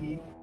MVP.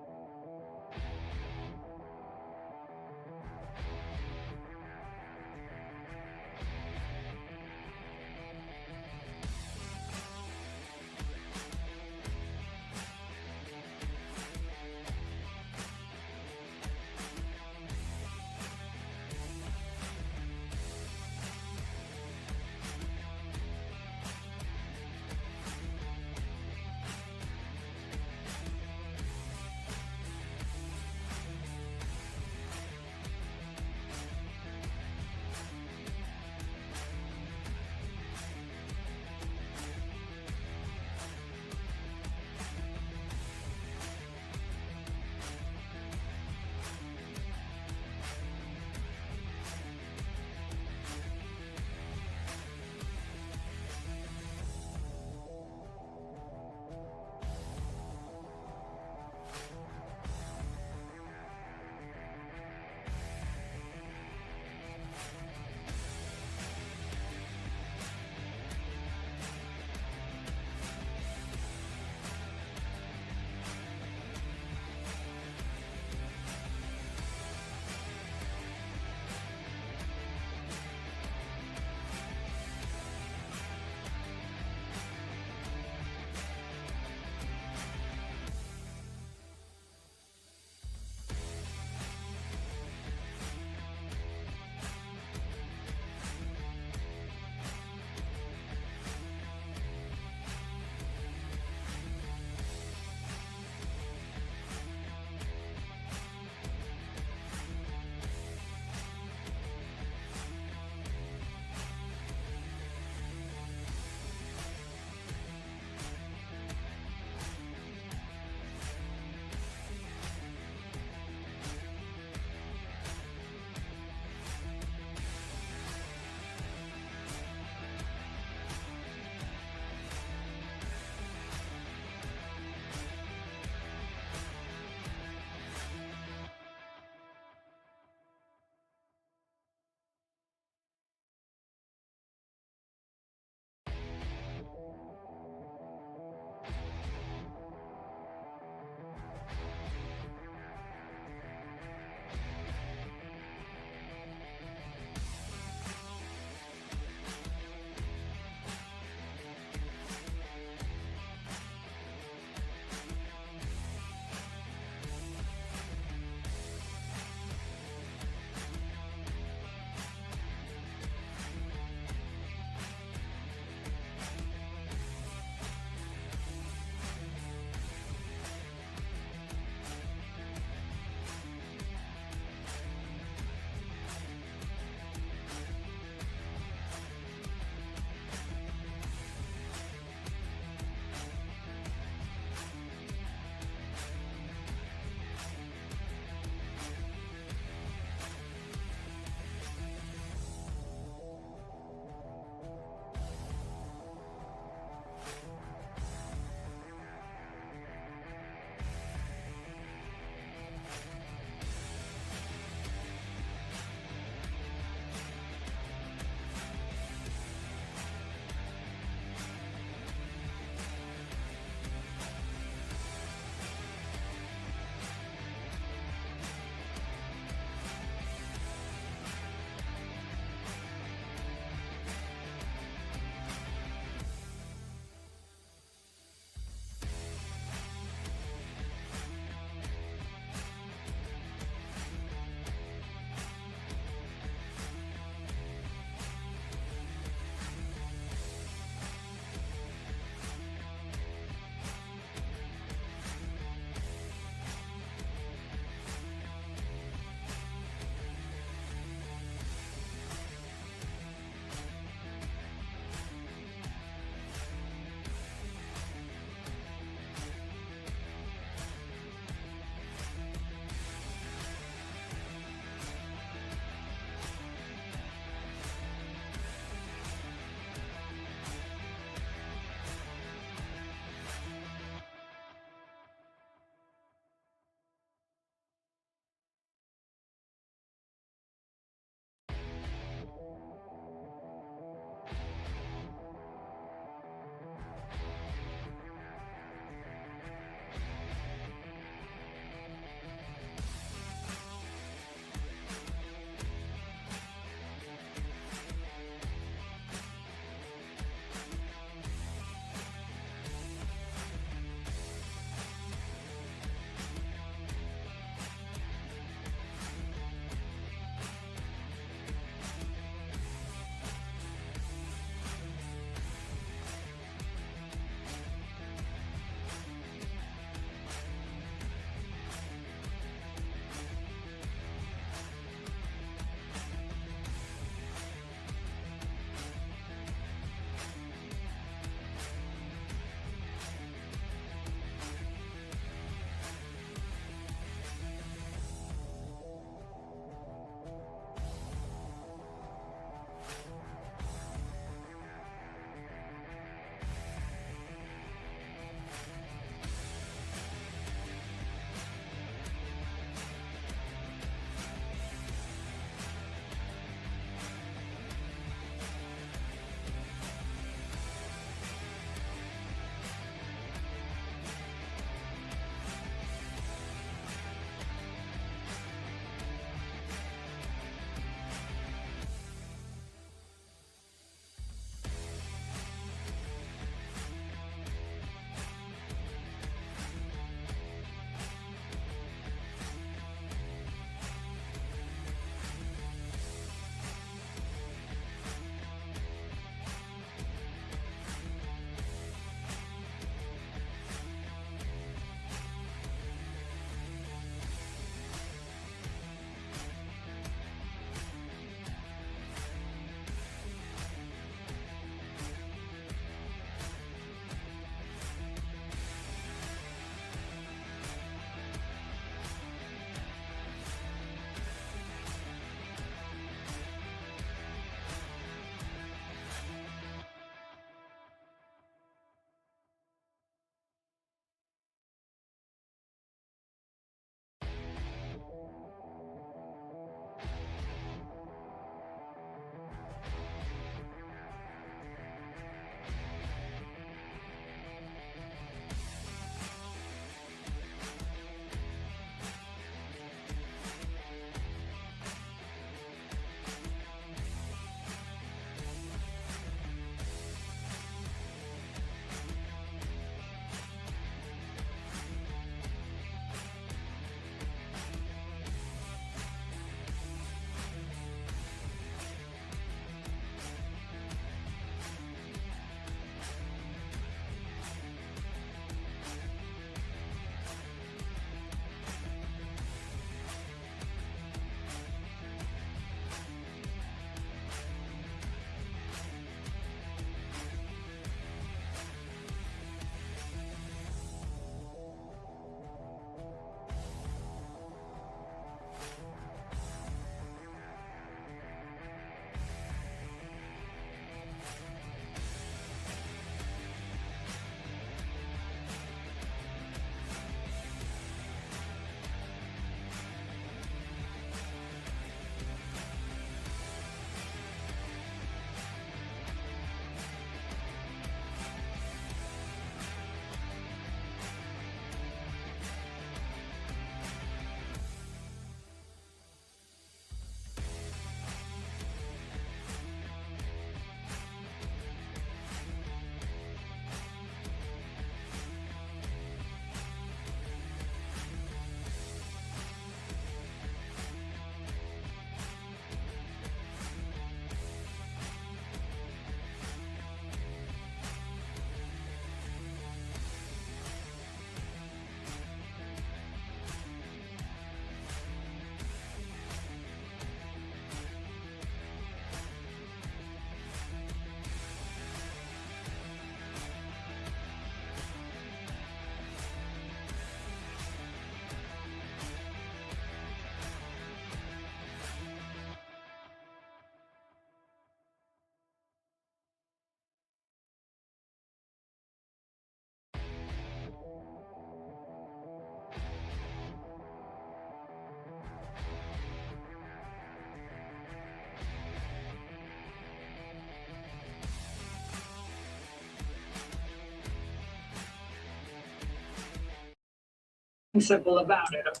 simple about it.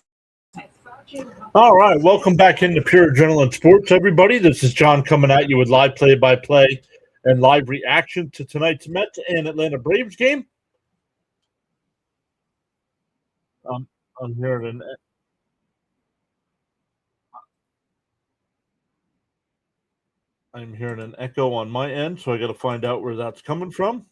All right, welcome back into Pure Adrenaline Sports, everybody. This is John coming at you with live play-by-play and live reaction to tonight's Mets and Atlanta Braves game. I'm hearing an echo on my end, so I got to find out where that's coming from.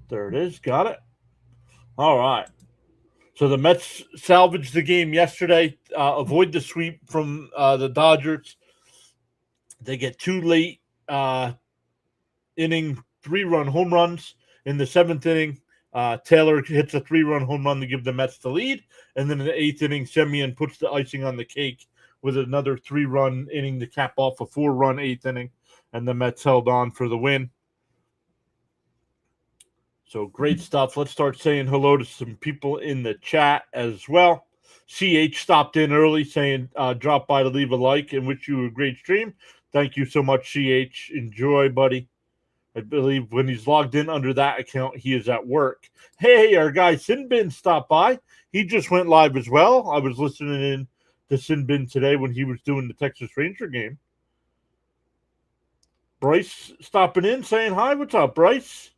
There it is. Got it. All right. So the Mets salvaged the game yesterday, avoid the sweep from the Dodgers. They get two late inning 3-run home runs in the seventh inning. Taylor hits a 3-run home run to give the Mets the lead. And then in the eighth inning, Semien puts the icing on the cake with another 3-run inning to cap off a 4-run eighth inning. And the Mets held on for the win. So great stuff. Let's start saying hello to some people in the chat as well. CH stopped in early saying, drop by to leave a like and wish you a great stream. Thank you so much, CH. Enjoy, buddy. I believe when he's logged in under that account, he is at work. Hey, our guy Sinbin stopped by. He just went live as well. I was listening in to Sinbin today when he was doing the Texas Ranger game. Bryce stopping in saying hi. What's up, Bryce?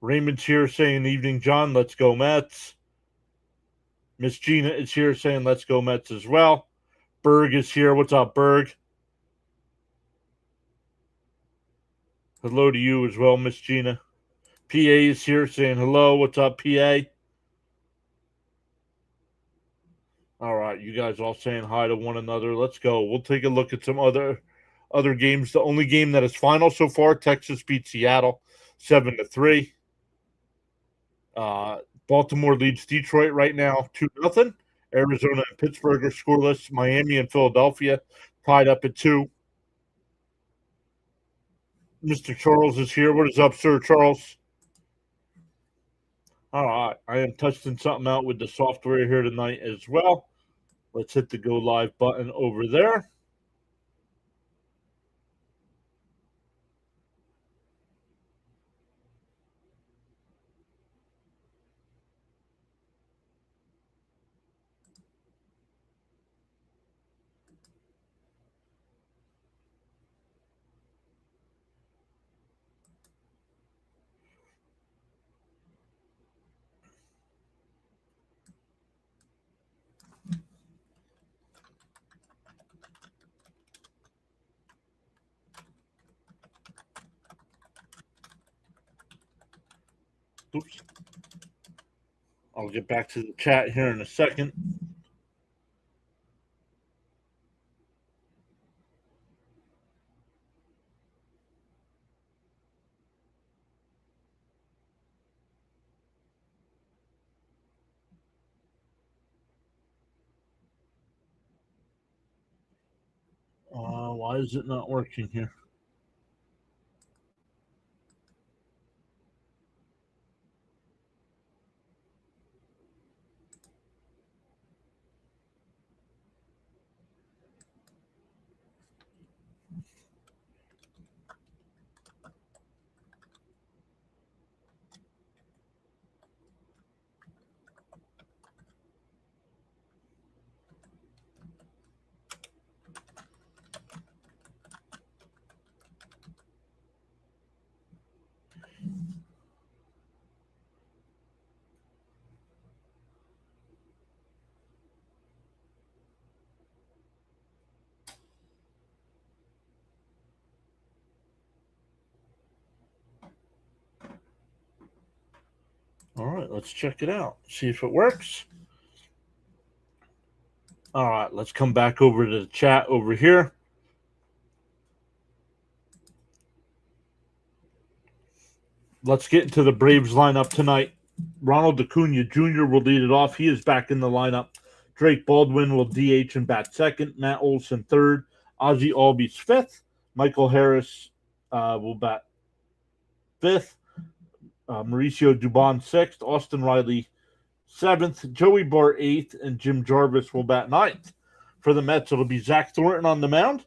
Raymond's here saying, evening, John. Let's go, Mets. Miss Gina is here saying, let's go, Mets as well. Berg is here. What's up, Berg? Hello to you as well, Miss Gina. PA is here saying hello. What's up, PA? All right, you guys all saying hi to one another. Let's go. We'll take a look at some other games. The only game that is final so far, Texas beat Seattle 7-3. Baltimore leads Detroit right now 2-0. Arizona and Pittsburgh are scoreless. Miami and Philadelphia tied up at 2. Mr. Charles is here. What is up, Sir Charles? All right. I am testing something out with the software here tonight as well. Let's hit the go live button over there. Oops. I'll get back to the chat here in a second. Why is it not working here? All right, let's check it out. See if it works. All right, let's come back over to the chat over here. Let's get into the Braves lineup tonight. Ronald Acuna Jr. will lead it off. He is back in the lineup. Drake Baldwin will DH and bat second. Matt Olson third. Ozzie Albies fifth. Michael Harris will bat fifth. Mauricio Dubon sixth. Austin Riley seventh. Joey Barr eighth. And Jim Jarvis will bat ninth. For the Mets, it'll be Zach Thornton on the mound.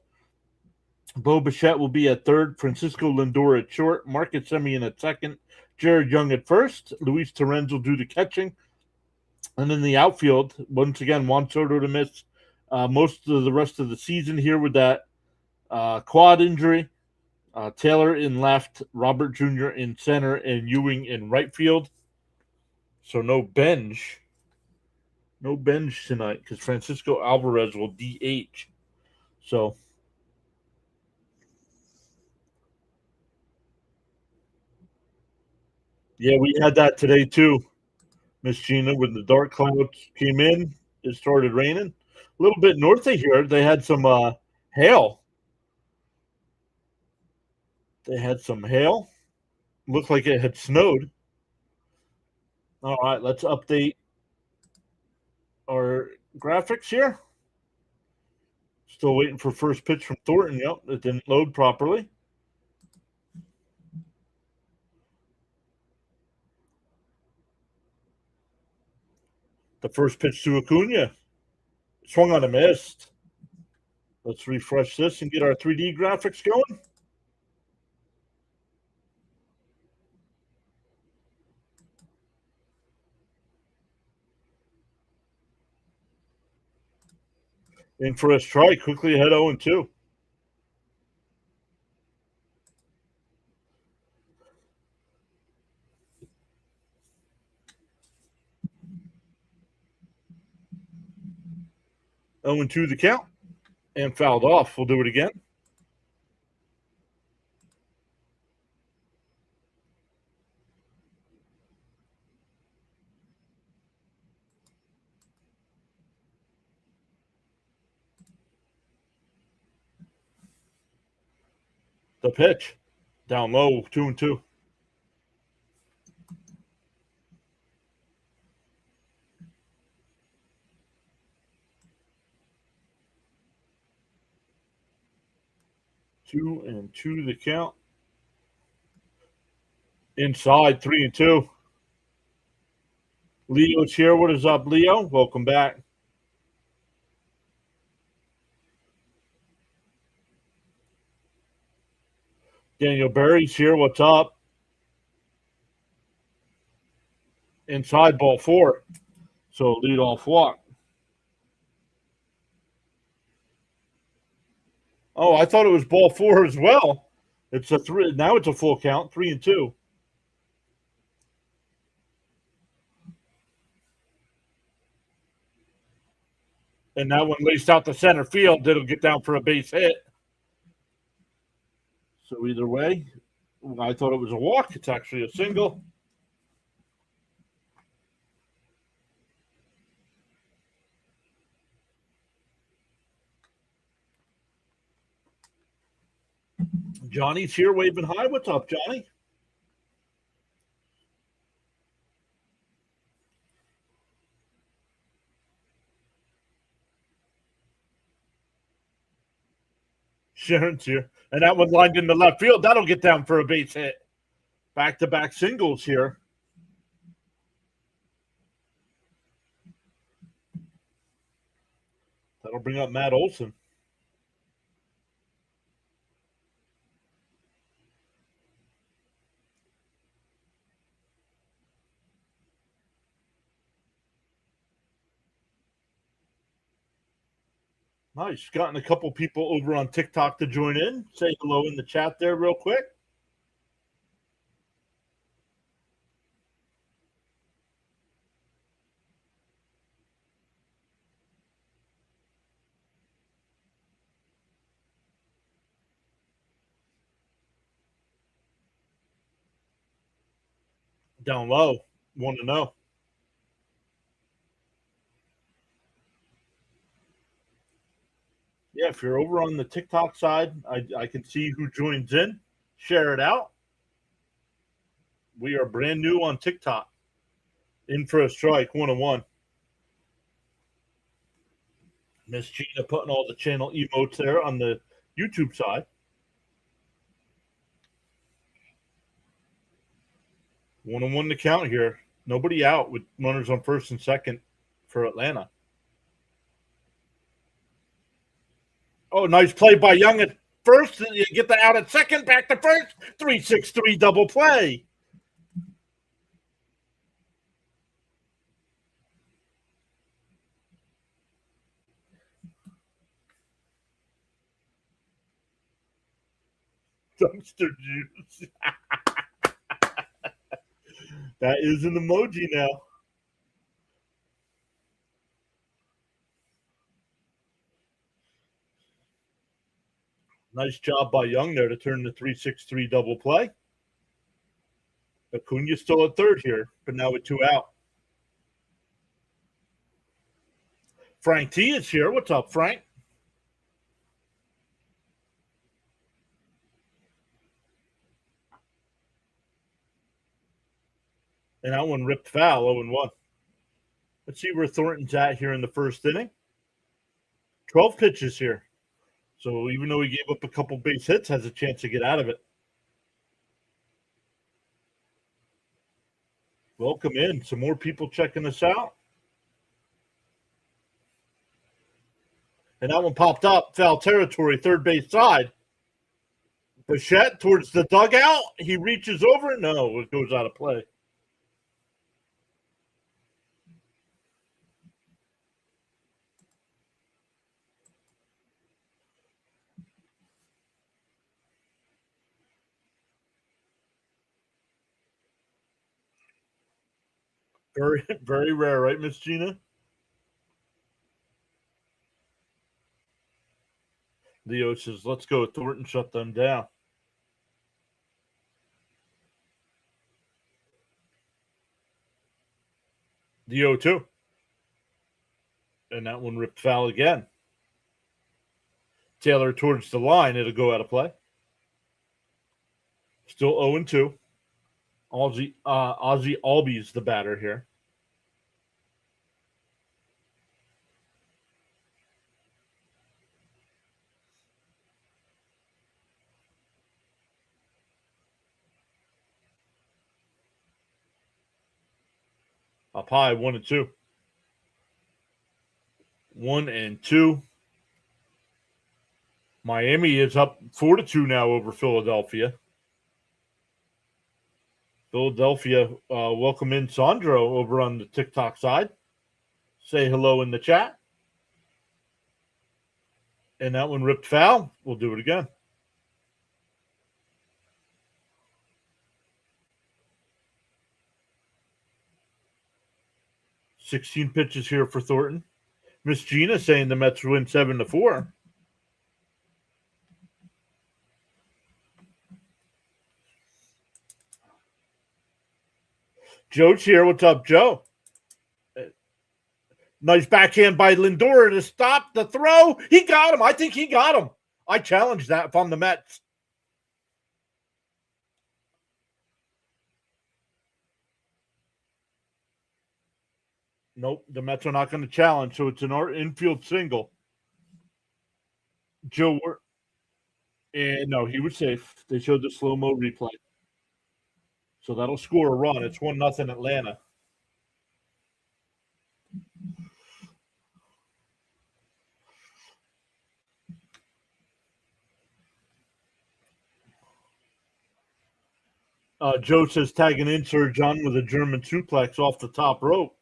Bo Bichette will be at third. Francisco Lindor at short. Marcus Semien at second. Jared Young at first. Luis Torrens will do the catching. And in the outfield, once again, Juan Soto to miss most of the rest of the season here with that quad injury. Taylor in left, Robert Jr. in center, and Ewing in right field. So no bench. No bench tonight because Francisco Alvarez will DH. So, yeah, we had that today too, Miss Gina. When the dark clouds came in, it started raining. A little bit north of here, they had some hail. They had some hail. Looked like it had snowed. All right, let's update our graphics here. Still waiting for first pitch from Thornton. Yep, it didn't load properly. The first pitch to Acuna. Swung on a miss. Let's refresh this and get our 3D graphics going. In for a strike, quickly ahead 0-2. Oh and 2 the count. And fouled off. We'll do it again. The pitch. Down low, 2-2. Two and 2 the count. Inside, 3-2. Leo's here. What is up, Leo? Welcome back. Daniel Berry's here. What's up? Inside, ball 4. So lead off walk. Oh, I thought it was ball 4 as well. It's a 3. Now it's a full count, 3-2. And that one laced out the center field. It'll get down for a base hit. So either way, I thought it was a walk. It's actually a single. Johnny's here waving hi. What's up, Johnny? Sharon's here. And that one lined in the left field. That'll get down for a base hit. Back-to-back singles here. That'll bring up Matt Olson. Nice. Gotten a couple people over on TikTok to join in. Say hello in the chat there real quick. Down low. 1-0. Yeah, if you're over on the TikTok side, I can see who joins in. Share it out. We are brand new on TikTok. In for a strike, 1-1. Miss Gina putting all the channel emotes there on the YouTube side. 1-1 to count here. Nobody out with runners on first and second for Atlanta. Oh, nice play by Young at first. You get the out at second, back to first. 3-6-3 double play. Dumpster juice. That is an emoji now. Nice job by Young there to turn the 3-6-3 double play. Acuna's still at third here, but now with 2 out. Frank T is here. What's up, Frank? And that one ripped foul, 0-1. Let's see where Thornton's at here in the first inning. 12 pitches here. So even though he gave up a couple base hits, has a chance to get out of it. Welcome in. Some more people checking us out. And that one popped up. Foul territory, third base side. Bichette towards the dugout. He reaches over. No, it goes out of play. Very, very rare, right, Miss Gina? Leo says, let's go. Thornton shut them down. The 0-2. And that one ripped foul again. Taylor towards the line. It'll go out of play. Still 0-2. Ozzy Albies the batter here. Up high, 1-2. 1-2. Miami is up 4-2 now over Philadelphia. Philadelphia, welcome in Sandro over on the TikTok side. Say hello in the chat. And that one ripped foul. We'll do it again. $16 pitches here for Thornton. Miss Gina saying the Mets win 7-4. Joe's here. What's up, Joe? Nice backhand by Lindor to stop the throw. He got him. I think he got him. I challenge that if I'm the Mets. Nope, the Mets are not going to challenge, so it's an infield single. Joe, and no, he was safe. They showed the slow-mo replay. So that'll score a run. It's 1-0 Atlanta. Joe says tagging in Sir John with a German suplex off the top rope.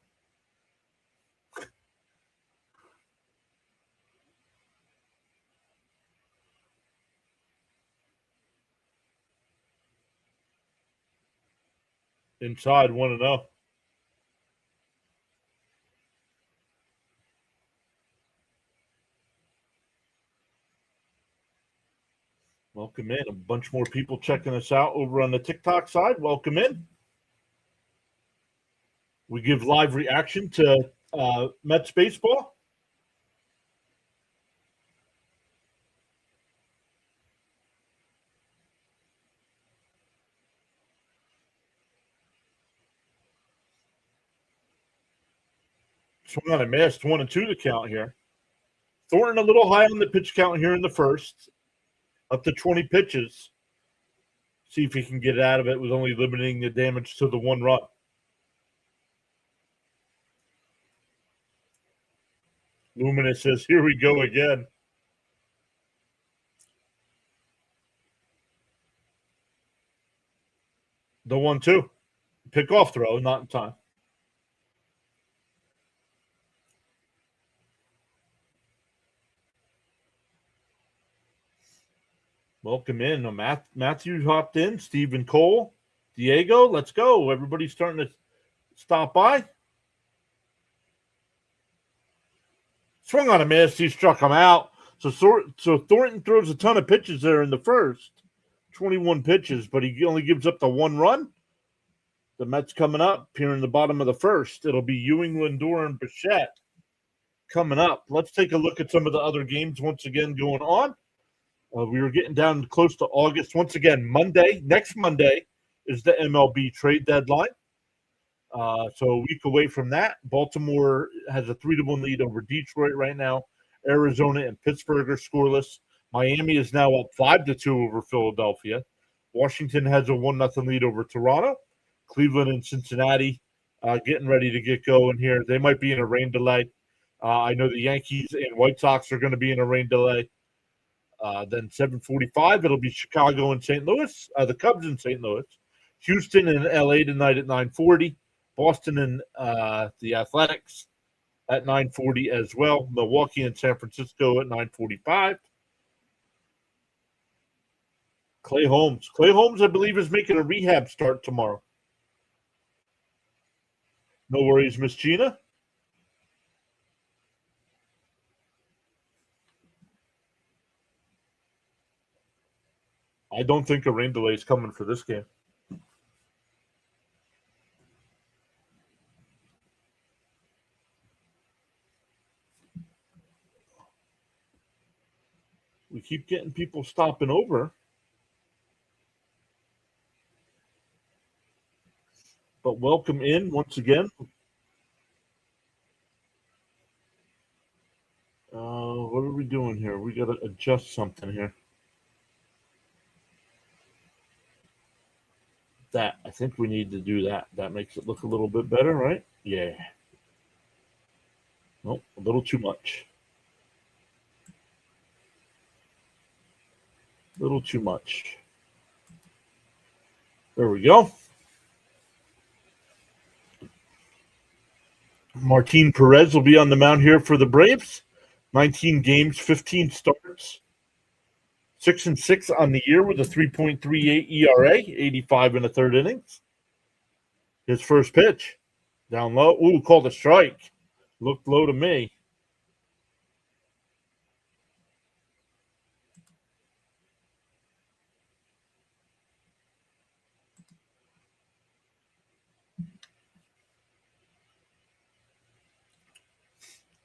Inside 1-0. Welcome in. A bunch more people checking us out over on the TikTok side. Welcome in. We give live reaction to Mets baseball. Swung on a miss, 1-2 to count here. Thornton a little high on the pitch count here in the first. Up to 20 pitches. See if he can get out of it with only limiting the damage to the 1 run. Luminous says, here we go again. The 1-2. Pick off throw, not in time. Welcome in. Matthew hopped in. Stephen Cole. Diego, let's go. Everybody's starting to stop by. Swung on a miss. He struck him out. So Thornton throws a ton of pitches there in the first. 21 pitches, but he only gives up the 1 run. The Mets coming up here in the bottom of the first. It'll be Ewing, Lindor, and Bichette coming up. Let's take a look at some of the other games once again going on. We were getting down close to August. Once again, next Monday is the MLB trade deadline. So a week away from that, Baltimore has a 3-1 lead over Detroit right now. Arizona and Pittsburgh are scoreless. Miami is now up 5-2 over Philadelphia. Washington has a 1-0 lead over Toronto. Cleveland and Cincinnati getting ready to get going here. They might be in a rain delay. I know the Yankees and White Sox are going to be in a rain delay. Then 7:45, it'll be Chicago and St. Louis, the Cubs in St. Louis. Houston and LA tonight at 9:40. Boston and the Athletics at 9:40 as well. Milwaukee and San Francisco at 9:45. Clay Holmes, I believe, is making a rehab start tomorrow. No worries, Miss Gina. I don't think a rain delay is coming for this game. We keep getting people stopping over. But welcome in once again. What are we doing here? We got to adjust something here. I think we need to do that. That makes it look a little bit better, right? Yeah. Nope, a little too much. A little too much. There we go. Martin Perez will be on the mound here for the Braves. 19 games, 15 starts. 6-6 on the year with a 3.38 ERA, 85 in the third innings. His first pitch. Down low. Ooh, called a strike. Looked low to me.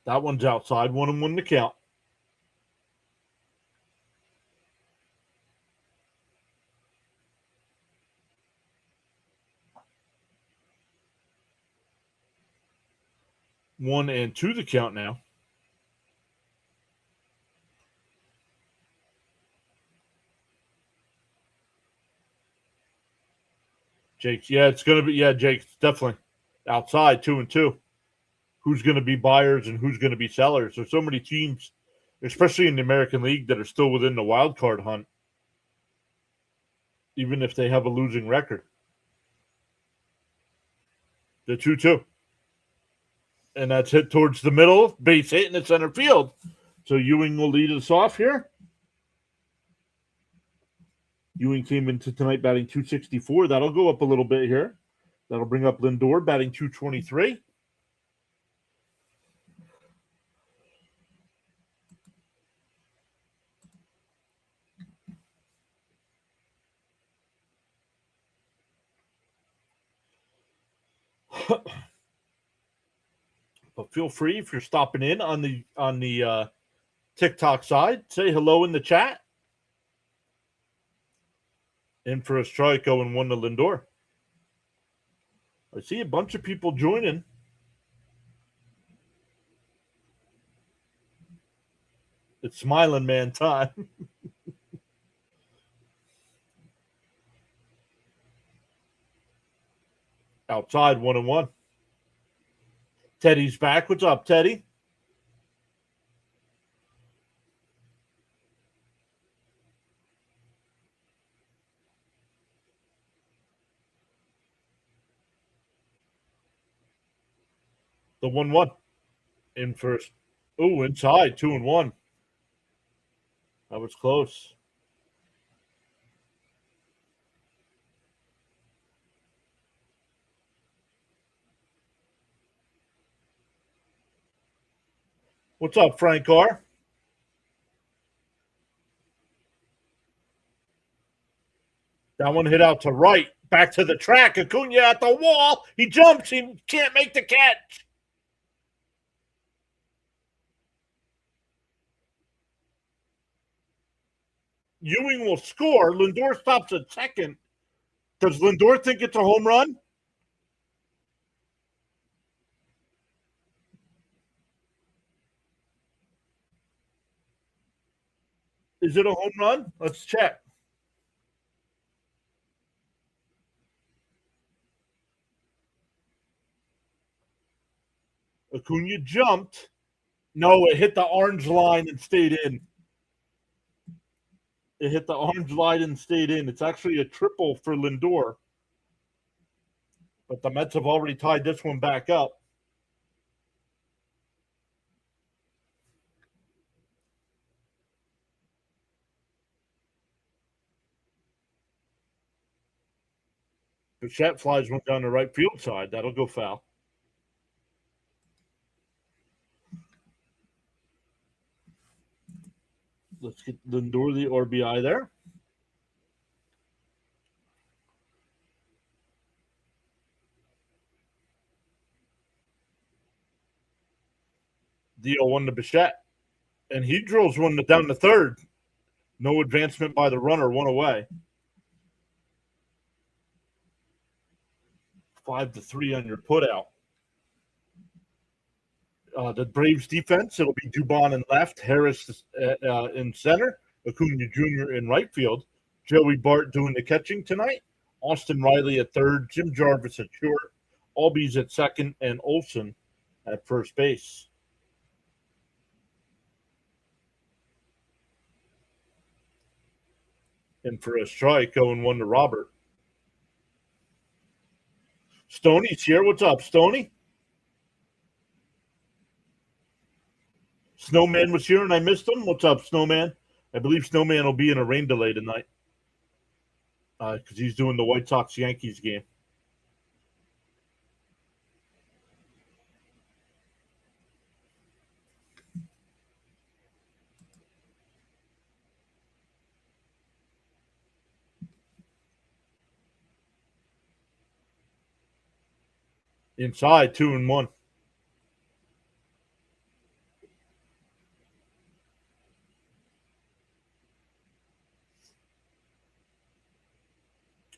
That one's outside. 1-1 to count. One and two to count now. Jake's, it's going to be, Jake's definitely outside 2-2. Who's going to be buyers and who's going to be sellers? There's so many teams, especially in the American League, that are still within the wild card hunt, even if they have a losing record. The 2-2. And that's hit towards the middle, base hit in the center field. So Ewing will lead us off here. Ewing came into tonight batting .264. That'll go up a little bit here. That'll bring up Lindor batting .223. But feel free, if you're stopping in on the TikTok side, say hello in the chat. In for a strikeout and 1 to Lindor. I see a bunch of people joining. It's Smiling Man time. Outside 1-1. Teddy's back. What's up, Teddy? The 1-1 in first. Oh, inside 2-1. That was close. What's up, Frank R? That one hit out to right. Back to the track. Acuna at the wall. He jumps. He can't make the catch. Ewing will score. Lindor stops at second. Does Lindor think it's a home run? Is it a home run? Let's check. Acuna jumped. No, it hit the orange line and stayed in. It hit the orange line and stayed in. It's actually a triple for Lindor. But the Mets have already tied this one back up. Bichette flies one down the right field side. That'll go foul. Let's get Lindor the RBI there. The 0-1 to Bichette. And he drills one down the third. No advancement by the runner, one away. 5-3 on your putout. The Braves defense, it'll be Dubon in left, Harris in center, Acuna Jr. in right field, Joey Bart doing the catching tonight, Austin Riley at third, Jim Jarvis at short, Albies at second, and Olsen at first base. And for a strike, 0-1 to Robert. Stoney's here. What's up, Stoney? Snowman was here and I missed him. What's up, Snowman? I believe Snowman will be in a rain delay tonight because he's doing the White Sox-Yankees game. Inside, 2-1.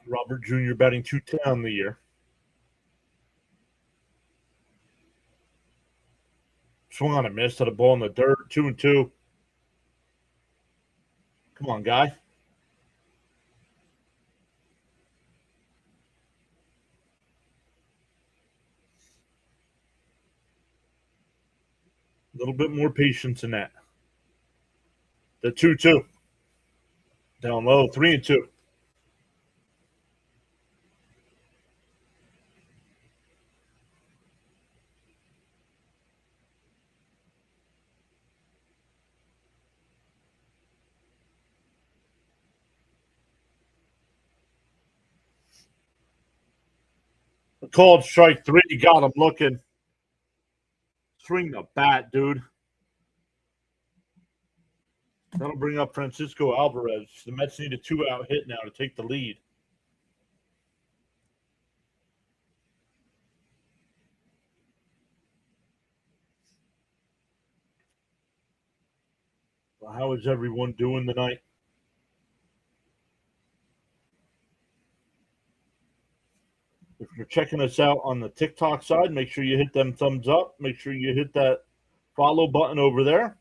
Robert Jr. batting .210 on the year. Swung on a miss at a ball in the dirt. 2-2. Come on, guy. A little bit more patience in that. The 2-2. Down low, 3-2. Called strike 3. Got him looking. Swing the bat, dude. That'll bring up Francisco Alvarez. The Mets need a 2-out hit now to take the lead. Well, how is everyone doing tonight? If you're checking us out on the TikTok side, make sure you hit them thumbs up. Make sure you hit that follow button over there.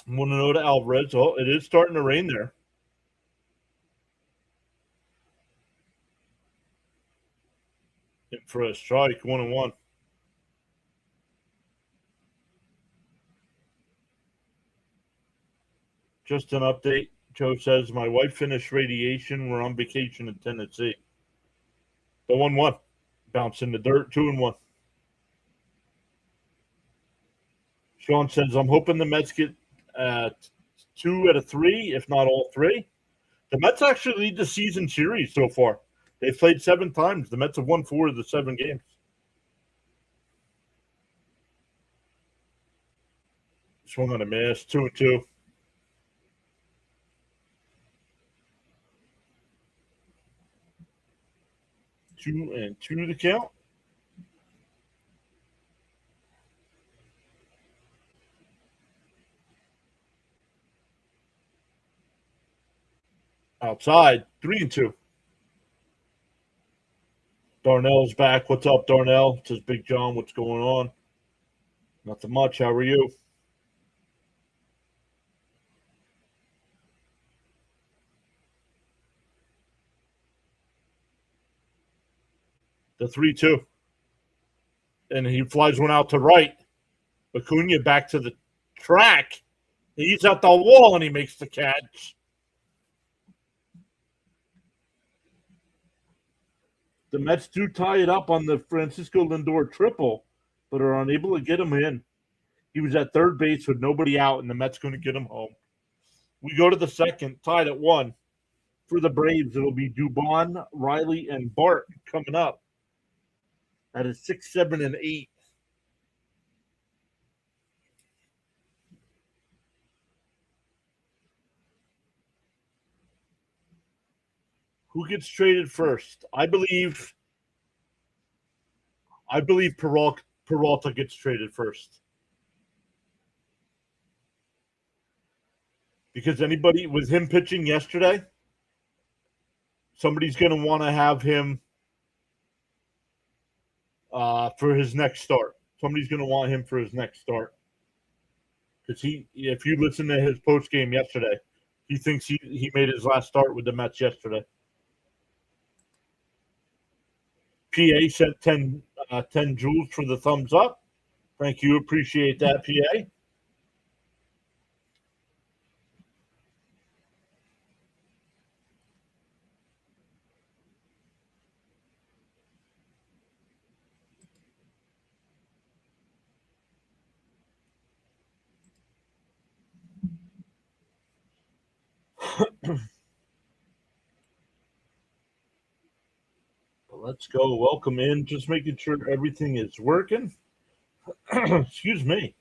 I'm going to know to Alvarez. Oh, it is starting to rain there. In for a strike, 1-1. Just an update. Joe says, my wife finished radiation. We're on vacation in Tennessee. The 1-1. Bounce in the dirt, 2-1. Sean says, I'm hoping the Mets get 2 out of 3, if not all 3. The Mets actually lead the season series so far. They've played 7 times. The Mets have won 4 of the 7 games. Swung on a miss, 2-2. 2-2 the count. Outside, 3-2. Darnell's back. What's up, Darnell? Says Big John. What's going on? Nothing much. How are you? The 3-2. And he flies one out to right. Acuna back to the track. He's at the wall and he makes the catch. The Mets do tie it up on the Francisco Lindor triple, but are unable to get him in. He was at third base with nobody out, and the Mets going to get him home. We go to the second, tied at 1. For the Braves, it'll be Dubon, Riley, and Bart coming up. That is 6, 7, and 8. Who gets traded first? I believe Peralta gets traded first. Because anybody with him pitching yesterday, somebody's going to want to have him for his next start. Somebody's going to want him for his next start. Because if you listen to his post game yesterday, he thinks he made his last start with the Mets yesterday. PA sent 10 joules for the thumbs up. Thank you. Appreciate that, PA. Let's go. Welcome in. Just making sure everything is working. Excuse me.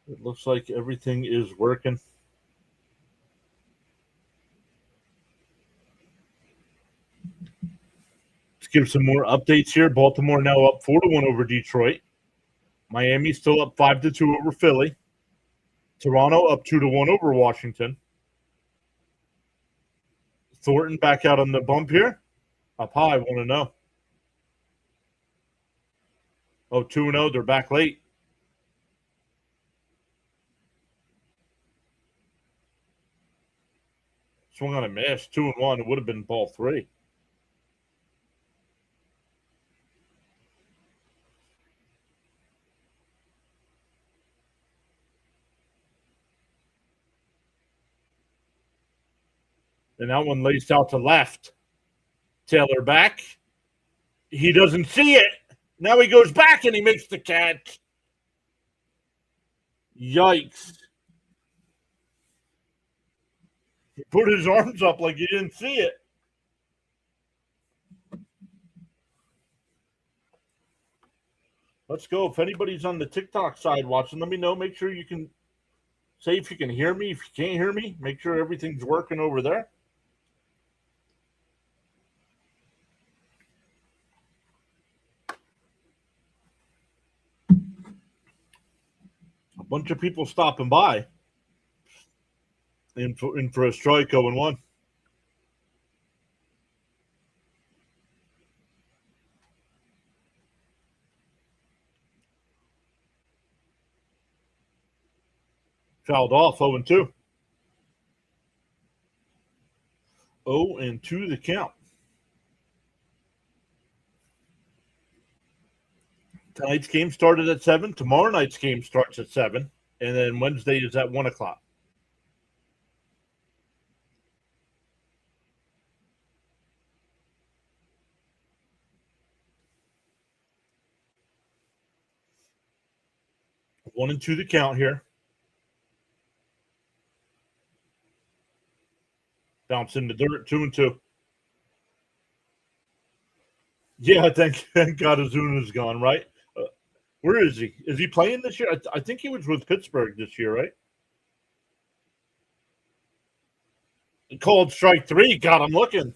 It looks like everything is working. Let's give some more updates here. Baltimore now up 4-1 over Detroit. Miami still up 5-2 over Philly. Toronto up 2-1 over Washington. Thornton back out on the bump here. Up high, 1-0. Oh, 2-0. They're back late. Swung on a miss. 2-1. It would have been ball 3. And that one laced out to left. Taylor back. He doesn't see it. Now he goes back and he makes the catch. Yikes. He put his arms up like he didn't see it. Let's go. If anybody's on the TikTok side watching, let me know. Make sure you can say if you can hear me. If you can't hear me, make sure everything's working over there. A bunch of people stopping by in for a strike 0-1. Fouled off 0-2. 0-2 the count. Tonight's game started at 7. Tomorrow night's game starts at 7. And then Wednesday is at 1 o'clock. One and two the count here. Bounce in the dirt, 2-2. Yeah, thank God Azuna's gone, right? Where is he? Is he playing this year? I think he was with Pittsburgh this year, right? Called strike 3. God, I'm looking.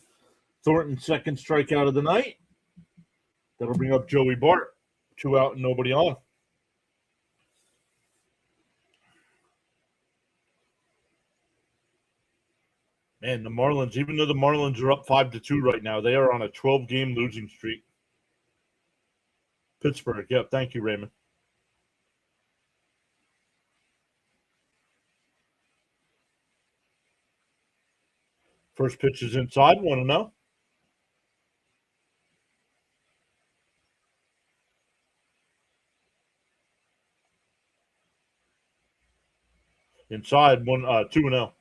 Thornton's second strikeout of the night. That'll bring up Joey Bart. 2 out and nobody on. Man, the Marlins, even though the Marlins are up 5-2 right now, they are on a 12-game losing streak. Pittsburgh, yep. Thank you, Raymond. First pitch is inside, 1-0. Inside, 2-0.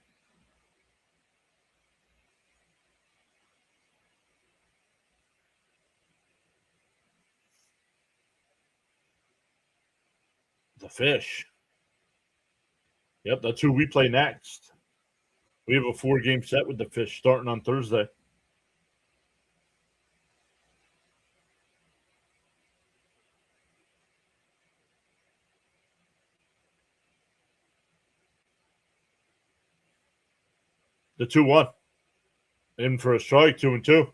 The Fish. Yep, that's who we play next. We have a 4-game set with the Fish starting on Thursday. The 2-1. In for a strike, 2-2.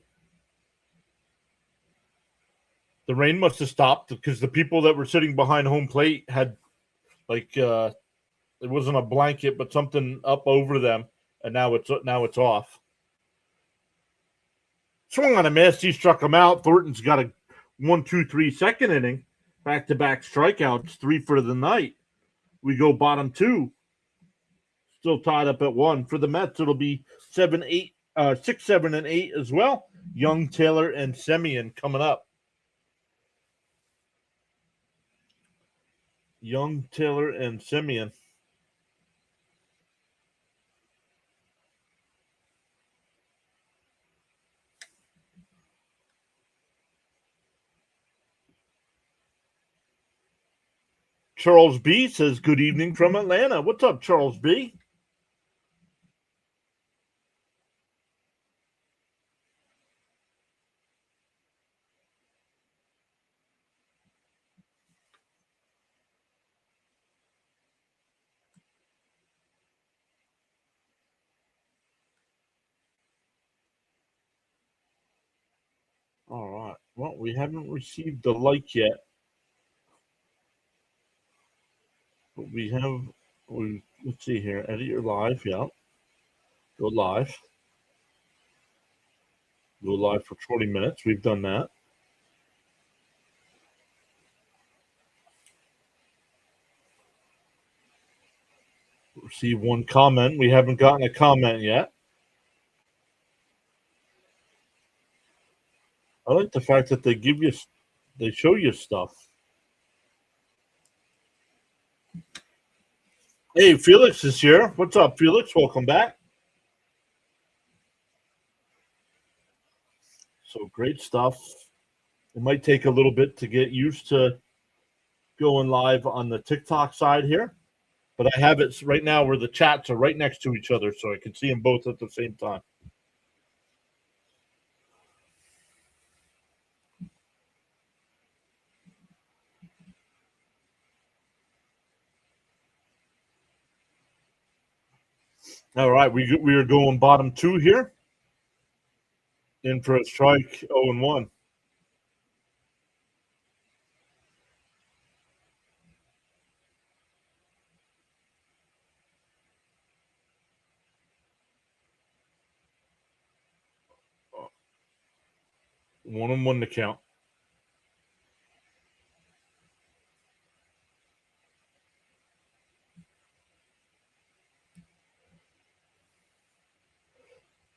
The rain must have stopped because the people that were sitting behind home plate had it wasn't a blanket, but something up over them, and now it's off. Swung on a miss. He struck him out. Thornton's got a 1-2-3 second inning, back-to-back strikeouts, 3 for the night. We go bottom 2. Still tied up at 1 for the Mets. It'll be 7, 8, 6, 7, and 8 as well. Young, Taylor, and Semien coming up. Young, Taylor, and Semien. Charles B says, good evening from Atlanta. What's up, Charles B? All right. Well, we haven't received the like yet. But let's see here. Edit your live. Yeah. Go live. Go live for 20 minutes. We've done that. Receive one comment. We haven't gotten a comment yet. I like the fact that they show you stuff. Hey, Felix is here. What's up, Felix? Welcome back. So great stuff. It might take a little bit to get used to going live on the TikTok side here, but I have it right now where the chats are right next to each other, so I can see them both at the same time. All right, we are going bottom 2 here. In for a strike, 0-1. One and one to count.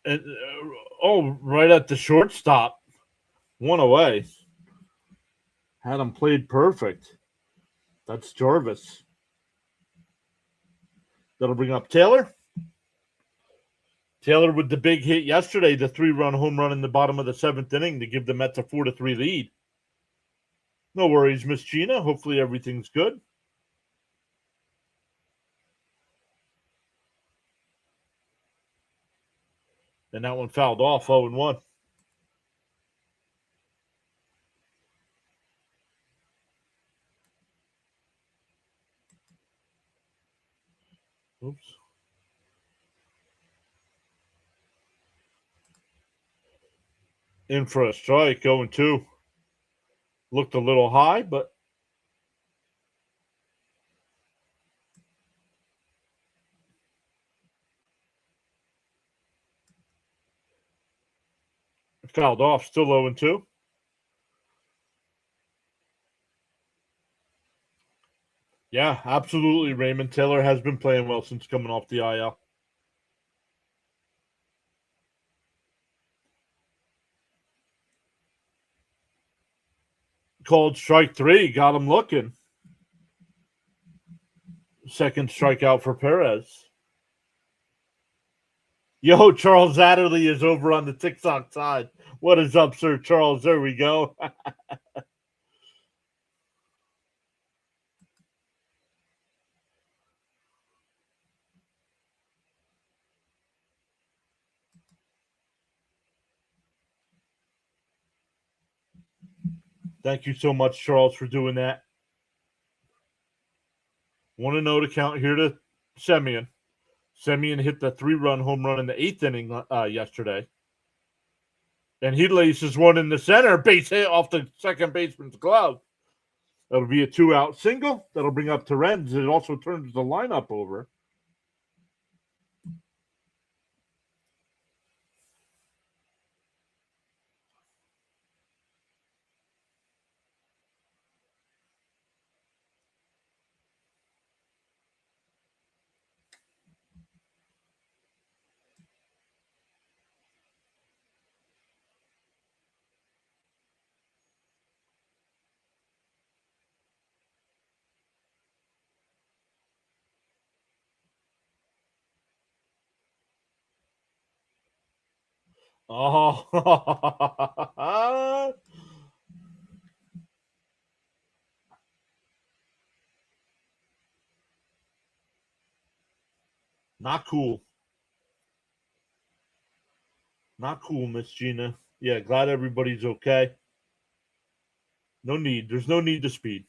And right at the shortstop, one away. Had him played perfect. That's Jarvis. That'll bring up Taylor. Taylor with the big hit yesterday, the 3-run home run in the bottom of the 7th inning to give the Mets a 4-3 lead. No worries, Miss Gina. Hopefully everything's good. And that one fouled off 0-1. Oops. In for a strike, 0-2. Looked a little high, but fouled off. Still 0-2. Yeah, absolutely. Raymond Taylor has been playing well since coming off the IL. Called strike 3, got him looking. Second strikeout for Perez. Yo, Charles Adderley is over on the TikTok side. What is up, Sir Charles? There we go. Thank you so much, Charles, for doing that. 1-0 to count here to Semien. Semien hit the 3-run home run in the 8th inning yesterday. And he laces one in the center, base hit off the second baseman's glove. That'll be a 2-out single. That'll bring up Terens. It also turns the lineup over. Oh, not cool. Not cool, Miss Gina. Yeah, glad everybody's okay. No need. There's no need to speed.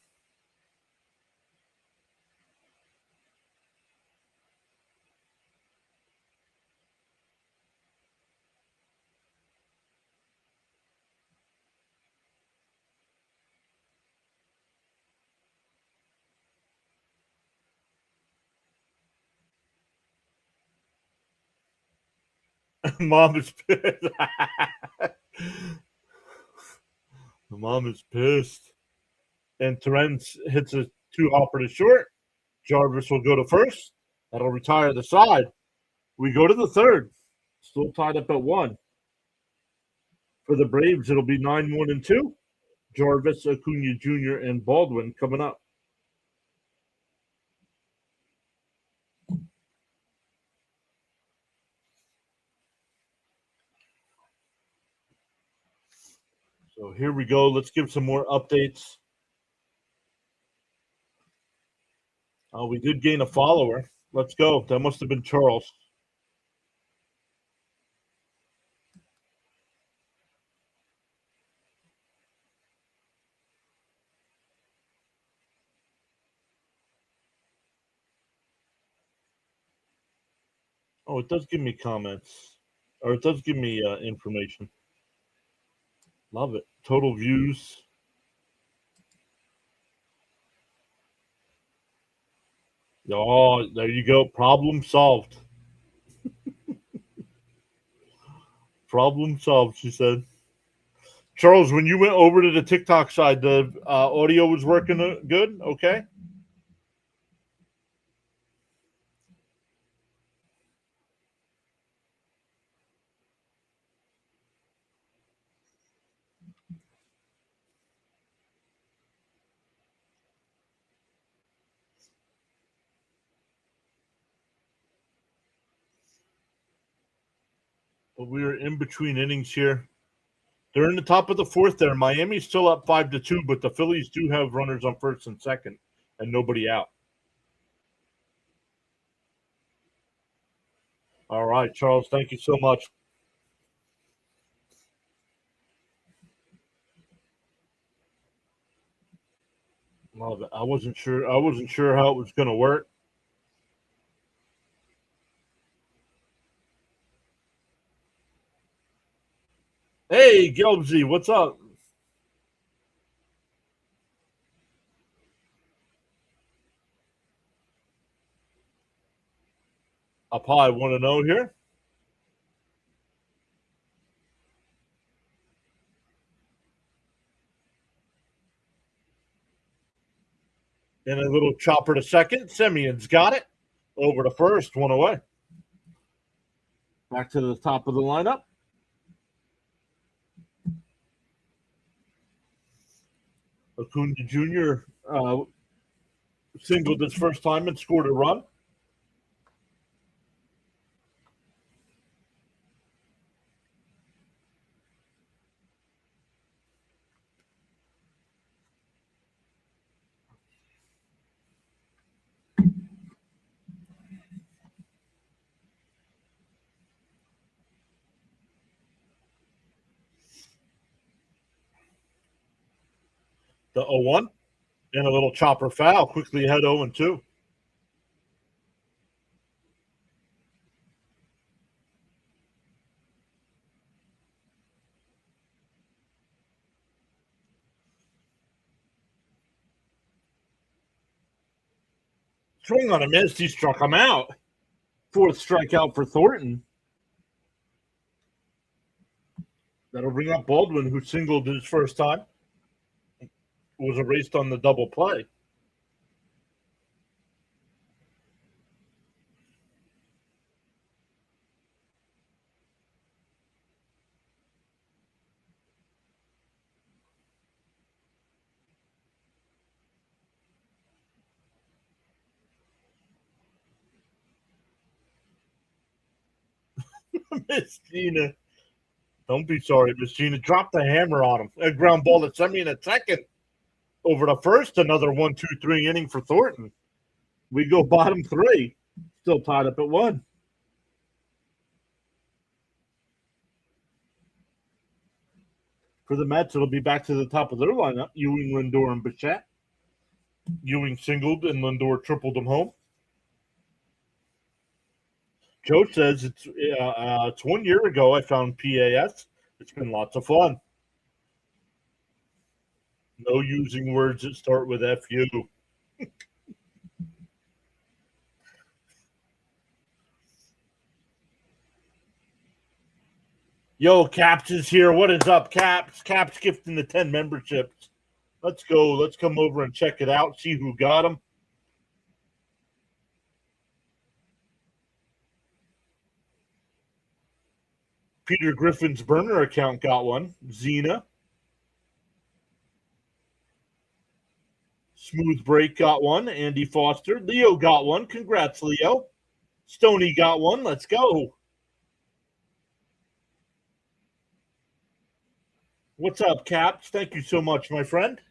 Mom is pissed. Mom is pissed. And Terens hits a 2-hopper to short. Jarvis will go to first. That'll retire the side. We go to the third. Still tied up at 1. For the Braves, it'll be 9-1-2. Jarvis, Acuna Jr., and Baldwin coming up. So here we go. Let's give some more updates. We did gain a follower. Let's go. That must have been Charles. Oh, it does give me comments. Or it does give me information. Love it. Total views. Oh, there you go. Problem solved. Problem solved, she said. Charles, when you went over to the TikTok side, the audio was working good? Okay. But we are in between innings here. They're in the top of the fourth there. Miami's still up 5-2, but the Phillies do have runners on first and second and nobody out. All right, Charles, thank you so much. Love it. I wasn't sure how it was going to work. Hey, Gelbsy, what's up? Up high, want to know here? And a little chopper to second. Simeon's got it. Over to first, one away. Back to the top of the lineup. Acuna Jr. Singled his first time and scored a run. The 0-1 and a little chopper foul. Quickly ahead 0-2. Swing on a miss. He struck him out. Fourth strikeout for Thornton. That'll bring up Baldwin, who singled his first time. Was erased on the double play. Miss Gina. Don't be sorry, Miss Gina. Drop the hammer on him. A ground ball to Semien at second. Over to first, another 1-2-3 inning for Thornton. We go bottom three. Still tied up at 1. For the Mets, it'll be back to the top of their lineup. Ewing, Lindor, and Bichette. Ewing singled and Lindor tripled them home. Joe says it's 1 year ago I found PAS. It's been lots of fun. No using words that start with FU. Yo, Caps is here. What is up, Caps? Caps gifting the 10 memberships. Let's go. Let's come over and check it out. See who got them. Peter Griffin's burner account got one. Xena. Smooth Break got one. Andy Foster. Leo got one. Congrats, Leo. Stoney got one. Let's go. What's up, Caps? Thank you so much, my friend.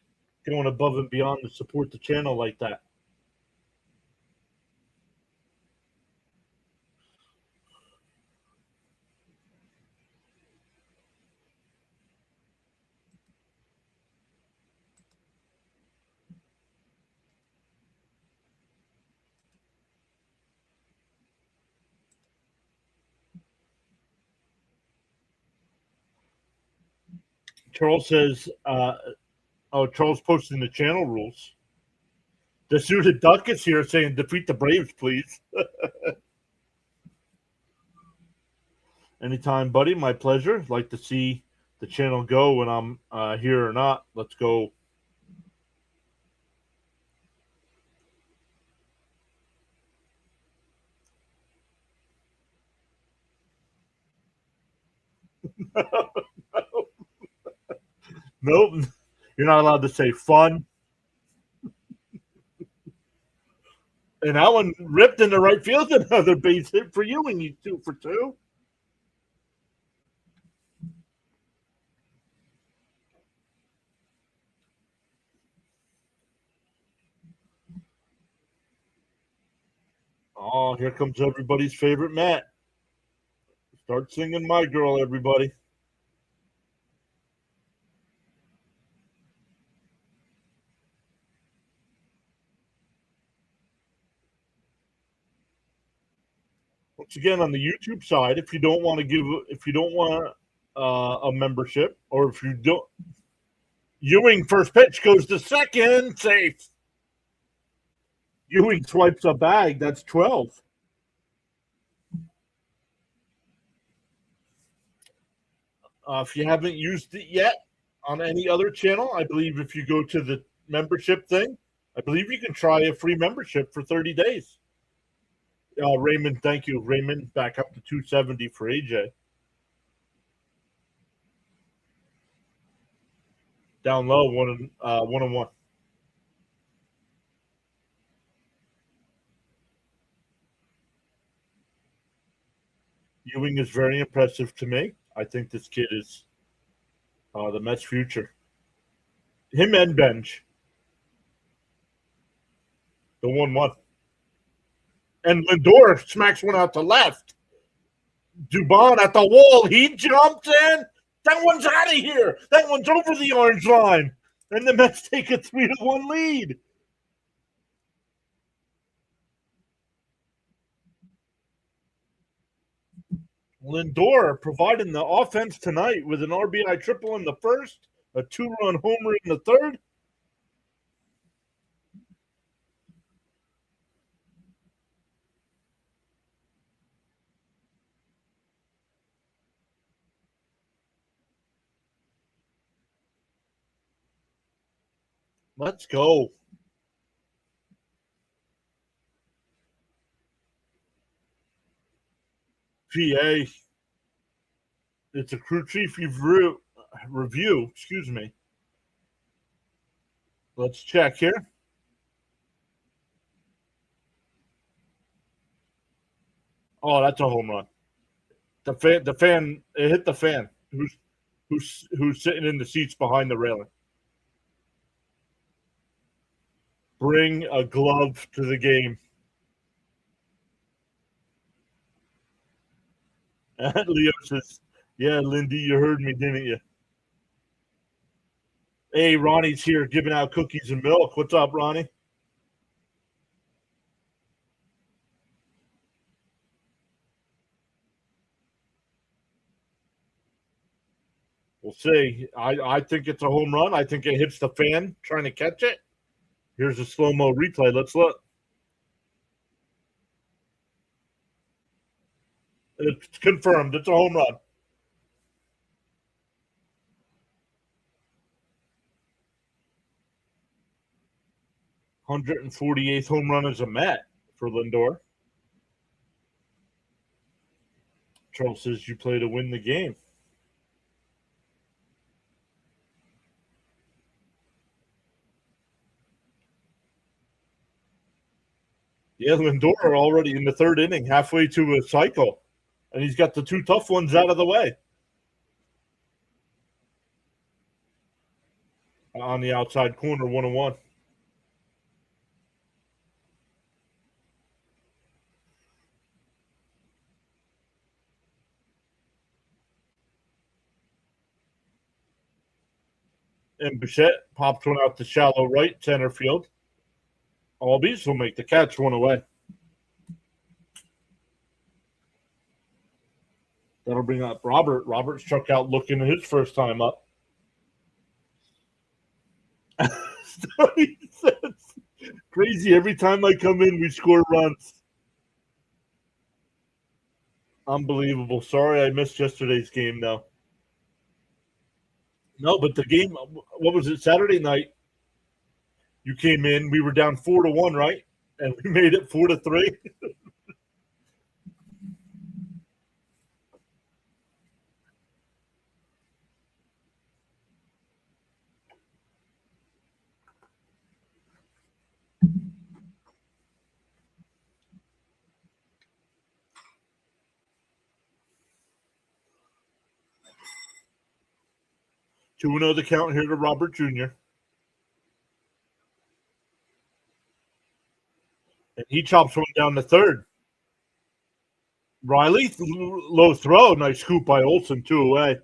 Going above and beyond to support the channel like that. Charles says, Charles posting the channel rules. The suited duck is here saying, defeat the Braves, please. Anytime, buddy. My pleasure. Like to see the channel go when I'm here or not. Let's go. Nope. You're not allowed to say fun. And that one ripped into right field. Another base hit for you, and you 2 for 2. Oh, here comes everybody's favorite Matt. Start singing My Girl, everybody. Once again, on the YouTube side, if you don't want to if you don't want a membership, or if you don't, Ewing first pitch goes to second, safe. Ewing swipes a bag. That's 12. If you haven't used it yet on any other channel, I believe if you go to the membership thing, I believe you can try a free membership for 30 days. Raymond, thank you. Raymond, back up to 270 for AJ. Down low, 1-1. Ewing is very impressive to me. I think this kid is the Mets' future. Him and Benj. The 1-1. And Lindor smacks one out to left. Dubon at the wall. He jumps in. That one's out of here. That one's over the orange line. And the Mets take a 3-1 lead. Lindor providing the offense tonight with an RBI triple in the first, a 2-run homer in the third. Let's go. PA. It's a crew chief review. Excuse me. Let's check here. Oh, that's a home run. The fan, it hit the fan. Who's sitting in the seats behind the railing. Bring a glove to the game. Leo says, "Yeah, Lindy, you heard me, didn't you?" Hey, Ronnie's here giving out cookies and milk. What's up, Ronnie? We'll see. I think it's a home run. I think it hits the fan trying to catch it. Here's a slow-mo replay. Let's look. It's confirmed. It's a home run. 148th home run as a Met for Lindor. Charles says you play to win the game. Yeah, Lindor already in the third inning, halfway to a cycle, and he's got the two tough ones out of the way. On the outside corner, 1-1. And Bichette pops one out to shallow right center field. Albies will make the catch, one away. That'll bring up Robert. Robert's struck out looking his first time up. Crazy. Every time I come in, we score runs. Unbelievable. Sorry I missed yesterday's game, though. No, but the game, what was it, Saturday night? You came in, we were down 4-1, right? And we made it 4-3. 2-0 the count here to Robert Jr. And he chops one down the third. Riley, low throw. Nice scoop by Olsen, 2 away.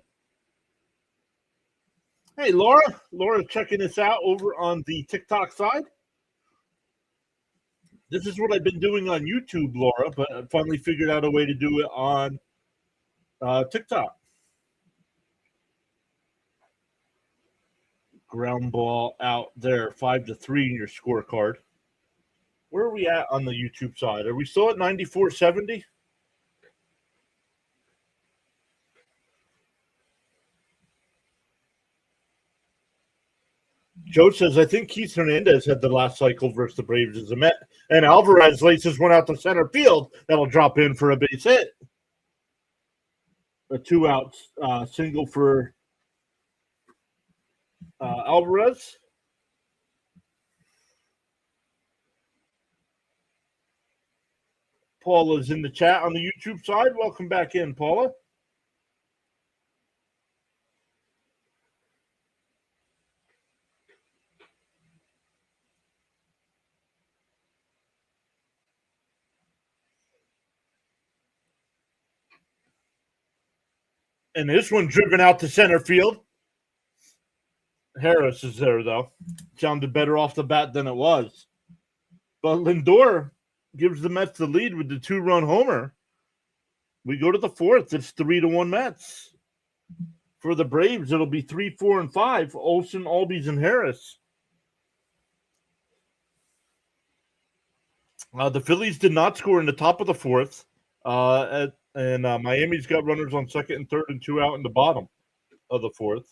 Hey, Laura. Laura checking this out over on the TikTok side. This is what I've been doing on YouTube, Laura, but I finally figured out a way to do it on TikTok. Ground ball out there, 5-3 in your scorecard. Where are we at on the YouTube side? Are we still at 94.70? Joe says, I think Keith Hernandez had the last cycle versus the Braves as a Met, and Alvarez laces one out to center field. That'll drop in for a base hit. A 2-out single for Alvarez. Paula's in the chat on the YouTube side. Welcome back in, Paula. And this one driven out to center field. Harris is there, though. Sounded better off the bat than it was. But Lindor gives the Mets the lead with the 2-run homer. We go to the fourth. It's 3-1 Mets. For the Braves, it'll be 3, 4, and 5. Olsen, Albies, and Harris. The Phillies did not score in the top of the fourth. And Miami's got runners on second and third and 2 out in the bottom of the fourth.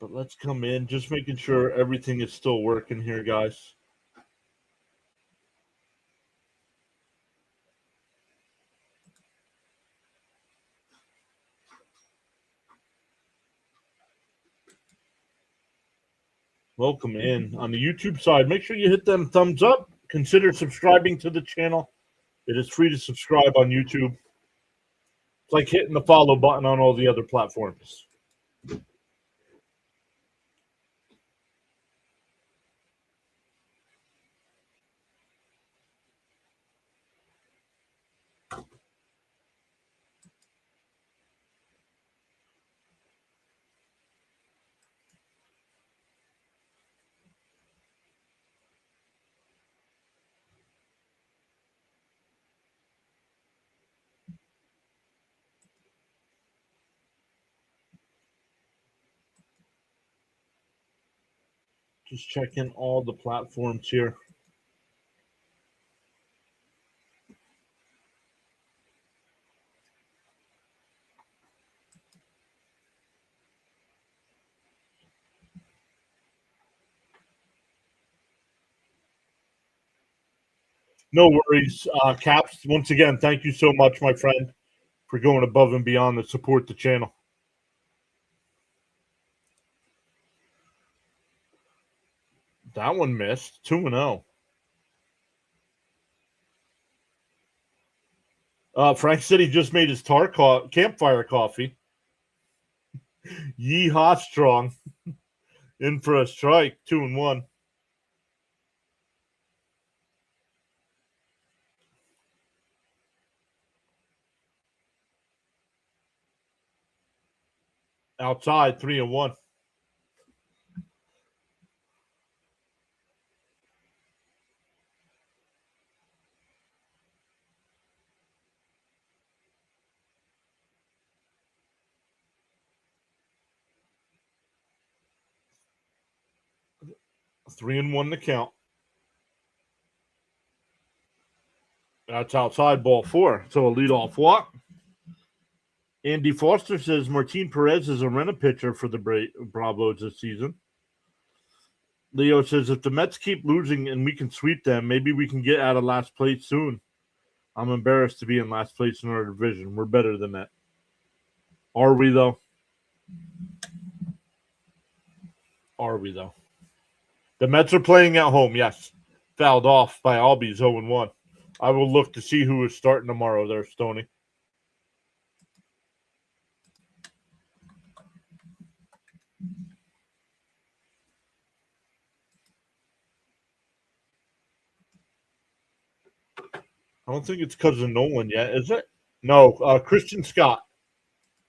But let's come in, just making sure everything is still working here, guys. Welcome in. On the YouTube side, make sure you hit them thumbs up. Consider subscribing to the channel. It is free to subscribe on YouTube. It's like hitting the follow button on all the other platforms. Just checking all the platforms here. No worries, Caps. Once again, thank you so much, my friend, for going above and beyond to support the channel. That one missed. 2-0. Frank said he just made his campfire coffee. Yeehaw strong. In for a strike. 2-1. Outside, 3-1. Three and one to count. That's outside, ball 4. So a leadoff walk. Andy Foster says Martin Perez is a rent-a-pitcher for the Bravos this season. Leo says if the Mets keep losing and we can sweep them, maybe we can get out of last place soon. I'm embarrassed to be in last place in our division. We're better than that. Are we, though? Are we, though? The Mets are playing at home, yes. Fouled off by Albies 0-1. I will look to see who is starting tomorrow there, Stoney. I don't think it's cousin Nolan yet, is it? No, Christian Scott.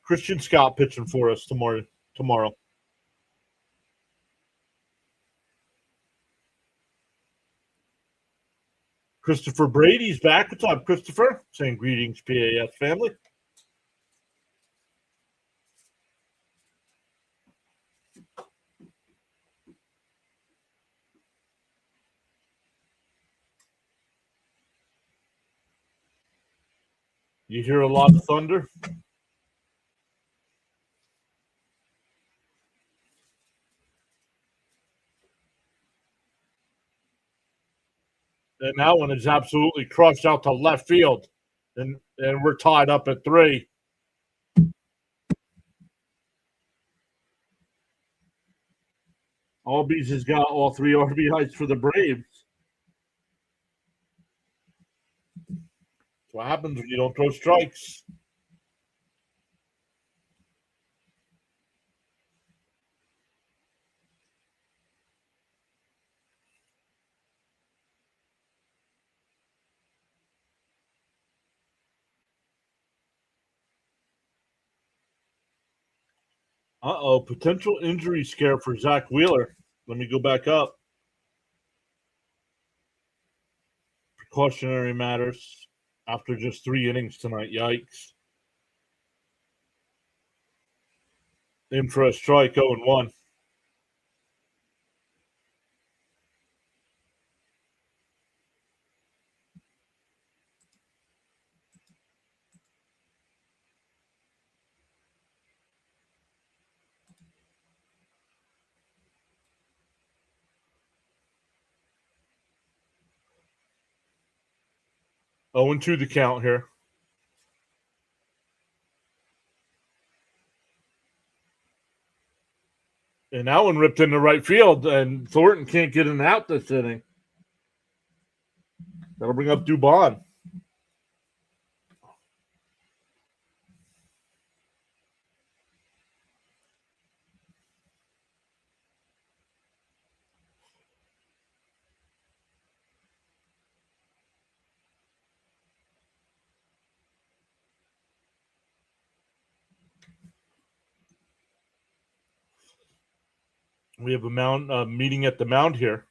Christian Scott pitching for us tomorrow. Christopher Brady's back. What's up, Christopher? Saying greetings, PAS family. You hear a lot of thunder? And that one is absolutely crushed out to left field. And we're tied up at 3. Albies has got all 3 RBIs for the Braves. That's what happens when you don't throw strikes. Uh-oh, potential injury scare for Zach Wheeler. Let me go back up. Precautionary matters after just 3 innings tonight. Yikes. In for a strike, 0-1. Oh, and 2 the count here. And that one ripped into right field, and Thornton can't get an out this inning. That'll bring up Dubon. We have a meeting at the mound here.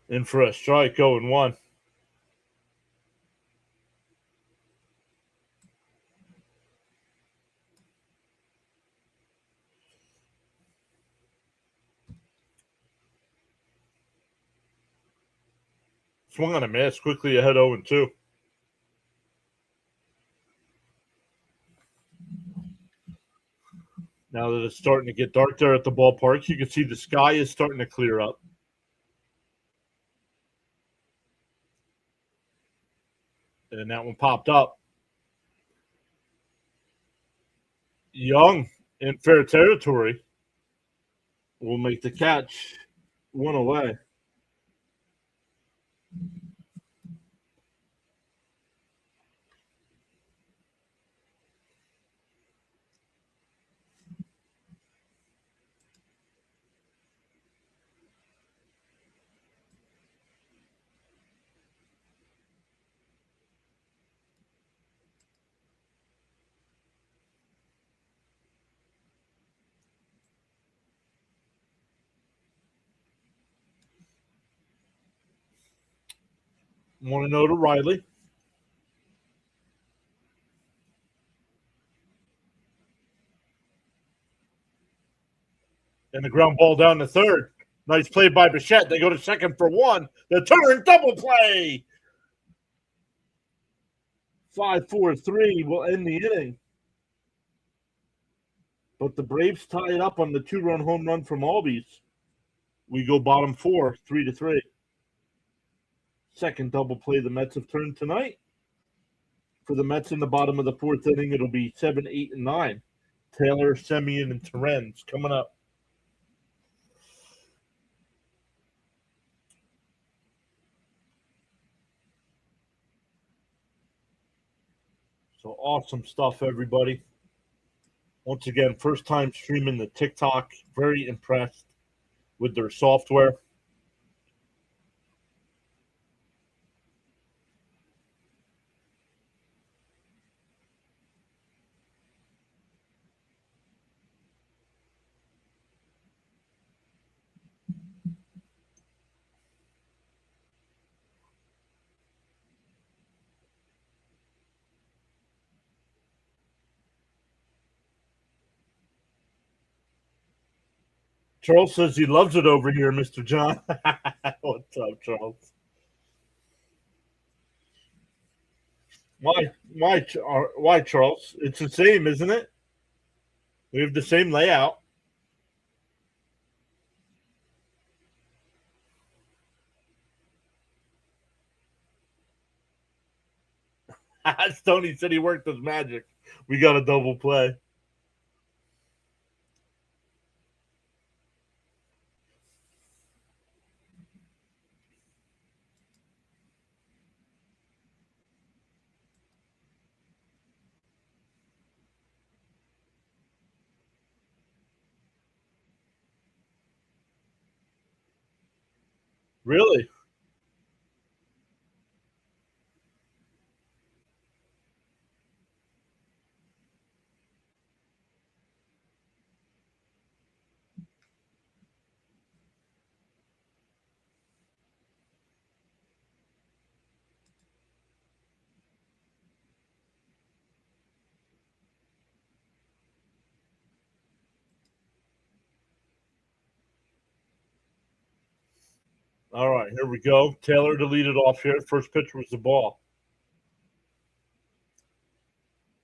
In for a strike, 0-1. Swung on a miss, quickly ahead 0-2. Now that it's starting to get dark there at the ballpark, you can see the sky is starting to clear up. And that one popped up. Young in fair territory will make the catch. 1 away. 1-0 to Riley. And the ground ball down to third. Nice play by Bichette. They go to second for one. The turn double play. 5-4-3 will end the inning. But the Braves tie it up on the 2-run home run from Albies. We go bottom four, 3-3. Second double play the Mets have turned tonight. For the Mets in the bottom of the fourth inning, it'll be 7, 8, and 9. Taylor, Semien, and Terens coming up. So awesome stuff, everybody. Once again, first time streaming the TikTok. Very impressed with their software. Charles says he loves it over here, Mr. John. What's up, Charles? Why, Charles? It's the same, isn't it? We have the same layout. Stoney said he worked his magic. We got a double play. Really? All right, here we go. Taylor to lead it off here. First pitch was the ball.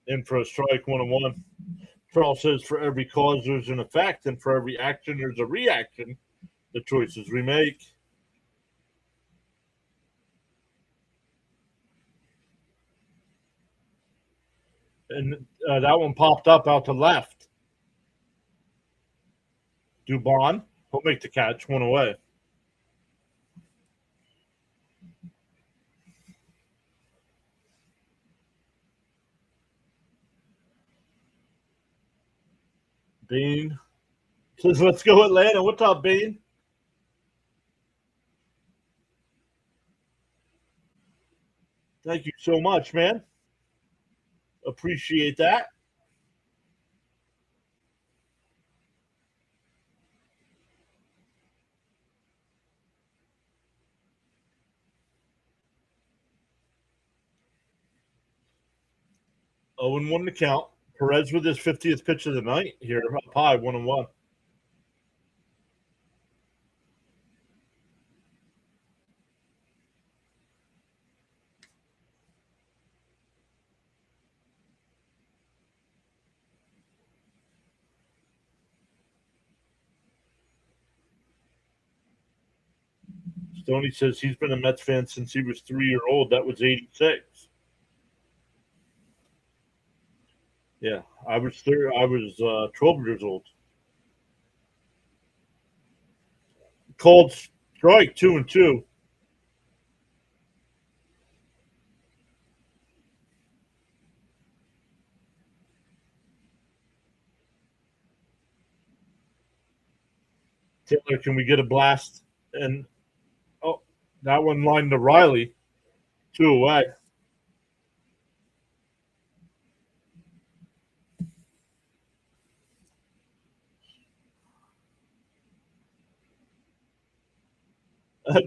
In for a strike, 1-1. Charles says for every cause there's an effect, and for every action there's a reaction. The choices we make. And that one popped up out to left. Dubon, he'll make the catch, one away. Bean says, let's go Atlanta. What's up, Bean? Thank you so much, man. Appreciate that. Oh, and 1 to count. Perez with his 50th pitch of the night here, up high, 1-1. Stoney says he's been a Mets fan since he was 3 years old. That was 86. Yeah, I was 12 years old. Called strike 2-2. Taylor, can we get a blast? And oh, that one lined to Riley, 2 away.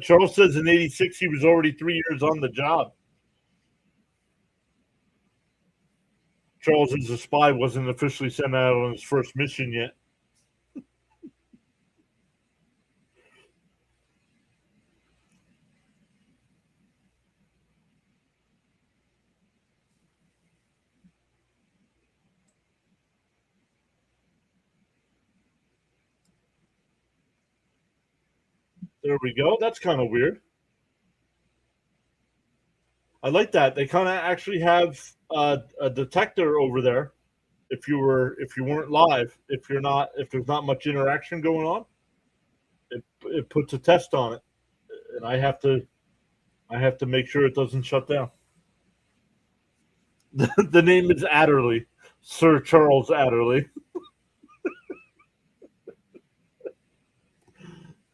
Charles says in '86 he was already 3 years on the job. Charles is a spy, wasn't officially sent out on his first mission yet. There we go. That's kind of weird. I like that. They kind of actually have a detector over there. If you weren't live, if there's not much interaction going on, it puts a test on it, and I have to make sure it doesn't shut down. The name is Adderley, Sir Charles Adderley.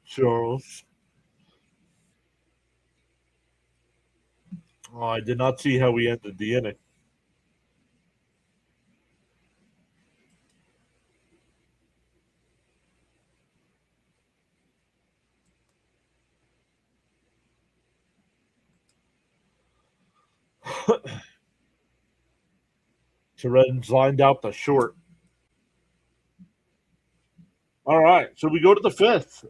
Charles. Oh, I did not see how we ended the inning. Terens lined out the short. All right, so we go to the fifth.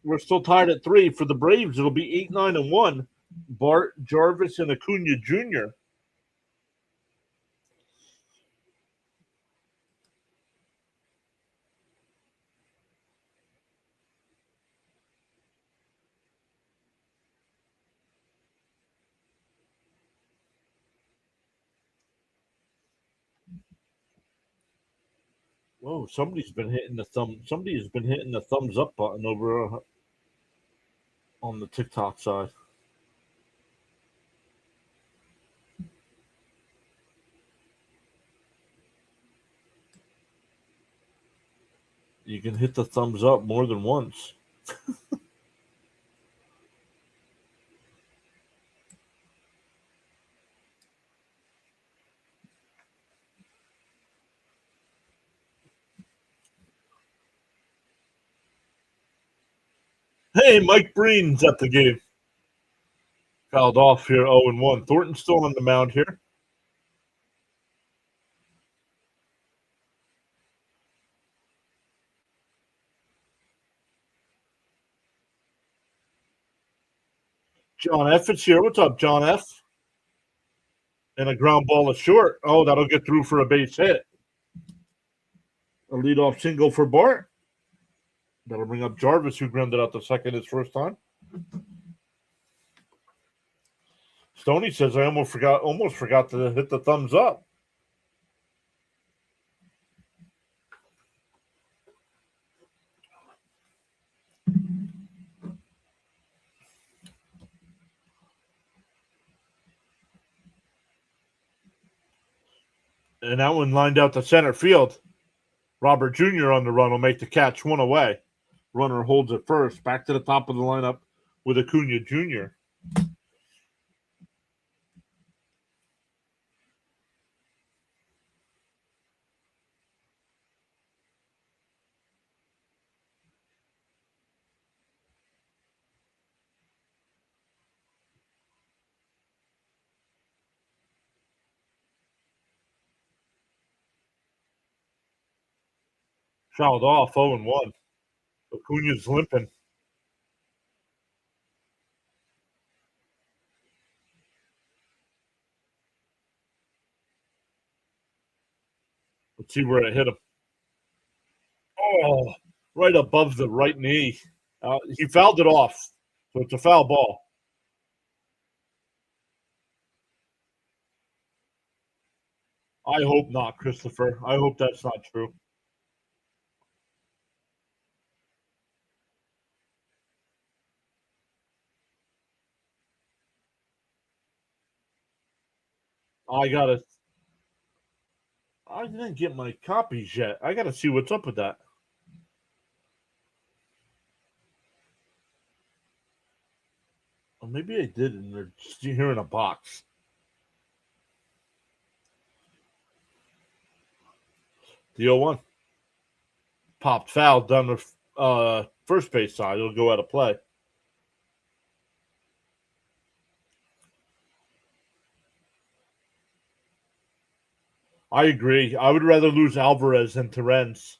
We're still tied at 3 for the Braves. It'll be 8-9-1. Bart, Jarvis, and Acuna Jr. Whoa! Somebody's been hitting the thumb. Somebody has been hitting the thumbs up button over on the TikTok side. You can hit the thumbs up more than once. Hey, Mike Breen's at the game. Fouled off here, 0-1. Thornton's still on the mound here. John F. is here. What's up, John F.? And a ground ball is short. Oh, that'll get through for a base hit. A leadoff single for Bart. That'll bring up Jarvis, who grounded out the second his first time. Stoney says I almost forgot to hit the thumbs up. And that one lined out to center field. Robert Jr. on the run will make the catch, one away. Runner holds it first. Back to the top of the lineup with Acuna Jr. Fouled off, 0-1. Acuna's limping. Let's see where it hit him. Oh, right above the right knee. He fouled it off, so it's a foul ball. I hope not, Christopher. I hope that's not true. I gotta. I didn't get my copies yet. I gotta see what's up with that. Or maybe I did, and they're just here in a box. The 0-1. Popped foul down the first base side. It'll go out of play. I agree. I would rather lose Alvarez than Terens.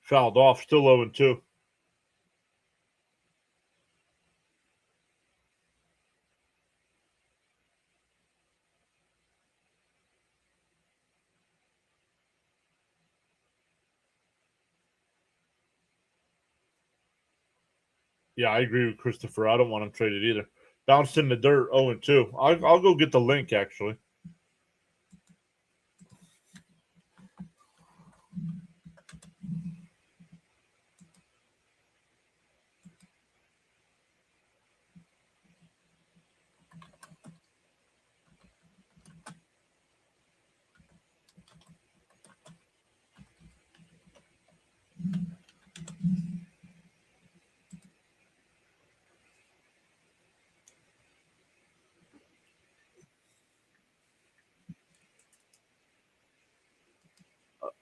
Fouled off, still 0-2. Yeah, I agree with Christopher. I don't want him traded either. Bounced in the dirt, 0-2. I'll go get the link, actually.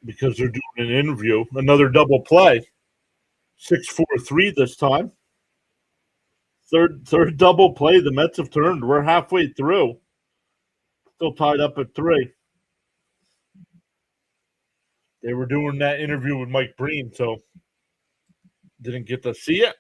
Because they're doing an interview. Another double play. 6-4-3 this time. Third double play. The Mets have turned. We're halfway through. Still tied up at 3. They were doing that interview with Mike Breen, so didn't get to see it.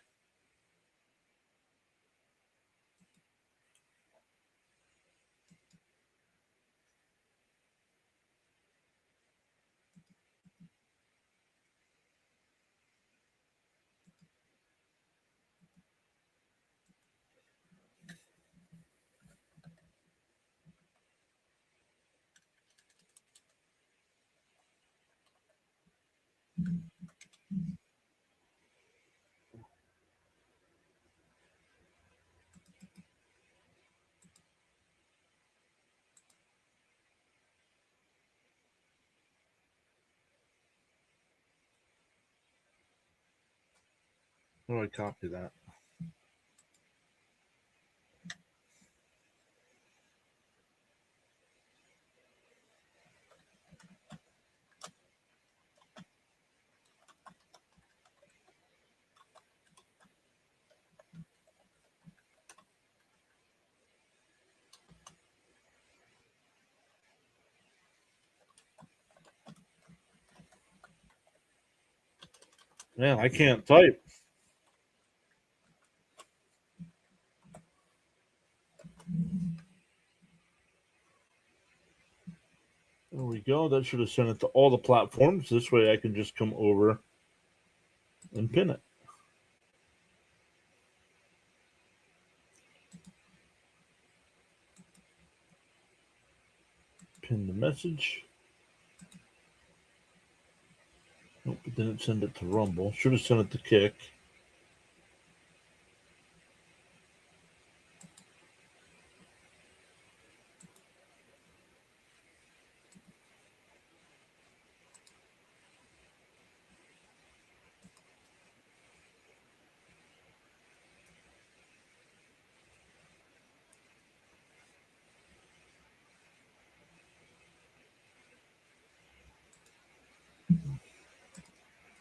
Oh, I copy that. Man, I can't type. There we go. That should have sent it to all the platforms. This way I can just come over and pin it. Pin the message. Nope, it didn't send it to Rumble. Should have sent it to Kick.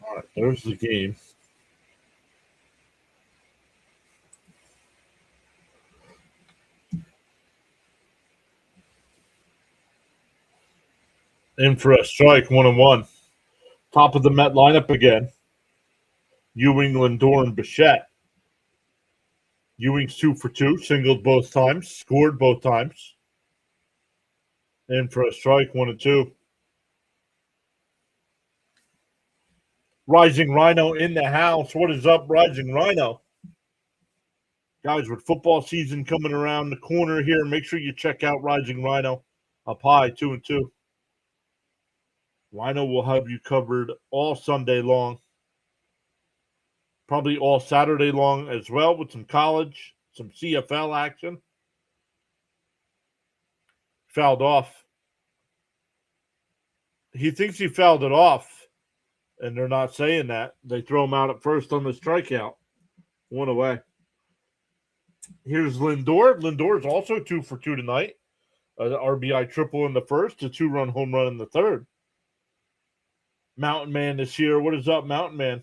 All right, there's the game. In for a strike, 1-1. Top of the Met lineup again. Ewing, Lindor, and Bichette. Ewing's 2 for 2, singled both times, scored both times. In for a strike, 1-2. Rising Rhino in the house. What is up, Rising Rhino? Guys, with football season coming around the corner here, make sure you check out Rising Rhino up high, 2-2. Rhino will have you covered all Sunday long, probably all Saturday long as well, with some college, some CFL action. Fouled off. He thinks he fouled it off, and they're not saying that. They throw him out at first on the strikeout. 1 away. Here's Lindor. Lindor is also 2 for 2 tonight. An RBI triple in the first, a 2-run home run in the third. Mountain Man is here. What is up, Mountain Man?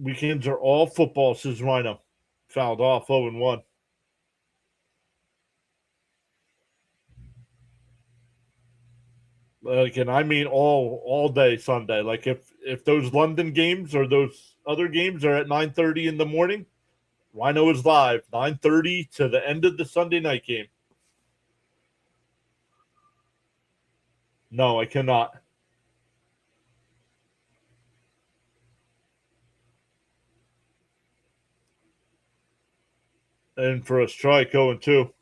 Weekends are all football, says Rhino. Fouled off 0-1. And I mean all day Sunday. Like if those London games or those other games are at 9:30 in the morning, Rhino is live 9:30 to the end of the Sunday night game. No, I cannot. And for a strike, 0-2.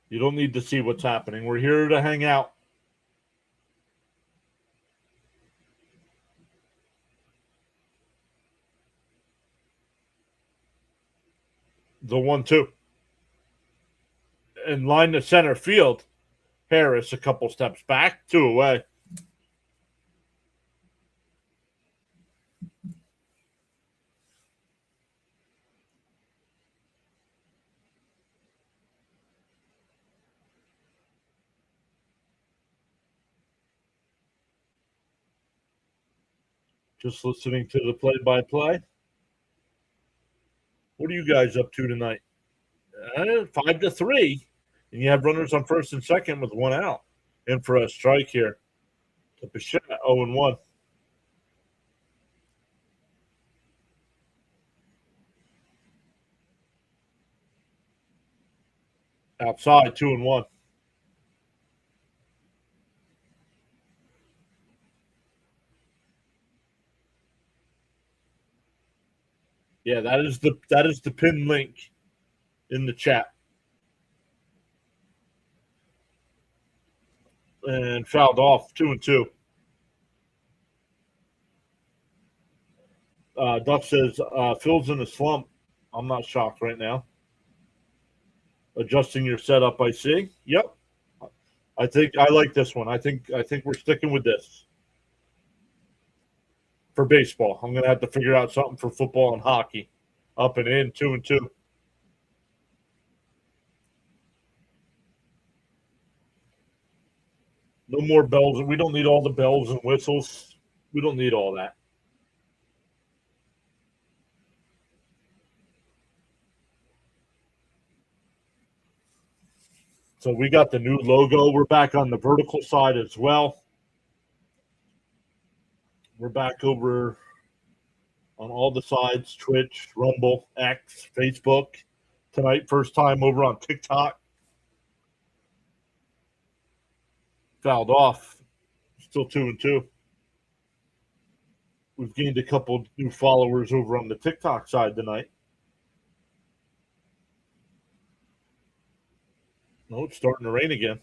You don't need to see what's happening. We're here to hang out. The 1-2. In line to center field. Harris a couple steps back, 2 away. Just listening to the play-by-play. What are you guys up to tonight? 5-3, and you have runners on first and second with 1 out. In for a strike here. To Bichette, 0-1. Outside, 2-1. Yeah, that is the pin link in the chat. And fouled off, 2-2. Duck says Phil's in a slump. I'm not shocked right now. Adjusting your setup, I see. Yep. I think I like this one. I think we're sticking with this for baseball. I'm gonna have to figure out something for football and hockey. Up and in, 2-2. No more bells. We don't need all the bells and whistles. We don't need all that. So we got the new logo. We're back on the vertical side as well. We're back over on all the sides: Twitch, Rumble, X, Facebook. Tonight, first time over on TikTok. Fouled off. Still 2-2. We've gained a couple new followers over on the TikTok side tonight. No, it's starting to rain again.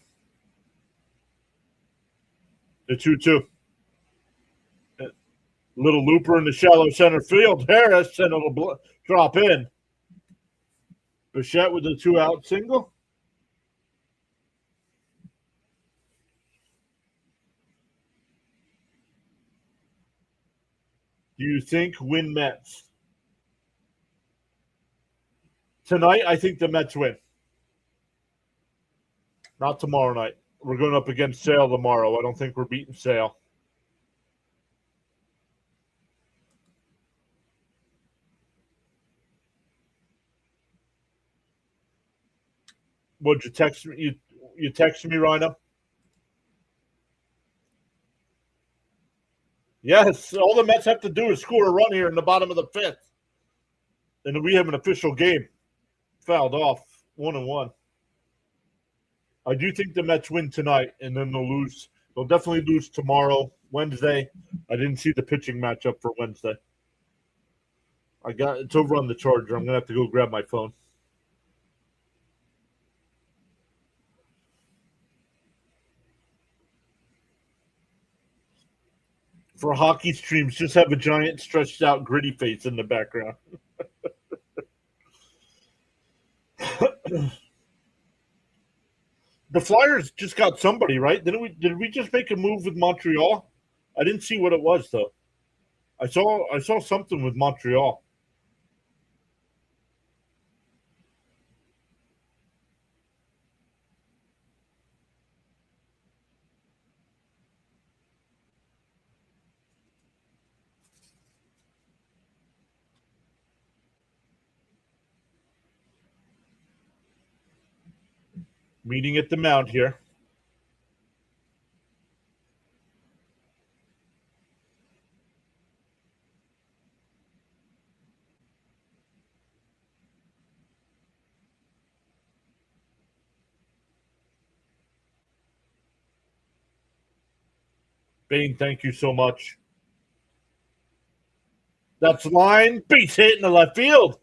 The 2-2. Little looper in the shallow center field. Harris, and it'll drop in. Bichette with a 2-out single. Do you think win Mets? Tonight, I think the Mets win. Not tomorrow night. We're going up against Sale tomorrow. I don't think we're beating Sale. Would you text me? You text me, Rhino? Yes. All the Mets have to do is score a run here in the bottom of the 5th. And we have an official game. Fouled off, 1-1. I do think the Mets win tonight, and then they'll lose. They'll definitely lose tomorrow, Wednesday. I didn't see the pitching matchup for Wednesday. It's over on the charger. I'm gonna have to go grab my phone. For hockey streams, just have a giant stretched out gritty face in the background. The Flyers just got somebody, right? Did we just make a move with Montreal? I didn't see what it was though. I saw something with Montreal. Meeting at the Mount here. Bane, thank you so much. That's line. Base hit in the left field.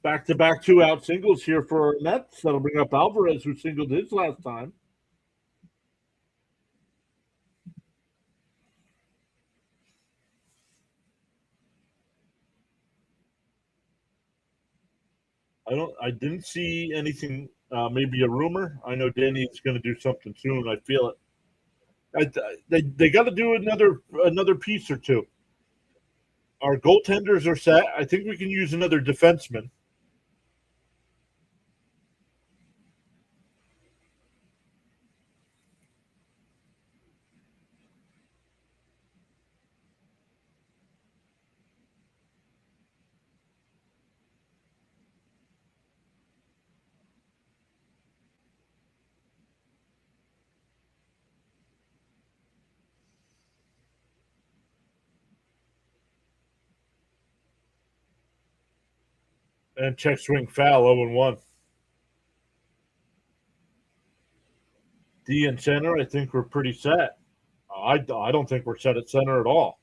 Back to back 2-out singles here for Mets. That'll bring up Alvarez, who singled his last time. I didn't see anything. Maybe a rumor. I know Danny's going to do something soon. I feel it. They got to do another piece or two. Our goaltenders are set. I think we can use another defenseman. And check swing foul 0-1. D and center, I think we're pretty set. I don't think we're set at center at all.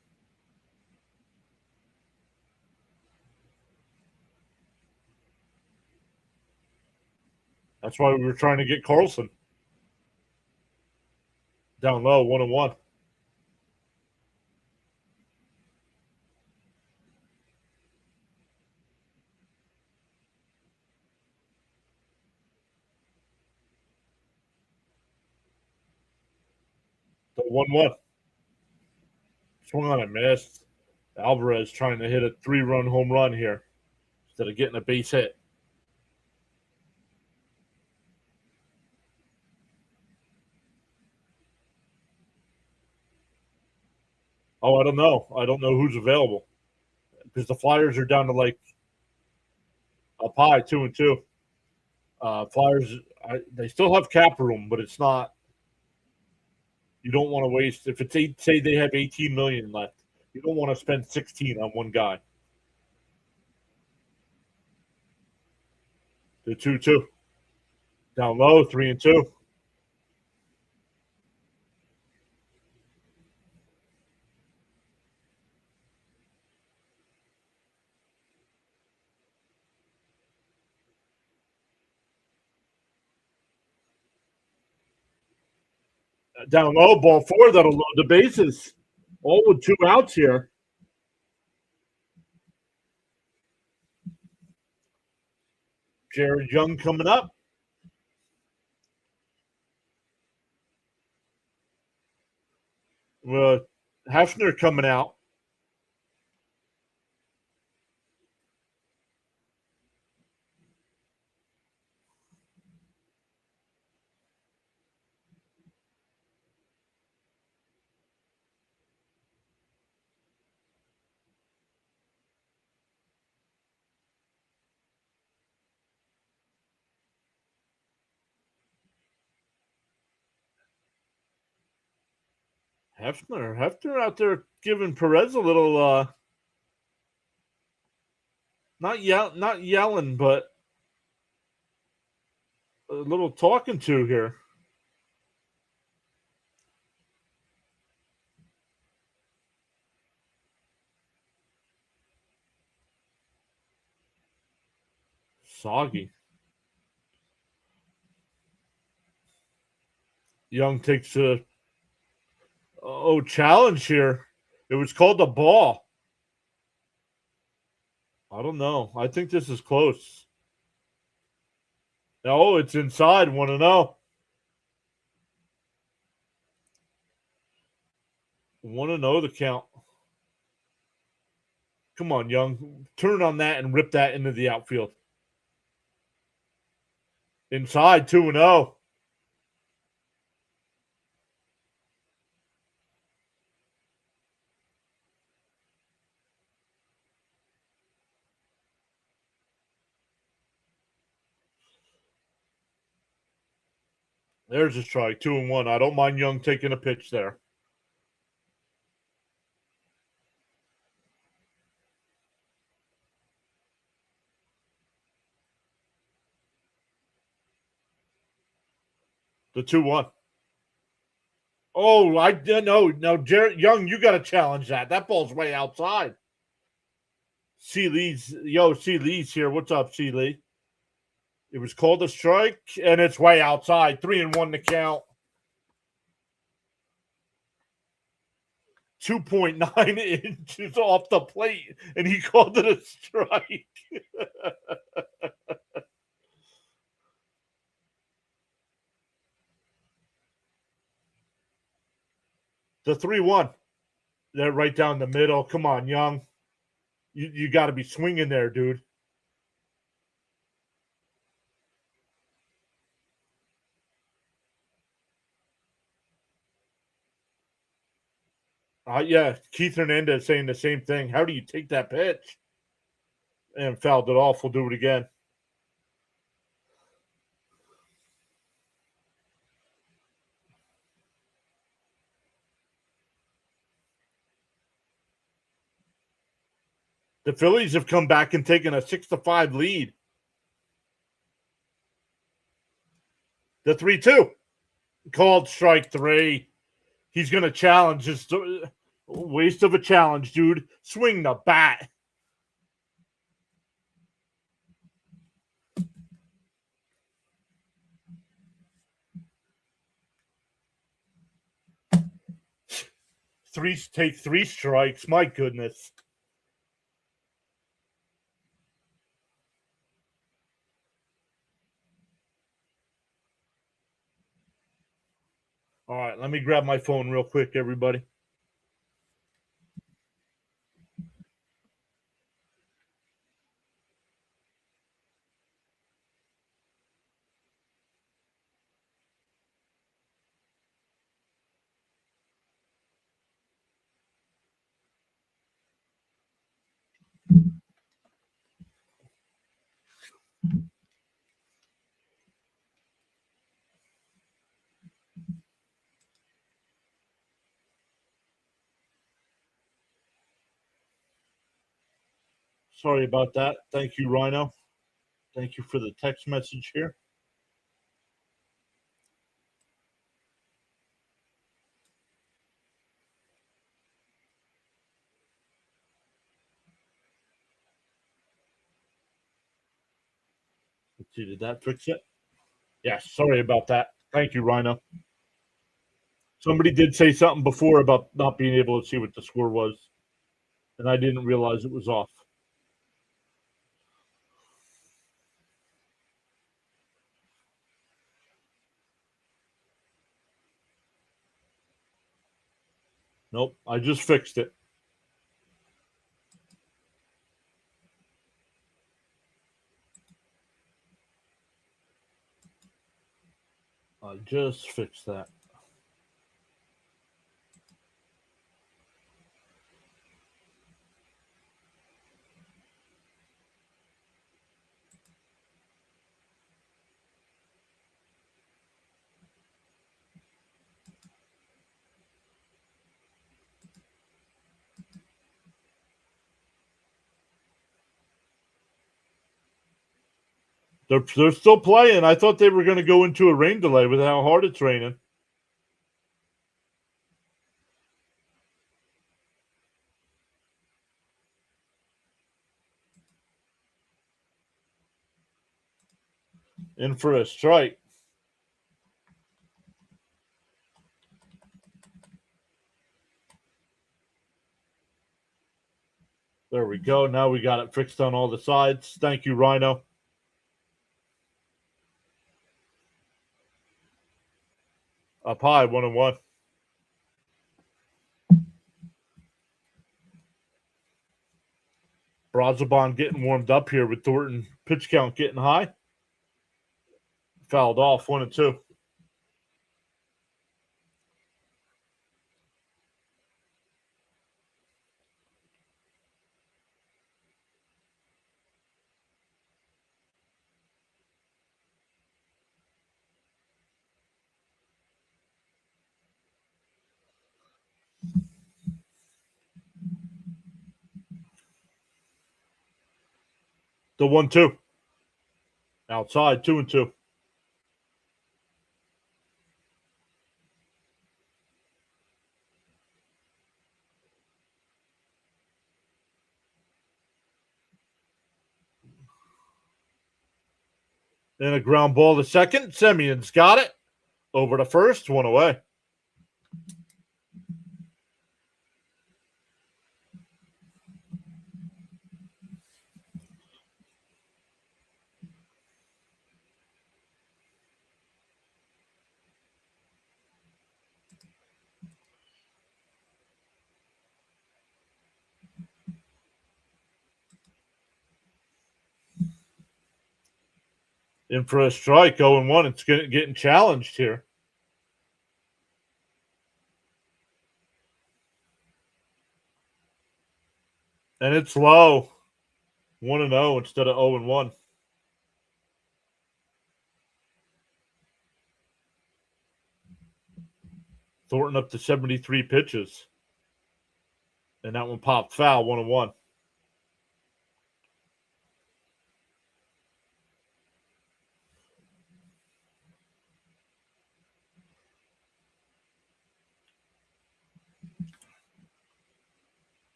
That's why we were trying to get Carlson down low, 1-1. The 1-1. Swung on and missed. Alvarez trying to hit a 3-run home run here instead of getting a base hit. Oh, I don't know. I don't know who's available because the Flyers are down to like up high, 2-2. Flyers, they still have cap room, but it's not. You don't want to waste if it's say they have 18 million left. You don't want to spend 16 on one guy. The 2-2 down low, 3-2. Down low, ball four. That'll load the bases. All with 2 outs here. Jared Young coming up. Hefner coming out. Hefner out there giving Perez a little not yelling, but a little talking to here. Soggy. Young takes a challenge here. It was called a ball. I don't know. I think this is close. Oh, it's inside 1-0. 1-0 the count. Come on, Young. Turn on that and rip that into the outfield. Inside, 2-0. There's a strike, 2-1. I don't mind Young taking a pitch there. The 2-1. Oh, I no, Jared Young, you got to challenge that. That ball's way outside. C. Lee's here. What's up, C. Lee? It was called a strike, and it's way outside. 3-1 to count. 2.9 inches off the plate, and he called it a strike. The 3-1. They're right down the middle. Come on, Young. You got to be swinging there, dude. Yeah, Keith Hernandez saying the same thing. How do you take that pitch? And fouled it off. We'll do it again. The Phillies have come back and taken a 6-5 lead. The 3-2. Called strike 3. He's going to challenge. Just waste of a challenge, dude. Swing the bat. Take 3 strikes. My goodness. All right, let me grab my phone real quick, everybody. Sorry about that. Thank you, Rhino. Thank you for the text message here. Let's see, did that fix it? Yes, sorry about that. Thank you, Rhino. Somebody did say something before about not being able to see what the score was, and I didn't realize it was off. Nope, I just fixed it. I just fixed that. They're still playing. I thought they were going to go into a rain delay with how hard it's raining. In for a strike. There we go. Now we got it fixed on all the sides. Thank you, Rhino. Up high, 1-1. Brazoban getting warmed up here with Thornton pitch count getting high. Fouled off 1-2. The 1-2. Outside 2-2. Then a ground ball to second. Semion's got it. Over to first, one away. In for a strike, 0-1. It's getting challenged here. And it's low. 1-0 instead of 0-1. Thornton up to 73 pitches. And that one popped foul, 1-1.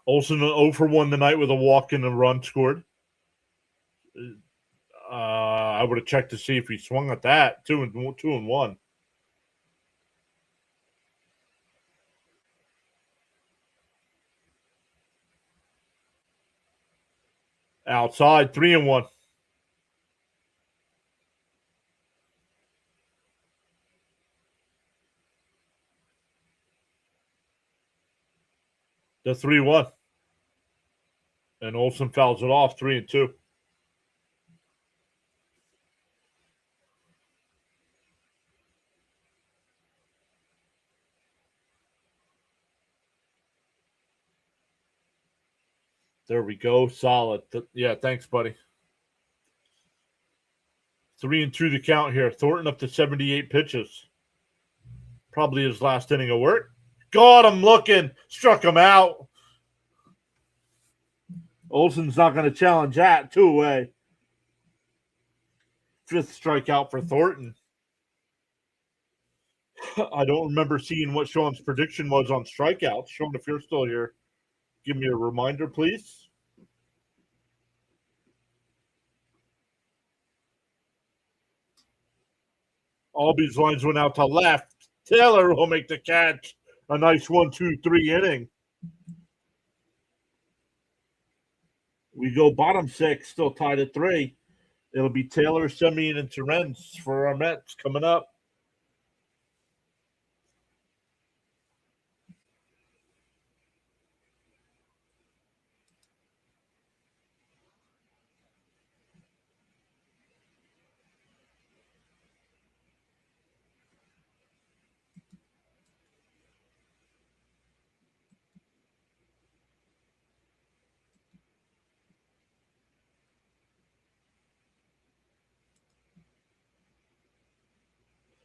Olsen 0 for 1 tonight with a walk and a run scored. I would have checked to see if he swung at that. 2-1. Outside 3-1. The 3-1. And Olsen fouls it off 3-2. There we go. Solid. Yeah, thanks, buddy. 3-2 the count here. Thornton up to 78 pitches. Probably his last inning of work. Got him looking. Struck him out. Olsen's not going to challenge that. 2 away. 5th strikeout for Thornton. I don't remember seeing what Sean's prediction was on strikeouts. Sean, if you're still here, give me a reminder, please. Albies lines went out to left. Taylor will make the catch. A nice 1-2-3 inning. We go bottom 6, still tied at 3. It'll be Taylor, Semien, and Terrence for our Mets coming up.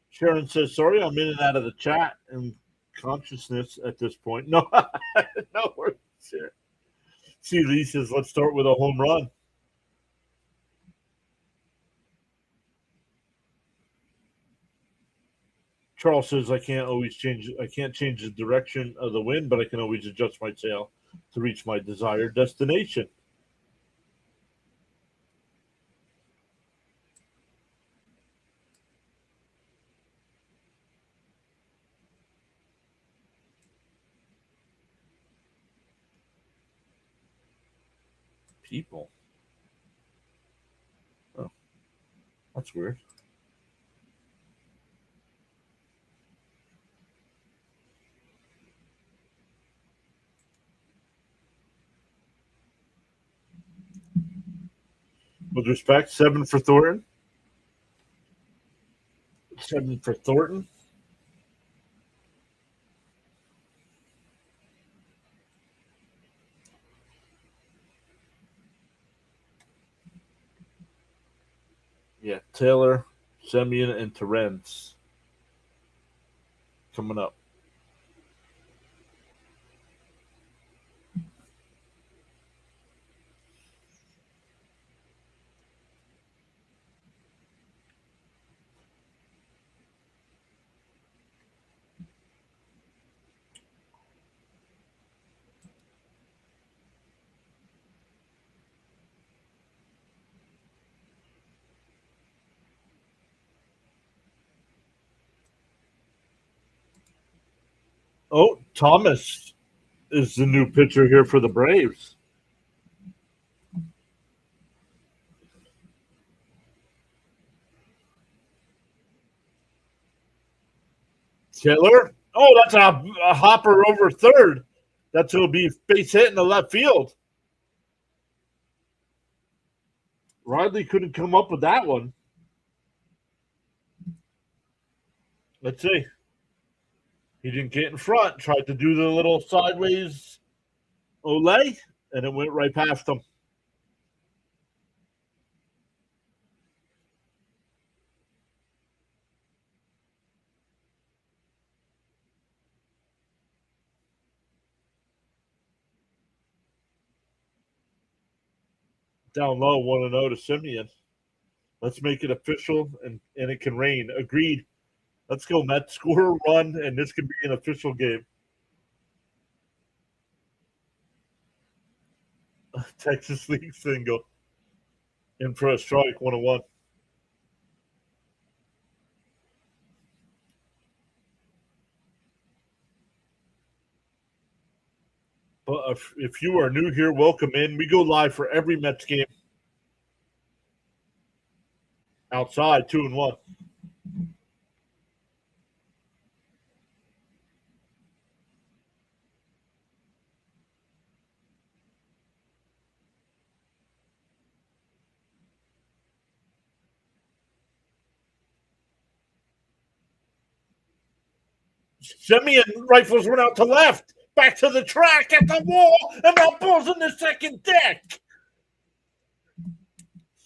Sharon says, sorry, I'm in and out of the chat and consciousness at this point. No, no worries here. See, Lee says, let's start with a home run. Charles says, I can't change the direction of the wind, but I can always adjust my sail to reach my desired destination. People. Oh, that's weird. With respect, 7 for Thornton. 7 for Thornton. Yeah, Taylor, Semyon, and Terrence coming up. Oh, Thomas is the new pitcher here for the Braves. Taylor. Oh, that's a hopper over third. That's will be base hit in the left field. Riley couldn't come up with that one. Let's see. He didn't get in front. Tried to do the little sideways Olay, and it went right past him. Down low, 1-0 to Semyon. Let's make it official, and it can rain. Agreed. Let's go, Mets. Score a run, and this can be an official game. Texas League single. In for a strike, 1-1. But if you are new here, welcome in. We go live for every Mets game. Outside, 2-1. Semyon rifles one out to left. Back to the track at the wall, and now balls in the second deck.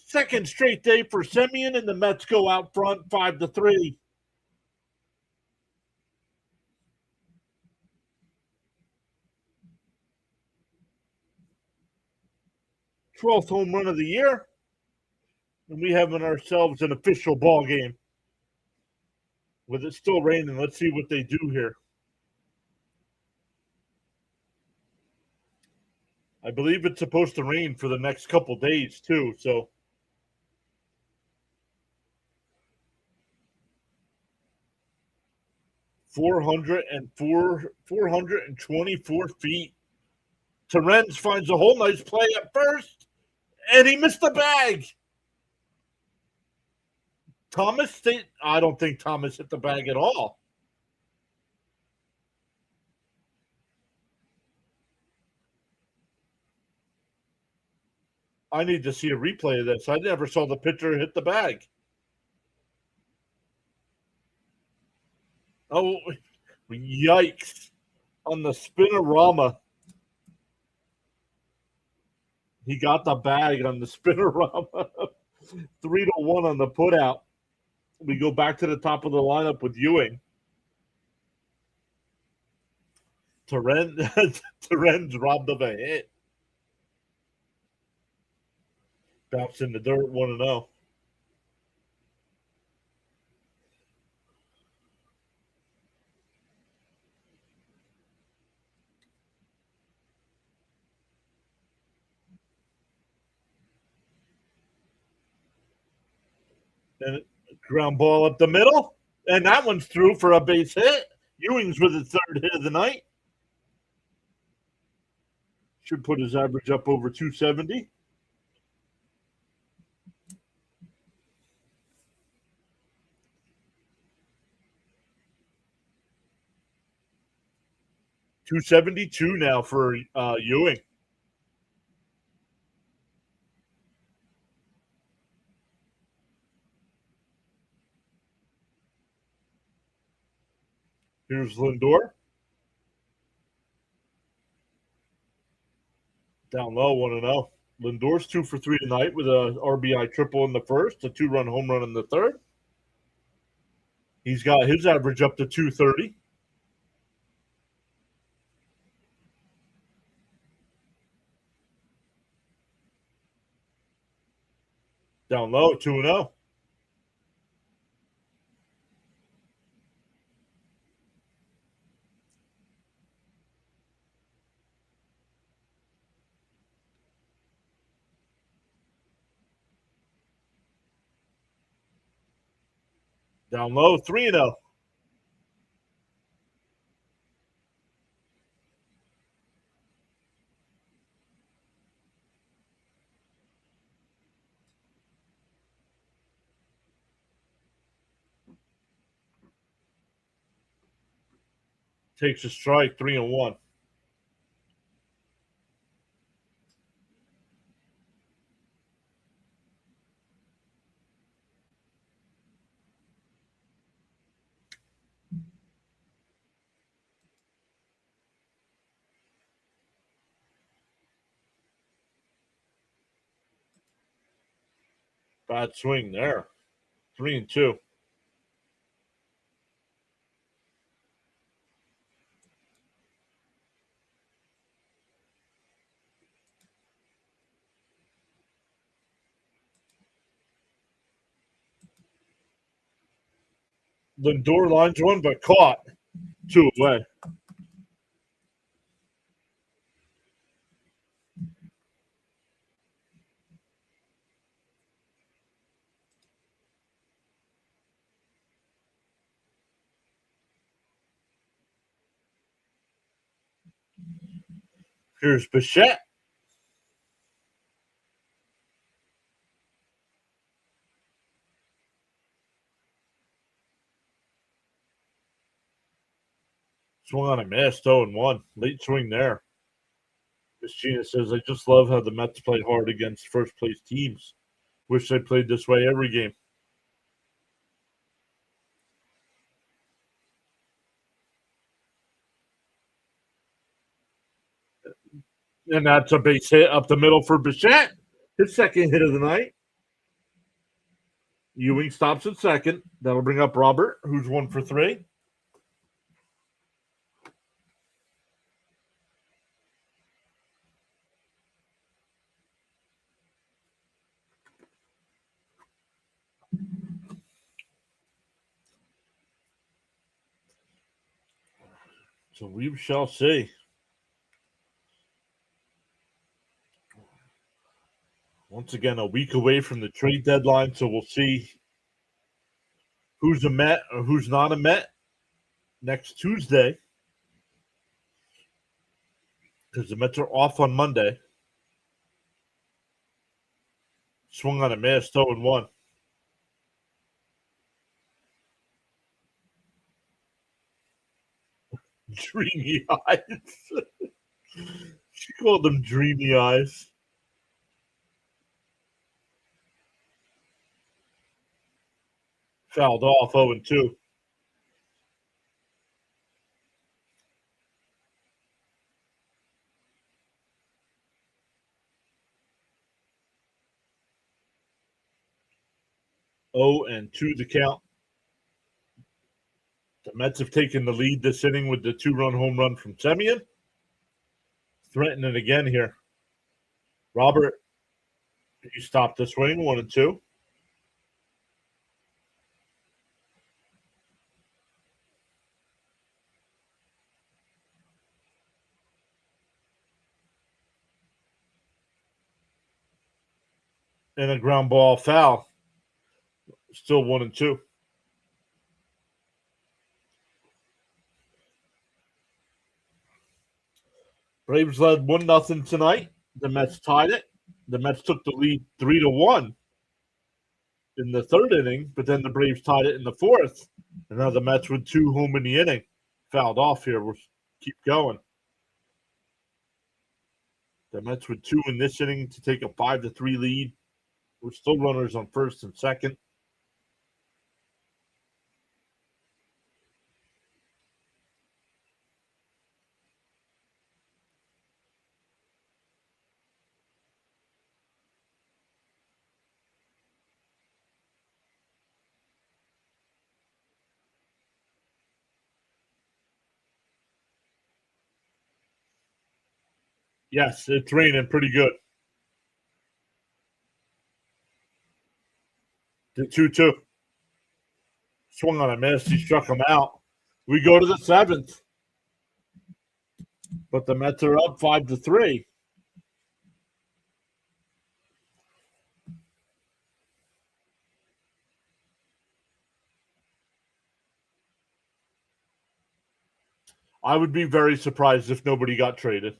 Second straight day for Semyon, and the Mets go out front 5-3. 12th home run of the year, and we have in ourselves an official ball game. With it still raining, let's see what they do here. I believe it's supposed to rain for the next couple days too, so 424 feet. Terrence finds a whole nice play at first, and he missed the bag. I don't think Thomas hit the bag at all. I need to see a replay of this. I never saw the pitcher hit the bag. Oh, yikes. On the spinorama. He got the bag on the spinorama. 3-1 on the putout. We go back to the top of the lineup with Ewing. Terrence robbed of a hit. Bounced in the dirt, 1-0. And ground ball up the middle. And that one's through for a base hit. Ewing's with his third hit of the night. Should put his average up over 270. $272 now for Ewing. Here's Lindor. Down low, 1-0. Lindor's 2 for 3 tonight with a RBI triple in the first, a 2-run home run in the third. He's got his average up to 230. Down low, 2-0. Down low, 3-0. Takes a strike, 3-1. Bad swing there. 3-2. Lindor lines one, but caught. 2 away. Here's Bichette. Swung on a miss, 0-1. Late swing there. Christina says, I just love how the Mets play hard against first place teams. Wish they played this way every game. And that's a base hit up the middle for Bichette. His second hit of the night. Ewing stops at second. That'll bring up Robert, who's 1 for 3. So we shall see. Once again, a week away from the trade deadline, so we'll see who's a Met or who's not a Met next Tuesday, because the Mets are off on Monday. Swung on a miss, 0-1. Dreamy eyes. She called them dreamy eyes. Fouled off, 0-2. Oh, and 2 the count. The Mets have taken the lead this inning with the 2-run home run from Semien. Threatening again here. Robert, you stopped the swing, 1-2. And a ground ball foul. Still 1-2. Braves led 1-0 tonight. The Mets tied it. The Mets took the lead 3-1 in the third inning, but then the Braves tied it in the fourth. And now the Mets with 2 home in the inning. Fouled off here. We'll keep going. The Mets with 2 in this inning to take a 5-3 lead. We're still runners on first and second. Yes, it's raining pretty good. The 2-2. Swung on a miss. He struck him out. We go to the seventh, but the Mets are up 5-3. I would be very surprised if nobody got traded.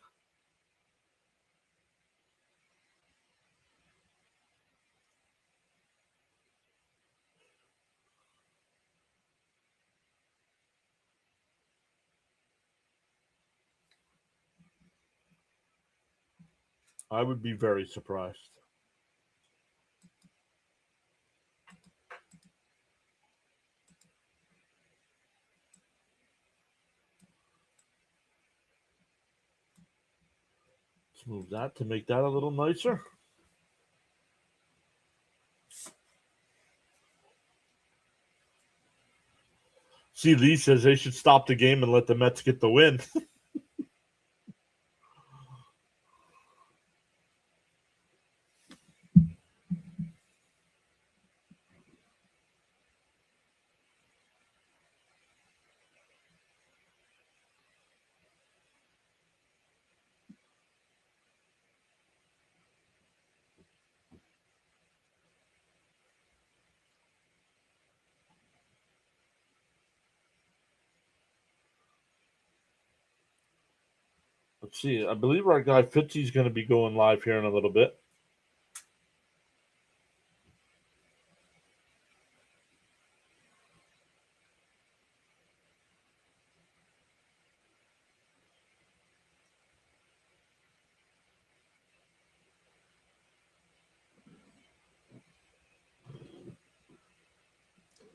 I would be very surprised. Let's move that to make that a little nicer. See, Lee says they should stop the game and let the Mets get the win. Let's see. I believe our guy Fitzy's going to be going live here in a little bit.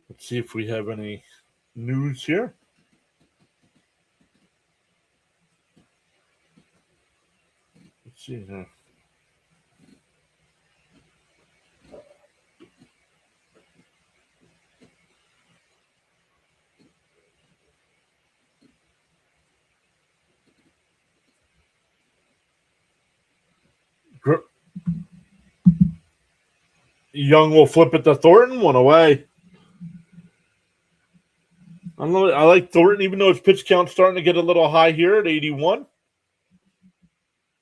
Let's see if we have any news here. Let's see here. Young will flip it to Thornton, one away. I like Thornton, even though his pitch count's starting to get a little high here at 81.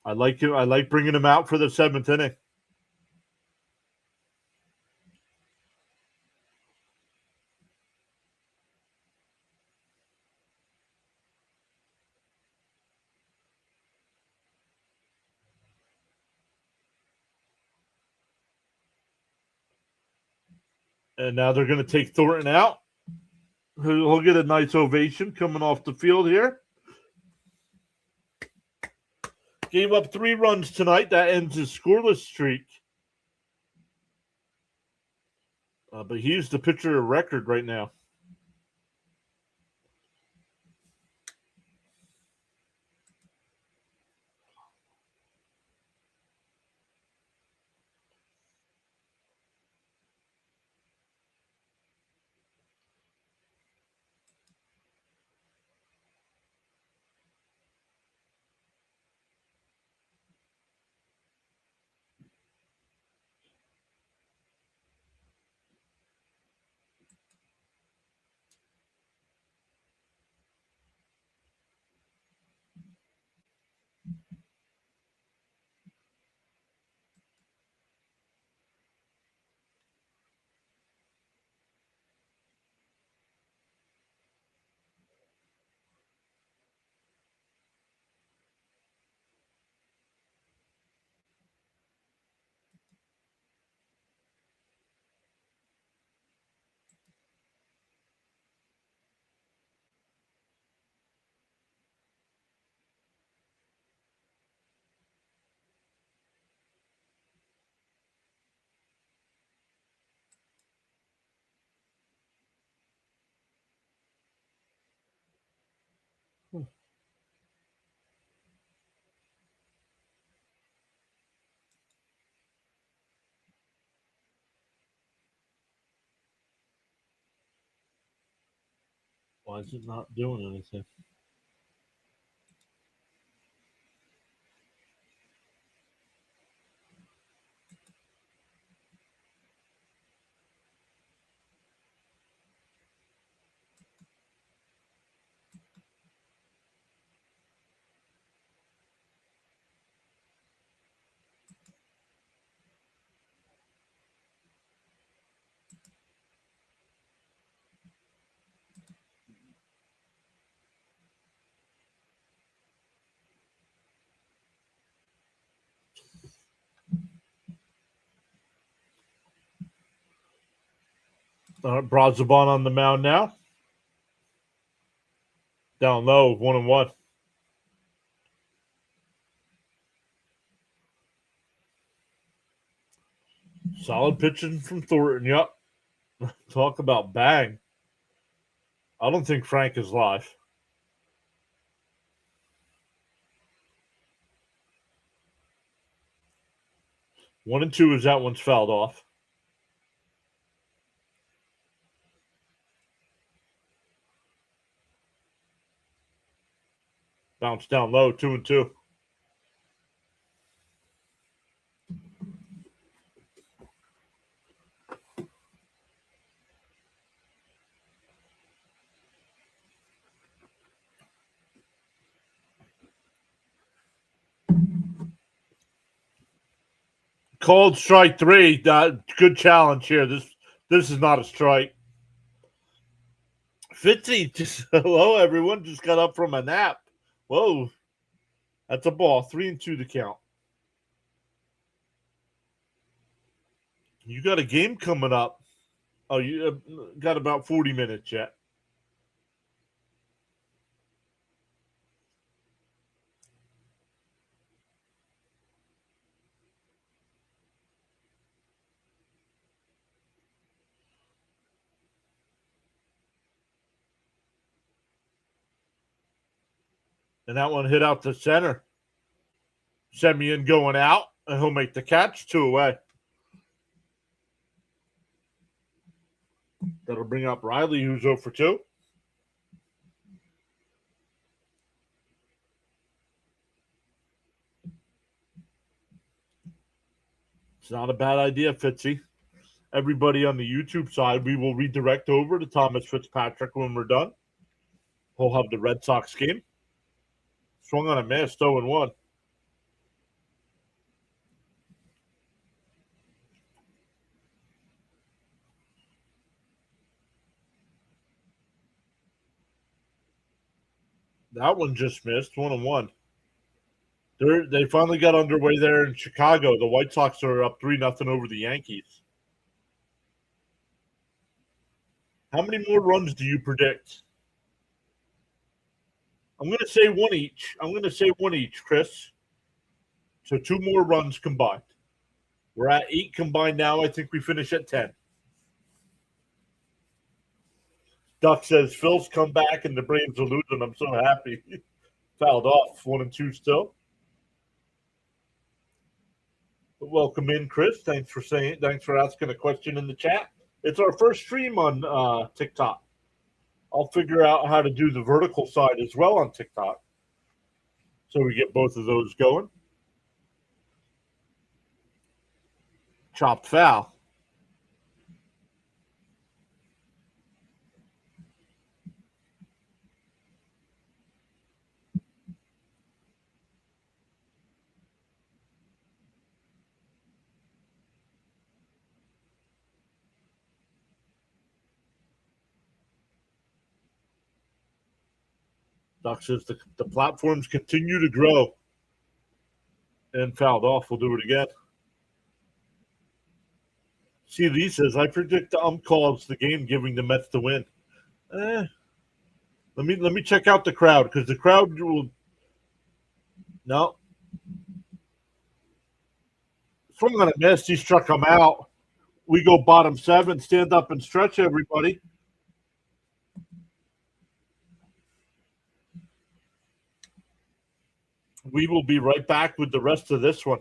I like him. I like bringing him out for the seventh inning. And now they're going to take Thornton out. He'll get a nice ovation coming off the field here. Gave up 3 runs tonight. That ends his scoreless streak. But he's the pitcher of record right now. Why is it not doing anything? Brazoban on the mound now. Down low, 1-1. Solid pitching from Thornton. Yep. Talk about bang. I don't think Frank is live. One and two as that one's fouled off. Bounce down low, 2-2. Called strike three. Good challenge here. This is not a strike. Fitzy, just hello everyone. Just got up from a nap. Whoa, that's a ball. 3-2 to count. You got a game coming up. Oh, you got about 40 minutes yet. And that one hit out to center. Semyon going out, and he'll make the catch. 2 away. That'll bring up Riley, who's 0 for 2. It's not a bad idea, Fitzy. Everybody on the YouTube side, we will redirect over to Thomas Fitzpatrick when we're done. He'll have the Red Sox game. Swung on a miss, 0-1. That one just missed, 1-1. They finally got underway there in Chicago. The White Sox are up 3-0 over the Yankees. How many more runs do you predict? I'm going to say one each. Chris. So 2 more runs combined. We're at 8 combined now. I think we finish at 10. Duck says Phil's come back and the Braves are losing. I'm so happy. Fouled off. 1-2 still. But welcome in, Chris. Thanks for asking a question in the chat. It's our first stream on TikTok. I'll figure out how to do the vertical side as well on TikTok. So we get both of those going. Chopped foul. Doc says the platforms continue to grow. And fouled off. We'll do it again. See, Lee says, I predict the calls the game, giving the Mets the win. Let me check out the crowd, because the crowd will. No. Swung on a miss. He struck him out. We go bottom 7. Stand up and stretch, everybody. We will be right back with the rest of this one.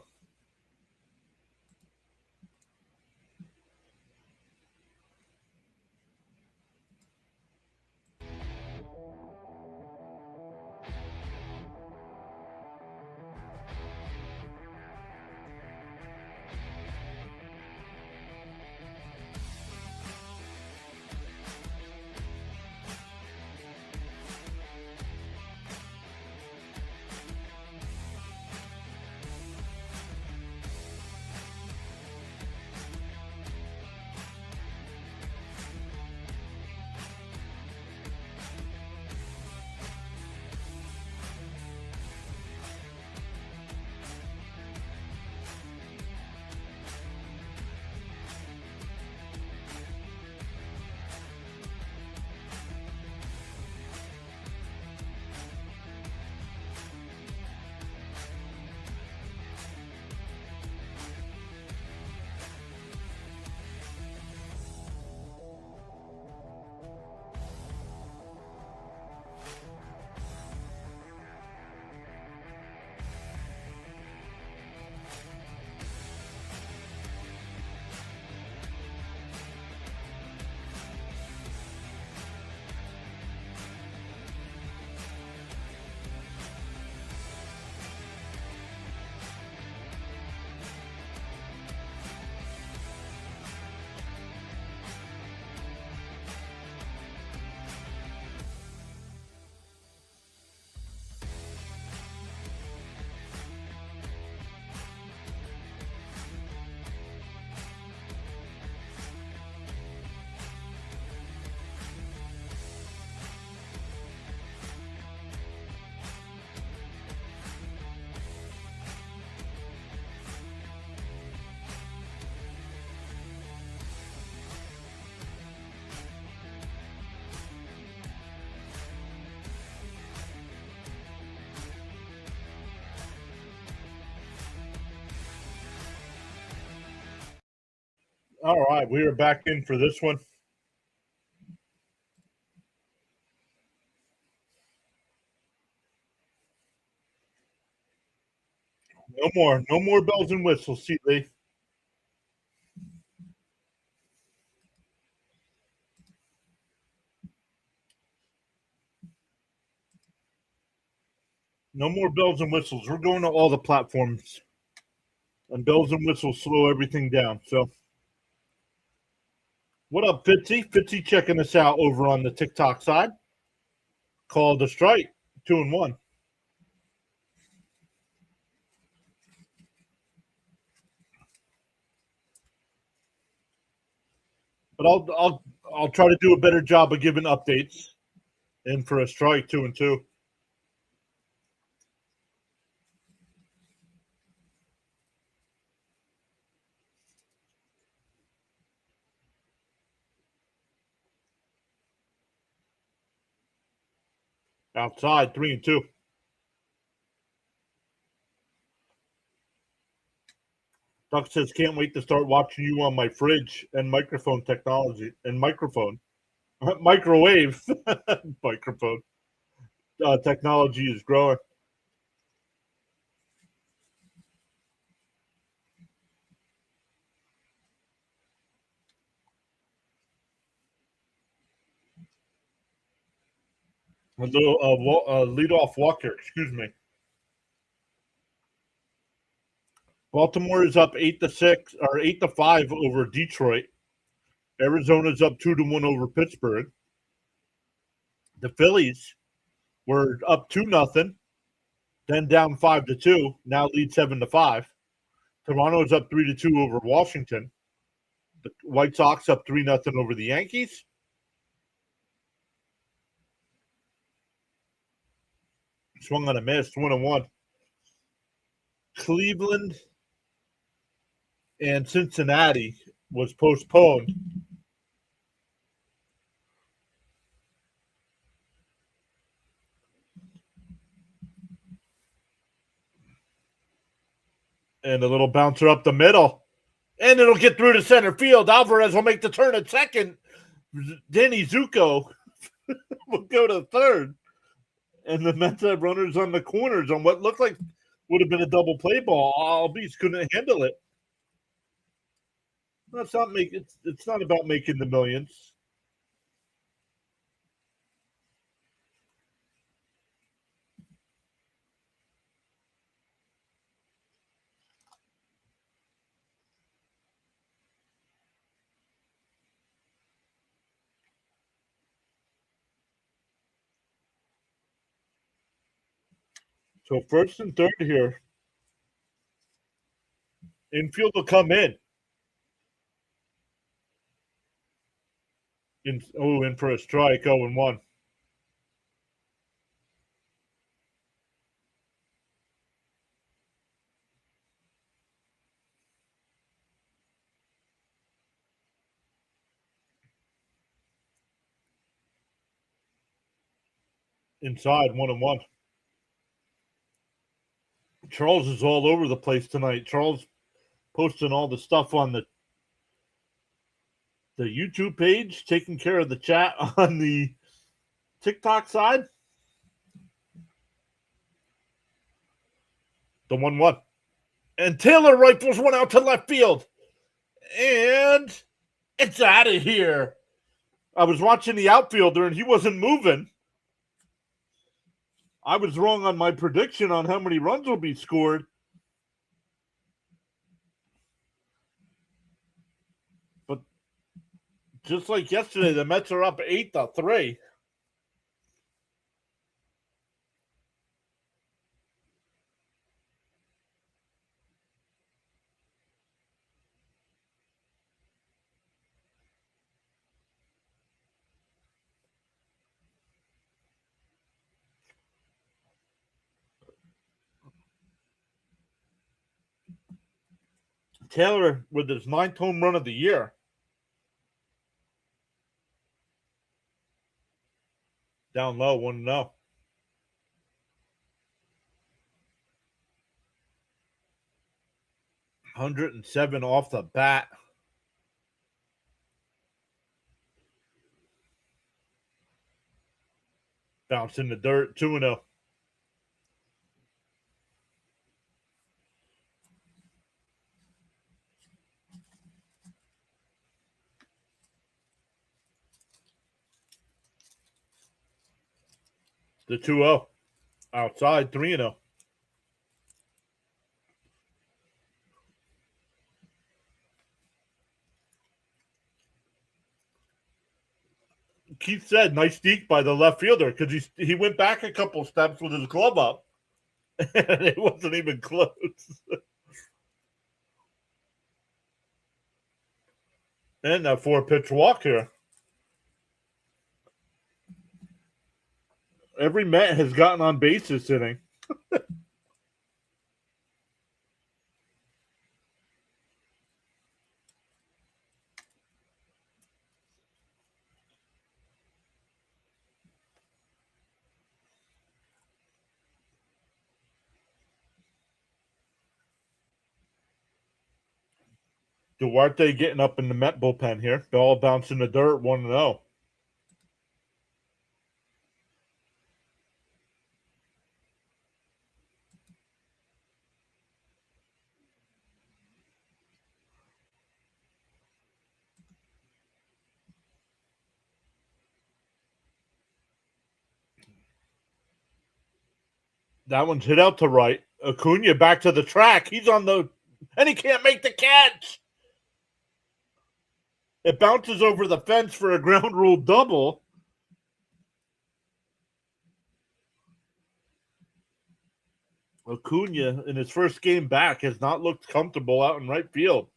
All right, we are back in for this one. No more bells and whistles, see Lee. No more bells and whistles. We're going to all the platforms, and bells and whistles slow everything down. So, what up, Fitzy? Fitzy checking us out over on the TikTok side. Called the strike, 2-1. But I'll try to do a better job of giving updates. In for a strike, 2-2. Outside, 3-2. Duck says, can't wait to start watching you on my fridge and microphone technology and microphone. Microwave microphone technology is growing. A little leadoff walker, excuse me. Baltimore is up 8-6 or 8-5 over Detroit. Arizona's up 2-1 over Pittsburgh. The Phillies were up 2-0, then down 5-2. Now lead 7-5. Toronto's up 3-2 over Washington. The White Sox up 3-0 over the Yankees. Swung on a miss, 1-1. Cleveland and Cincinnati was postponed. And a little bouncer up the middle. And it'll get through to center field. Alvarez will make the turn at second. Danny Zuko will go to third. And the Mets have runners on the corners on what looked like would have been a double play ball. Albies couldn't handle it. It's not about making the millions. So first and third here. Infield will come in. In for a strike, 0-1. Inside, 1-1. Charles is all over the place tonight. Charles posting all the stuff on the YouTube page, taking care of the chat on the TikTok side. The 1-1. And Taylor rifles one out to left field. And it's out of here. I was watching the outfielder and he wasn't moving. I was wrong on my prediction on how many runs will be scored. But just like yesterday, the Mets are up 8-3. Taylor with his 9th home run of the year. Down low, 1-0. 107 off the bat. Bounce in the dirt, 2-0. The 2-0. Outside, 3-0. Keith said, nice deke by the left fielder because he went back a couple steps with his glove up. And it wasn't even close. And that 4-pitch walk here. Every Met has gotten on base this inning. Duarte getting up in the Met bullpen here. Ball bouncing the dirt, 1-0. That one's hit out to right. Acuna back to the track. He's on the, and he can't make the catch. It bounces over the fence for a ground rule double. Acuna, in his first game back, has not looked comfortable out in right field.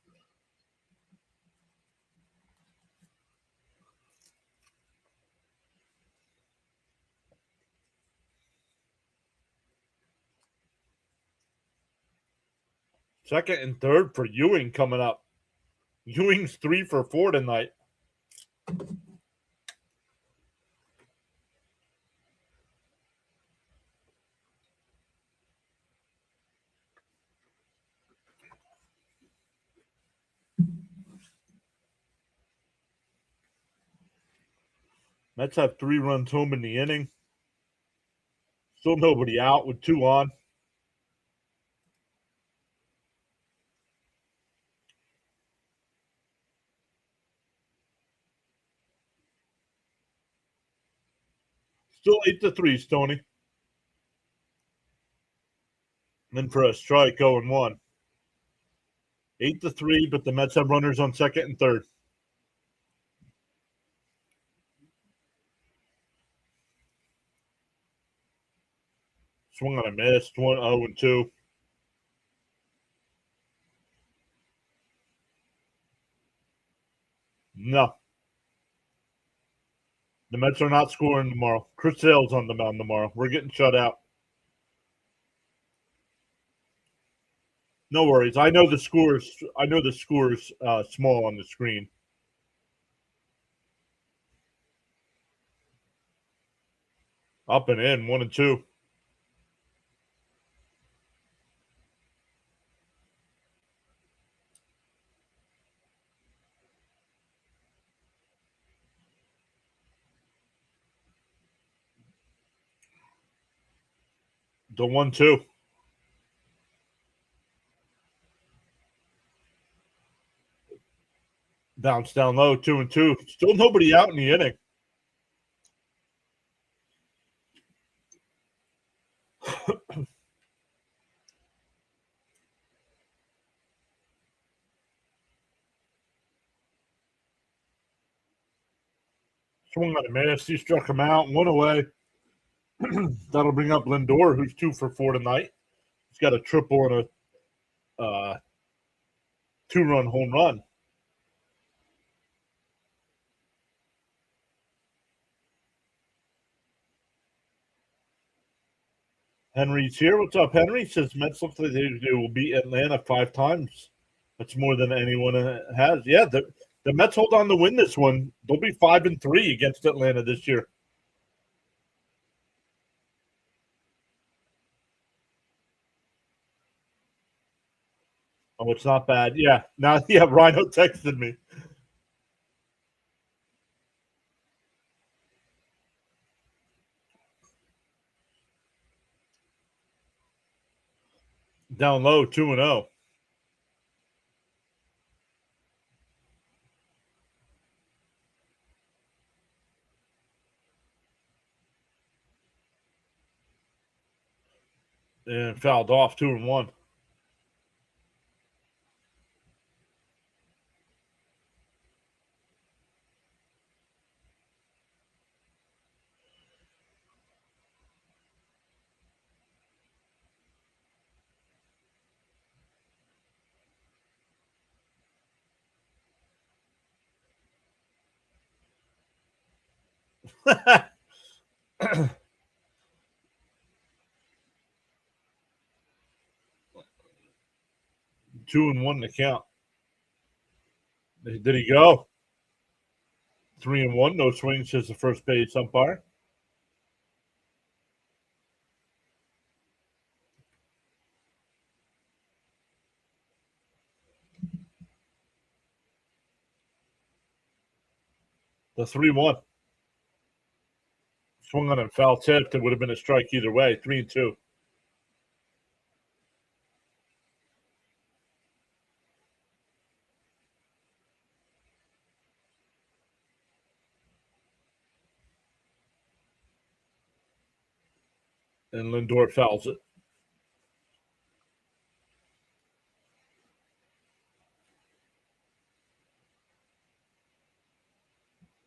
Second and third for Ewing coming up. Ewing's 3 for 4 tonight. Mets have 3 runs home in the inning. Still nobody out with 2 on. Still 8-3, Stoney. And for a strike, 0-1. 8-3, but the Mets have runners on second and third. Swung on a miss, 0-2. No. The Mets are not scoring tomorrow. Chris Sale's on the mound tomorrow. We're getting shut out. No worries. I know the scores. Small on the screen. Up and in, 1-2. The 1-2. Bounce down low, 2-2. Still nobody out in the inning. Swung on a miss. He struck him out. 1 away. That'll bring up Lindor, who's 2 for 4 tonight. He's got a triple and a 2-run home run. Henry's here. What's up, Henry? Says Mets look like they will beat Atlanta 5 times. That's more than anyone has. Yeah, the Mets hold on to win this one. They'll be 5-3 against Atlanta this year. Oh, it's not bad. Yeah. Now, yeah, Rhino texted me. Down low, 2-0. And fouled off, 2-1. Two and one to count. Did he go? 3-1, no swings, says the first base umpire. The 3-1. Swung on a foul tip. It would have been a strike either way. 3-2. And Lindor fouls it.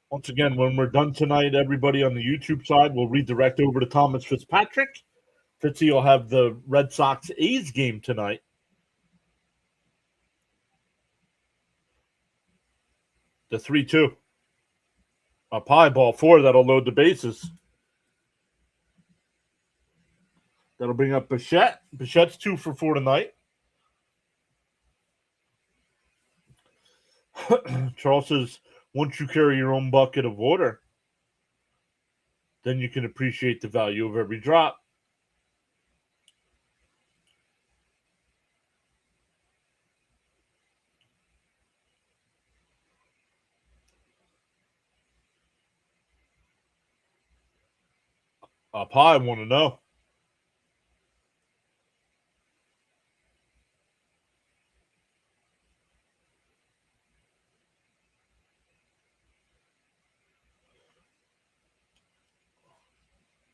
Once again, when we're done tonight, everybody on the YouTube side will redirect over to Thomas Fitzpatrick. Fitzy will have the Red Sox A's game tonight. The 3-2. Up high, ball 4. That'll load the bases. That'll bring up Bichette. Bichette's 2 for 4 tonight. Charles says, once you carry your own bucket of water, then you can appreciate the value of every drop. Up high, want to know.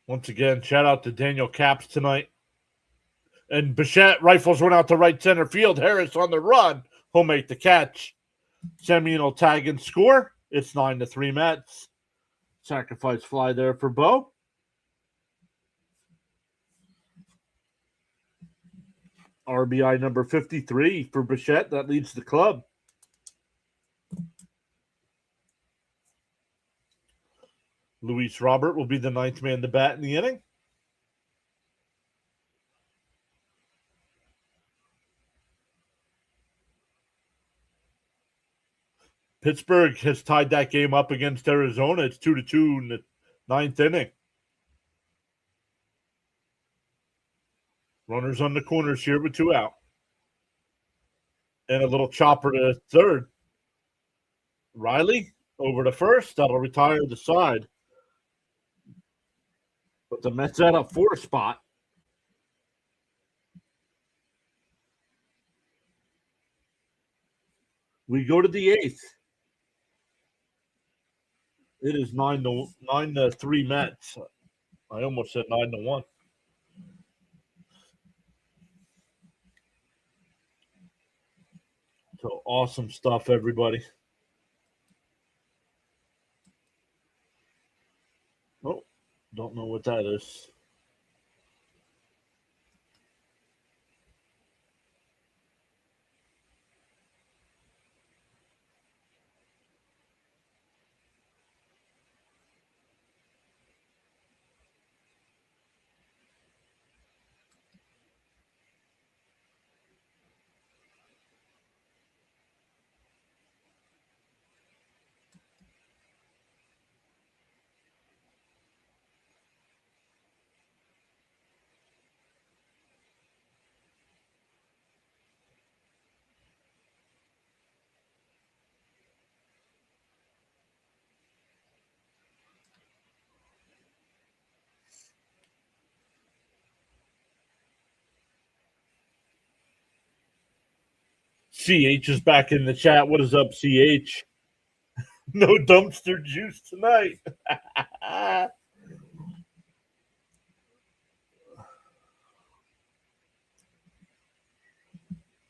Once again, shout out to Daniel Caps tonight. And Bichette rifles one out to right center field. Harris on the run. He'll make the catch. Semien will tag and score. It's 9-3 Mets. Sacrifice fly there for Bo. RBI number 53 for Bichette. That leads the club. Luis Robert will be the ninth man to bat in the inning. Pittsburgh has tied that game up against Arizona. It's 2-2 in the ninth inning. Runners on the corners here with 2 out. And a little chopper to third. Riley over to first. That'll retire the side. But the Mets at a 4 spot. We go to the 8th. It is 9-3 Mets. I almost said 9-1. So awesome stuff, everybody. Oh, don't know what that is. CH is back in the chat. What is up, CH? No dumpster juice tonight.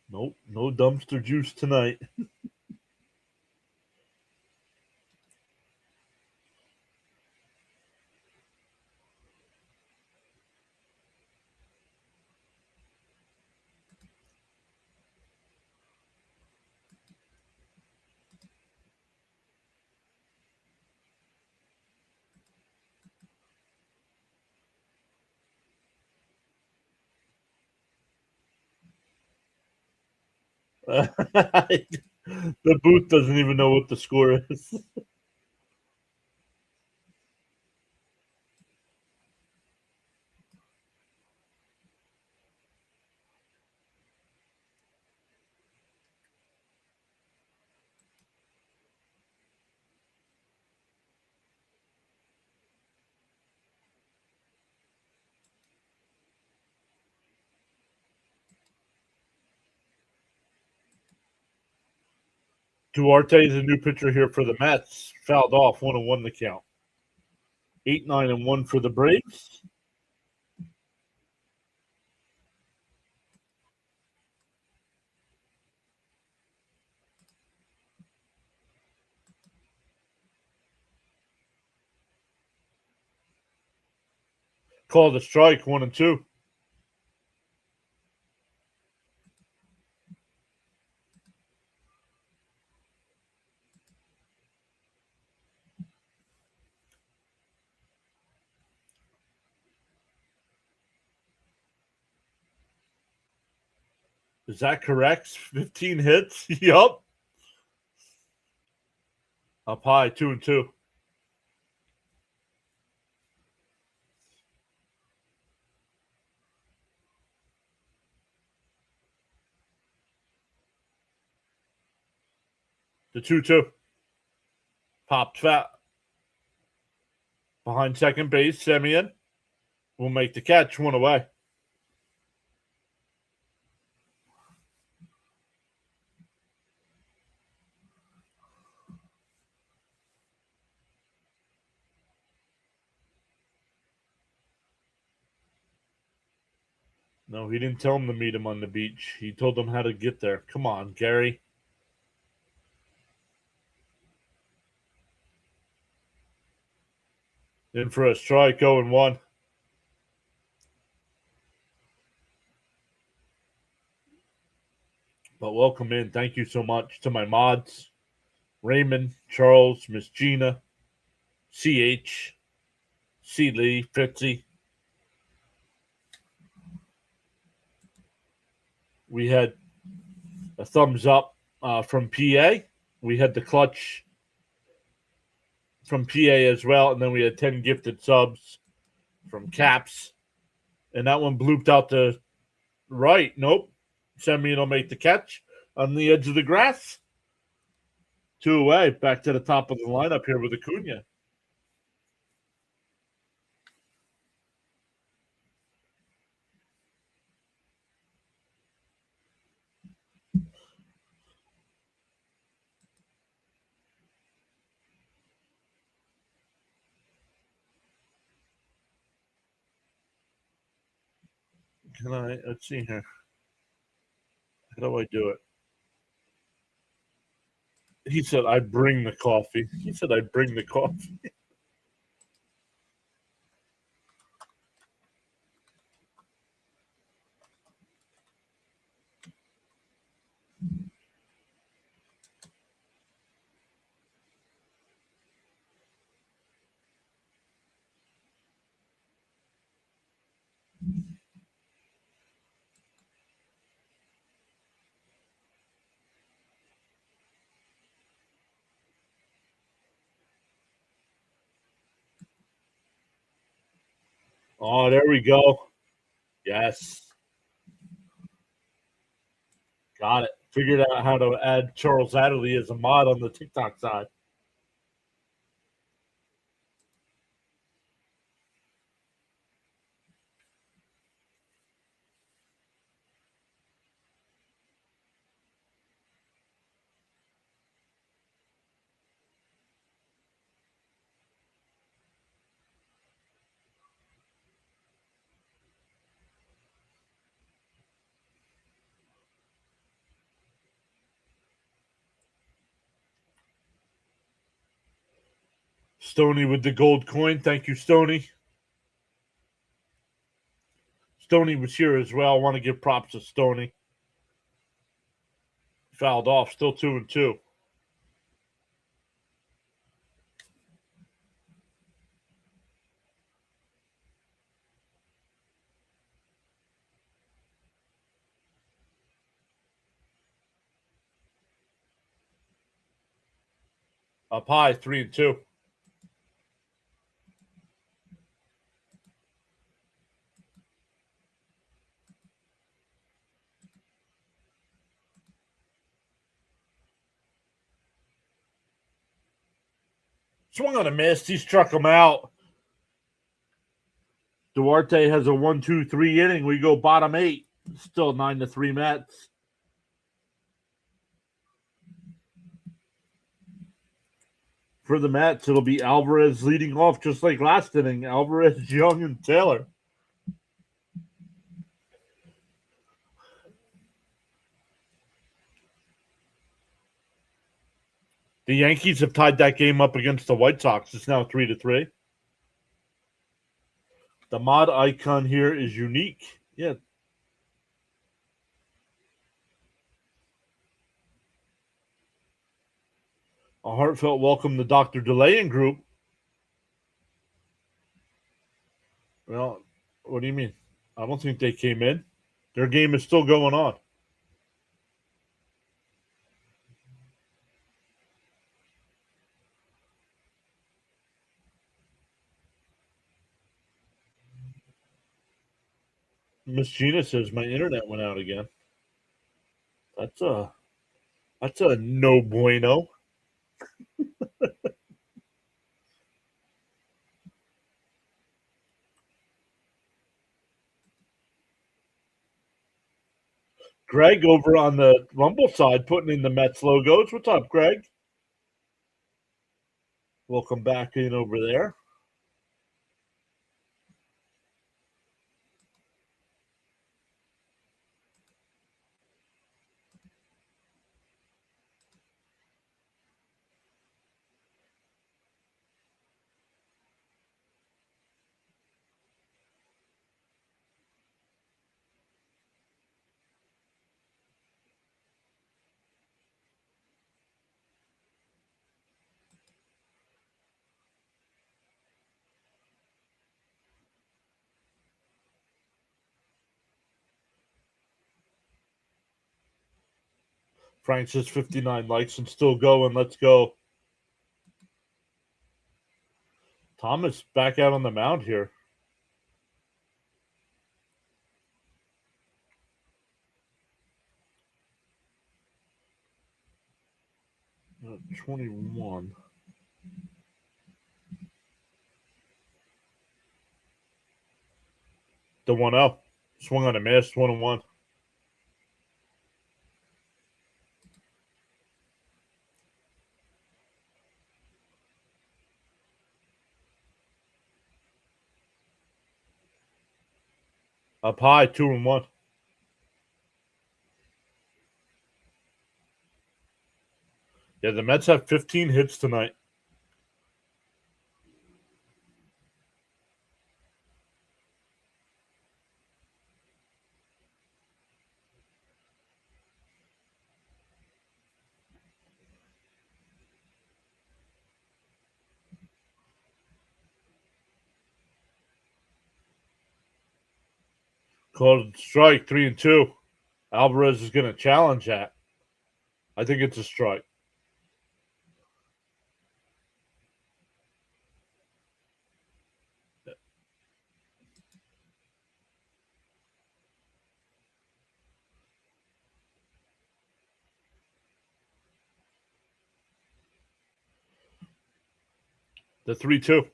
Nope, no dumpster juice tonight. The booth doesn't even know what the score is. Duarte is a new pitcher here for the Mets. Fouled off 1-1 the count. 8-9-1 for the Braves. Called a strike, 1-2. Is that correct? 15 hits? Yup. Up high, 2-2. The 2-2. Popped fat. Behind second base, Semien will make the catch, 1 away. No, he didn't tell him to meet him on the beach. He told him how to get there. Come on, Gary. In for a strike, 0-1. But welcome in. Thank you so much to my mods. Raymond, Charles, Miss Gina, CH, C. Lee, Fitzy. We had a thumbs up from PA. We had the clutch from PA as well. And then we had 10 gifted subs from Caps. And that one blooped out to right. Nope. Semien will make the catch on the edge of the grass. 2 away. Back to the top of the lineup here with Acuna. Let's see here. How do I do it? He said, I bring the coffee. He said, I bring the coffee. Oh, there we go. Yes. Got it. Figured out how to add Charles Adderley as a mod on the TikTok side. Stony with the gold coin. Thank you, Stony. Stony was here as well. I want to give props to Stony. Fouled off. Still 2-2. Up high, 3-2. Swung on a miss. He struck him out. Duarte has a 1-2-3 inning. We go bottom 8. Still 9-3 Mets. For the Mets, it'll be Alvarez leading off just like last inning. Alvarez, Young, and Taylor. The Yankees have tied that game up against the White Sox. It's now 3-3. The mod icon here is unique. Yeah. A heartfelt welcome to Dr. Delay and group. Well, what do you mean? I don't think they came in. Their game is still going on. Miss Gina says my internet went out again. That's a no bueno. Greg over on the Rumble side putting in the Mets logos. What's up, Greg? Welcome back in over there. Frank says 59 likes and still going. Let's go. Thomas back out on the mound here. Uh, 21. The 1-0. Swung on a miss. 1-1. Up high, 2-1. Yeah, the Mets have 15 hits tonight. Called strike, 3-2. Alvarez is going to challenge that. I think it's a strike. The 3-2.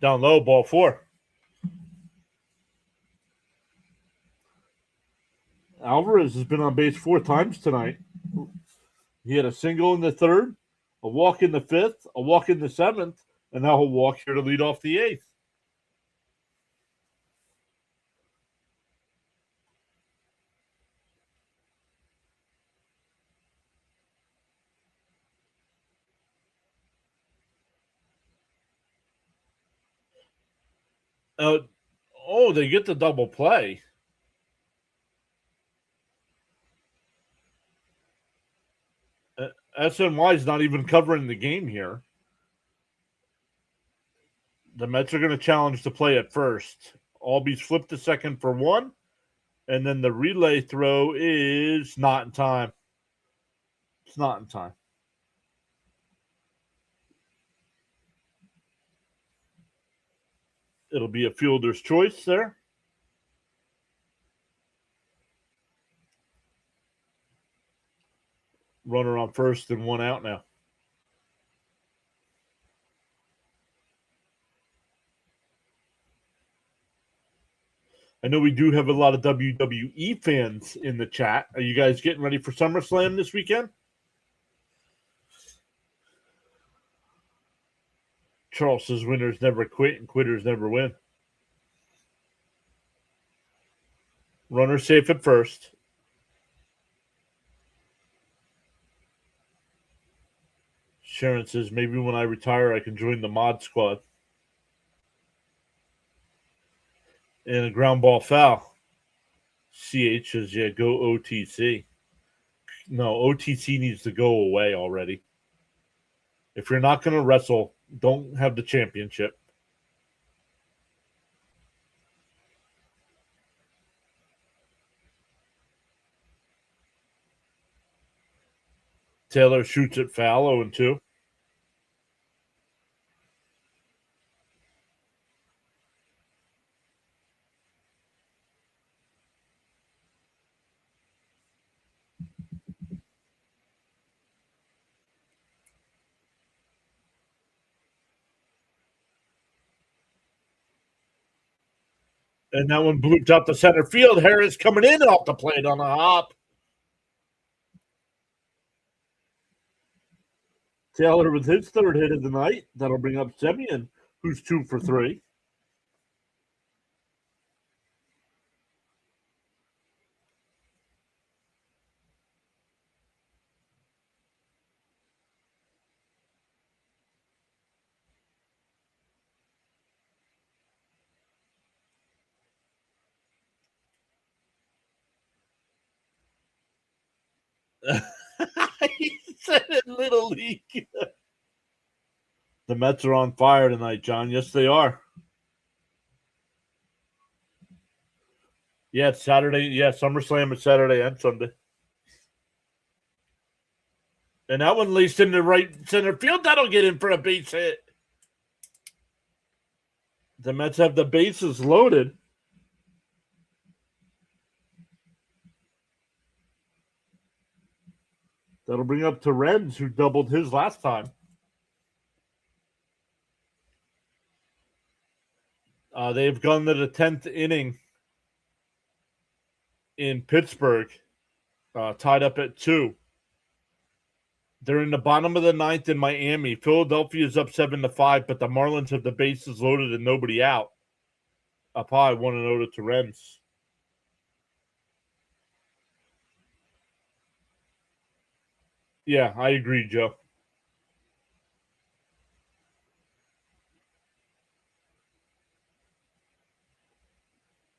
Down low, ball 4. Alvarez has been on base 4 times tonight. He had a single in the 3rd, a walk in the 5th, a walk in the 7th, and now he'll walk here to lead off the 8th. Oh, they get the double play. SNY is not even covering the game here. The Mets are going to challenge the play at first. Albies flip to second for one, and then the relay throw is not in time. It's not in time. It'll be a fielder's choice there. Runner on first and one out now. I know we do have a lot of WWE fans in the chat. Are you guys getting ready for SummerSlam this weekend? Charles says winners never quit and quitters never win. Runner safe at first. Sharon says maybe when I retire I can join the mod squad. And a ground ball foul. CH says, yeah, go OTC. No, OTC needs to go away already. If you're not going to wrestle, don't have the championship. Taylor shoots at foul 0-2. And that one blooped out to center field. Harris coming in off the plate on a hop. Taylor with his third hit of the night. That'll bring up Semyon, who's 2 for 3. He said it Little League. The Mets are on fire tonight, John. Yes, they are. Yeah, it's Saturday. Yeah, SummerSlam is Saturday and Sunday. And that one laced into right center field. That'll get in for a base hit. The Mets have the bases loaded. That'll bring up Terens, who doubled his last time. They've gone to the 10th inning in Pittsburgh, tied up at 2. They're in the bottom of the 9th in Miami. Philadelphia is up 7-5, but the Marlins have the bases loaded and nobody out. Up high, 1-0 to Terens. Yeah, I agree, Joe.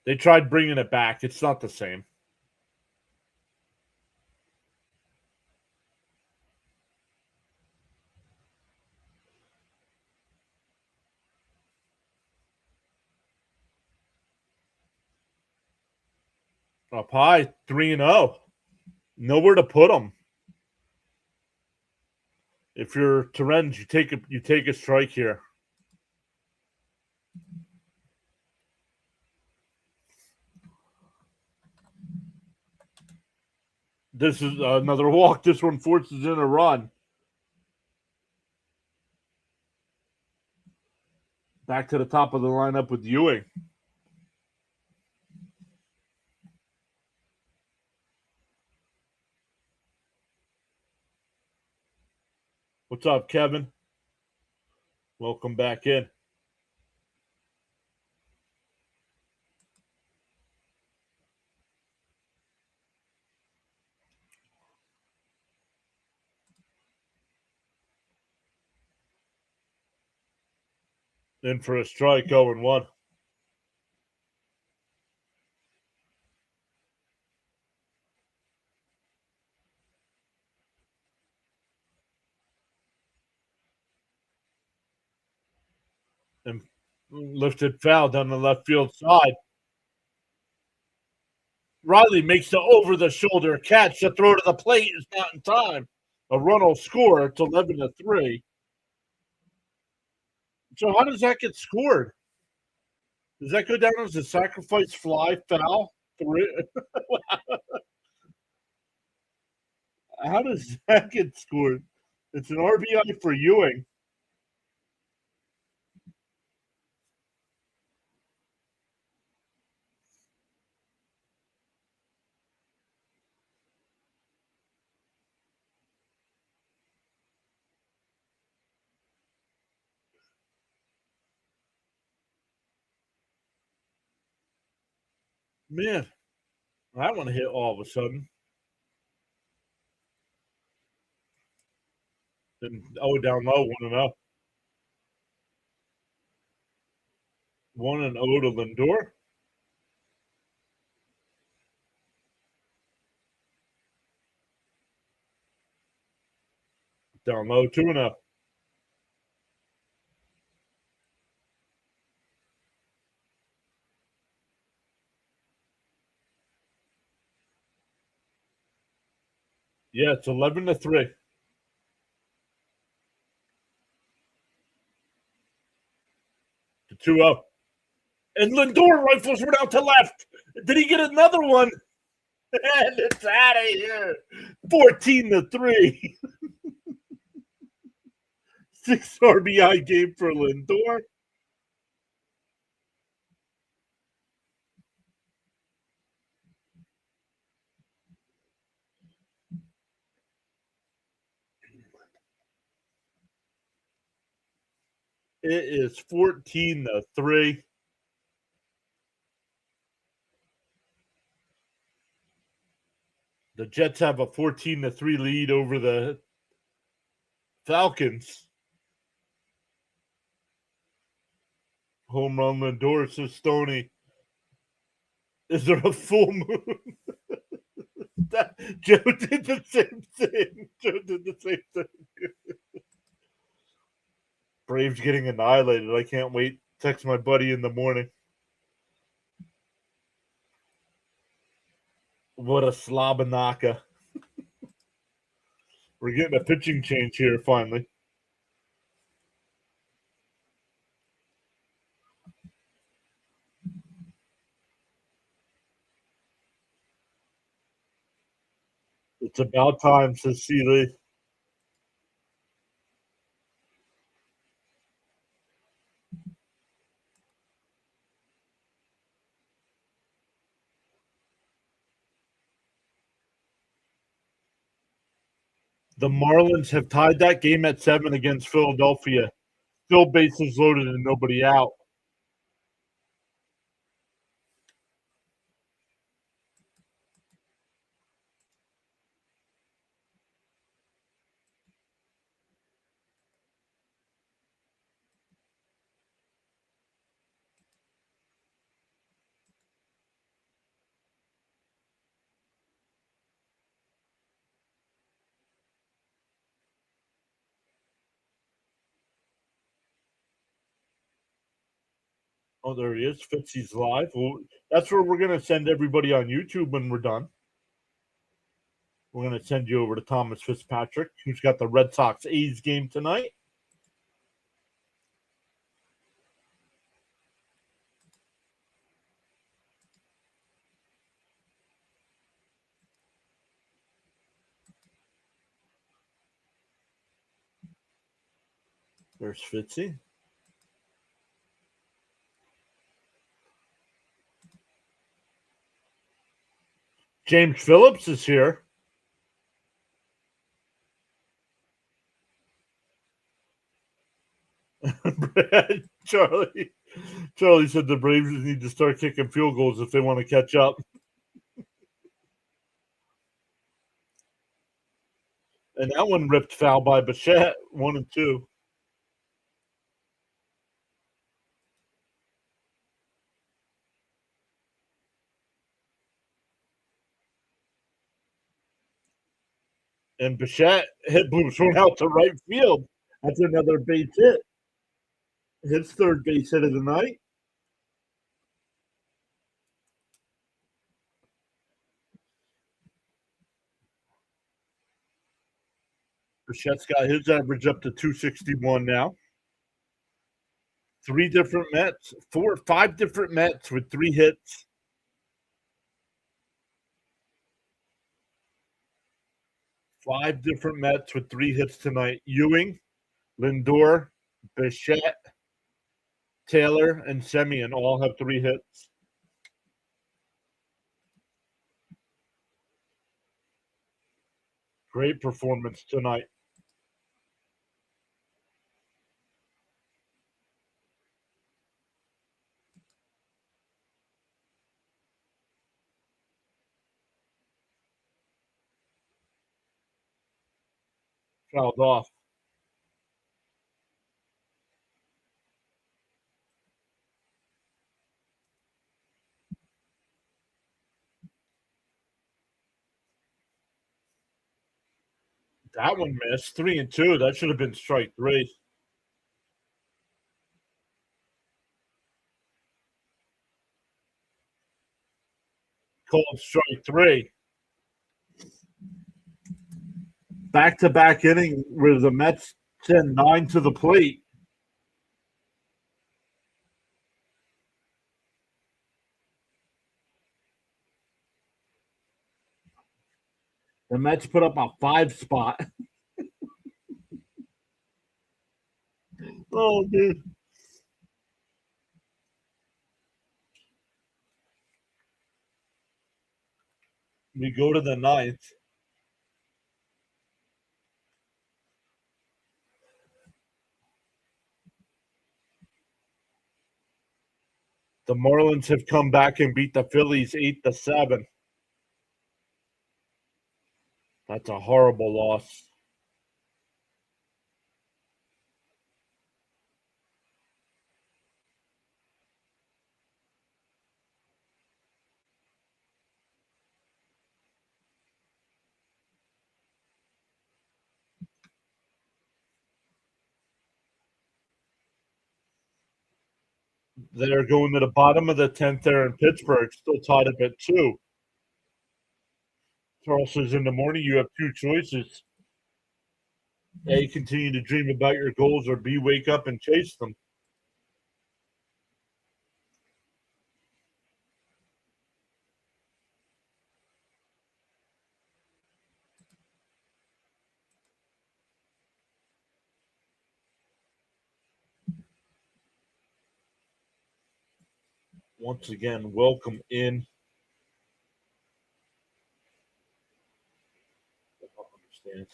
They tried bringing it back. It's not the same. Up high, 3-0. Nowhere to put them. If you're Terens, you take a strike here. This is another walk. This one forces in a run. Back to the top of the lineup with Ewing. What's up, Kevin? Welcome back in. In for a strike, 0-1. and lifted foul down the left field side. Riley makes the over-the-shoulder catch. The throw to the plate is not in time. A run will score. It's 11-3. So how does that get scored? Does that go down as a sacrifice fly foul? How does that get scored? It's an RBI for Ewing. Man, that one hit all of a sudden. And down low, 1-0. 1-0 to Lindor. Down low, 2-0. Yeah, it's 11-3. To 2-0. And Lindor rifles one out to left. Did he get another one? And it's out of here. 14-3. 6 RBI game for Lindor. It is 14-3. The Jets have a 14-3 lead over the Falcons. Home run Lindor, says Stoney. Is there a full moon? Joe did the same thing. Braves getting annihilated. I can't wait. Text my buddy in the morning. What a Slabanaka. We're getting a pitching change here finally. It's about time, says Seeley. The Marlins have tied that game at 7 against Philadelphia. Still bases loaded and nobody out. Oh, there he is. Fitzy's live. Well, that's where we're going to send everybody on YouTube when we're done. We're going to send you over to Thomas Fitzpatrick, who's got the Red Sox A's game tonight. There's Fitzy. James Phillips is here. Charlie said the Braves need to start kicking field goals if they want to catch up. And that one ripped foul by Bichette, 1-2. And Bichette hit Blooms one out to right field. That's another base hit. his third base hit of the night. Bichette's got his average up to 261 now. Five different Mets with 3 hits. Five different Mets with 3 hits tonight. Ewing, Lindor, Bichette, Taylor, and Semien all have 3 hits. Great performance tonight. Fouled off. That one missed. 3-2. That should have been strike 3. Called strike 3. Back-to-back inning where the Mets send 9 to the plate. The Mets put up a 5 spot. Oh, dude. We go to the 9th. The Marlins have come back and beat the Phillies 8-7. That's a horrible loss. They're going to the bottom of the 10th there in Pittsburgh, still tied up at 2. Charles says in the morning you have 2 choices. A, continue to dream about your goals, or B, wake up and chase them. Once again, welcome in. I don't understand.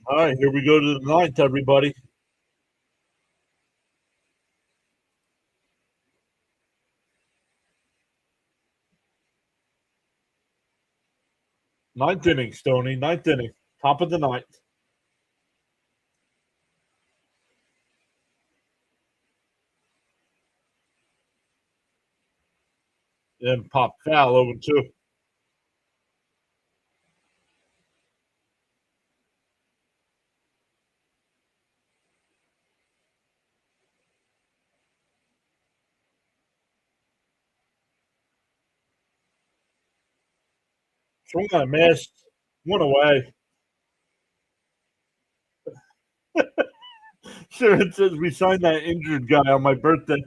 All right, here we go to the 9th, everybody. Ninth inning, Stoney. 9th inning. Top of the 9th. And pop foul 0-2. Swing on a miss. One away. Sure, it says we signed that injured guy on my birthday.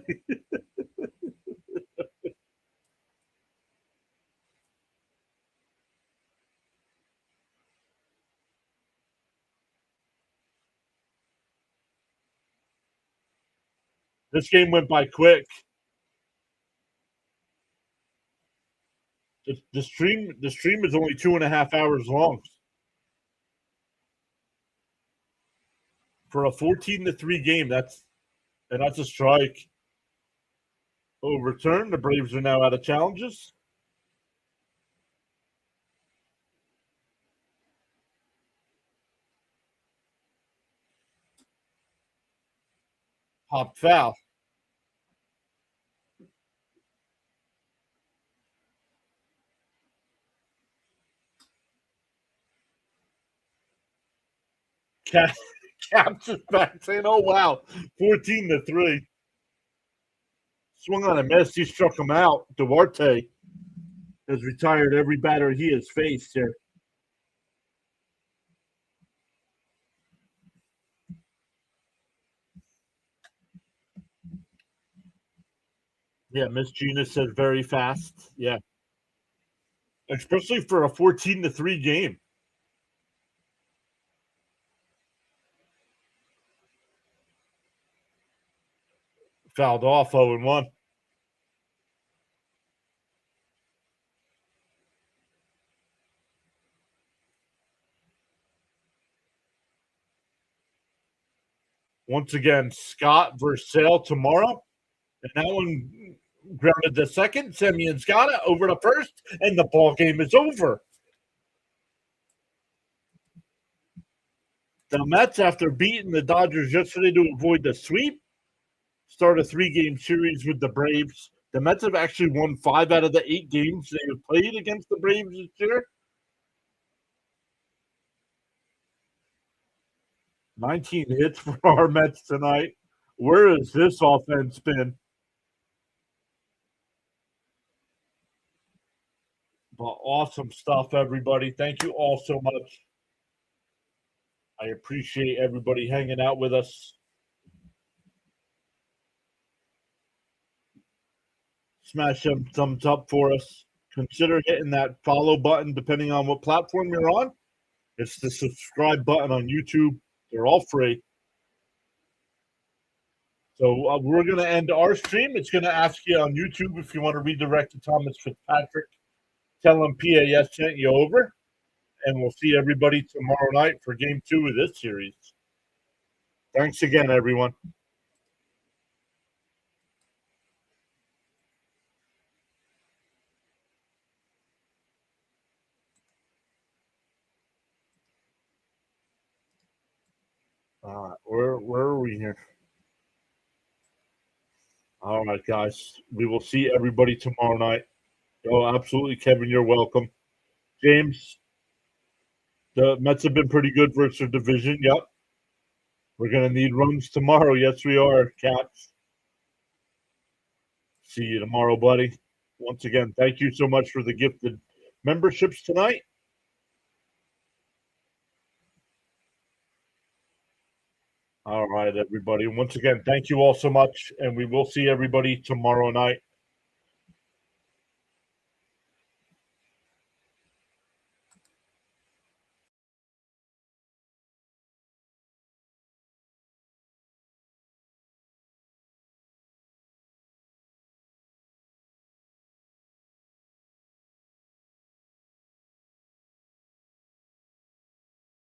This game went by quick. The stream is only 2.5 hours long. For a 14-3 game, that's a strike. Overturned. The Braves are now out of challenges. Pop foul. Caps is back saying, "Oh wow, 14-3." Swung on a miss. He struck him out. Duarte has retired every batter he has faced here. Yeah, Miss Gina said very fast. Yeah, especially for a 14-3 game. Fouled off 0-1. Once again, Scott versus Sale tomorrow. And that one grounded to second. Semyon got it over to first, and the ball game is over. The Mets, after beating the Dodgers yesterday to avoid the sweep, start a 3-game series with the Braves. The Mets have actually won 5 out of the 8 games they have played against the Braves this year. 19 hits for our Mets tonight. Where has this offense been? But awesome stuff, everybody. Thank you all so much. I appreciate everybody hanging out with us. Smash them thumbs up for us. Consider hitting that follow button depending on what platform you're on. It's the subscribe button on YouTube. They're all free. So we're going to end our stream. It's going to ask you on YouTube if you want to redirect to Thomas Fitzpatrick. Tell him PAS sent you over. And we'll see everybody tomorrow night for game 2 of this series. Thanks again, everyone. Where are we here? All right, guys. We will see everybody tomorrow night. Oh, absolutely, Kevin. You're welcome. James, the Mets have been pretty good versus their division. Yep. We're going to need runs tomorrow. Yes, we are, Cats. See you tomorrow, buddy. Once again, thank you so much for the gifted memberships tonight. All right, everybody. Once again, thank you all so much. And we will see everybody tomorrow night.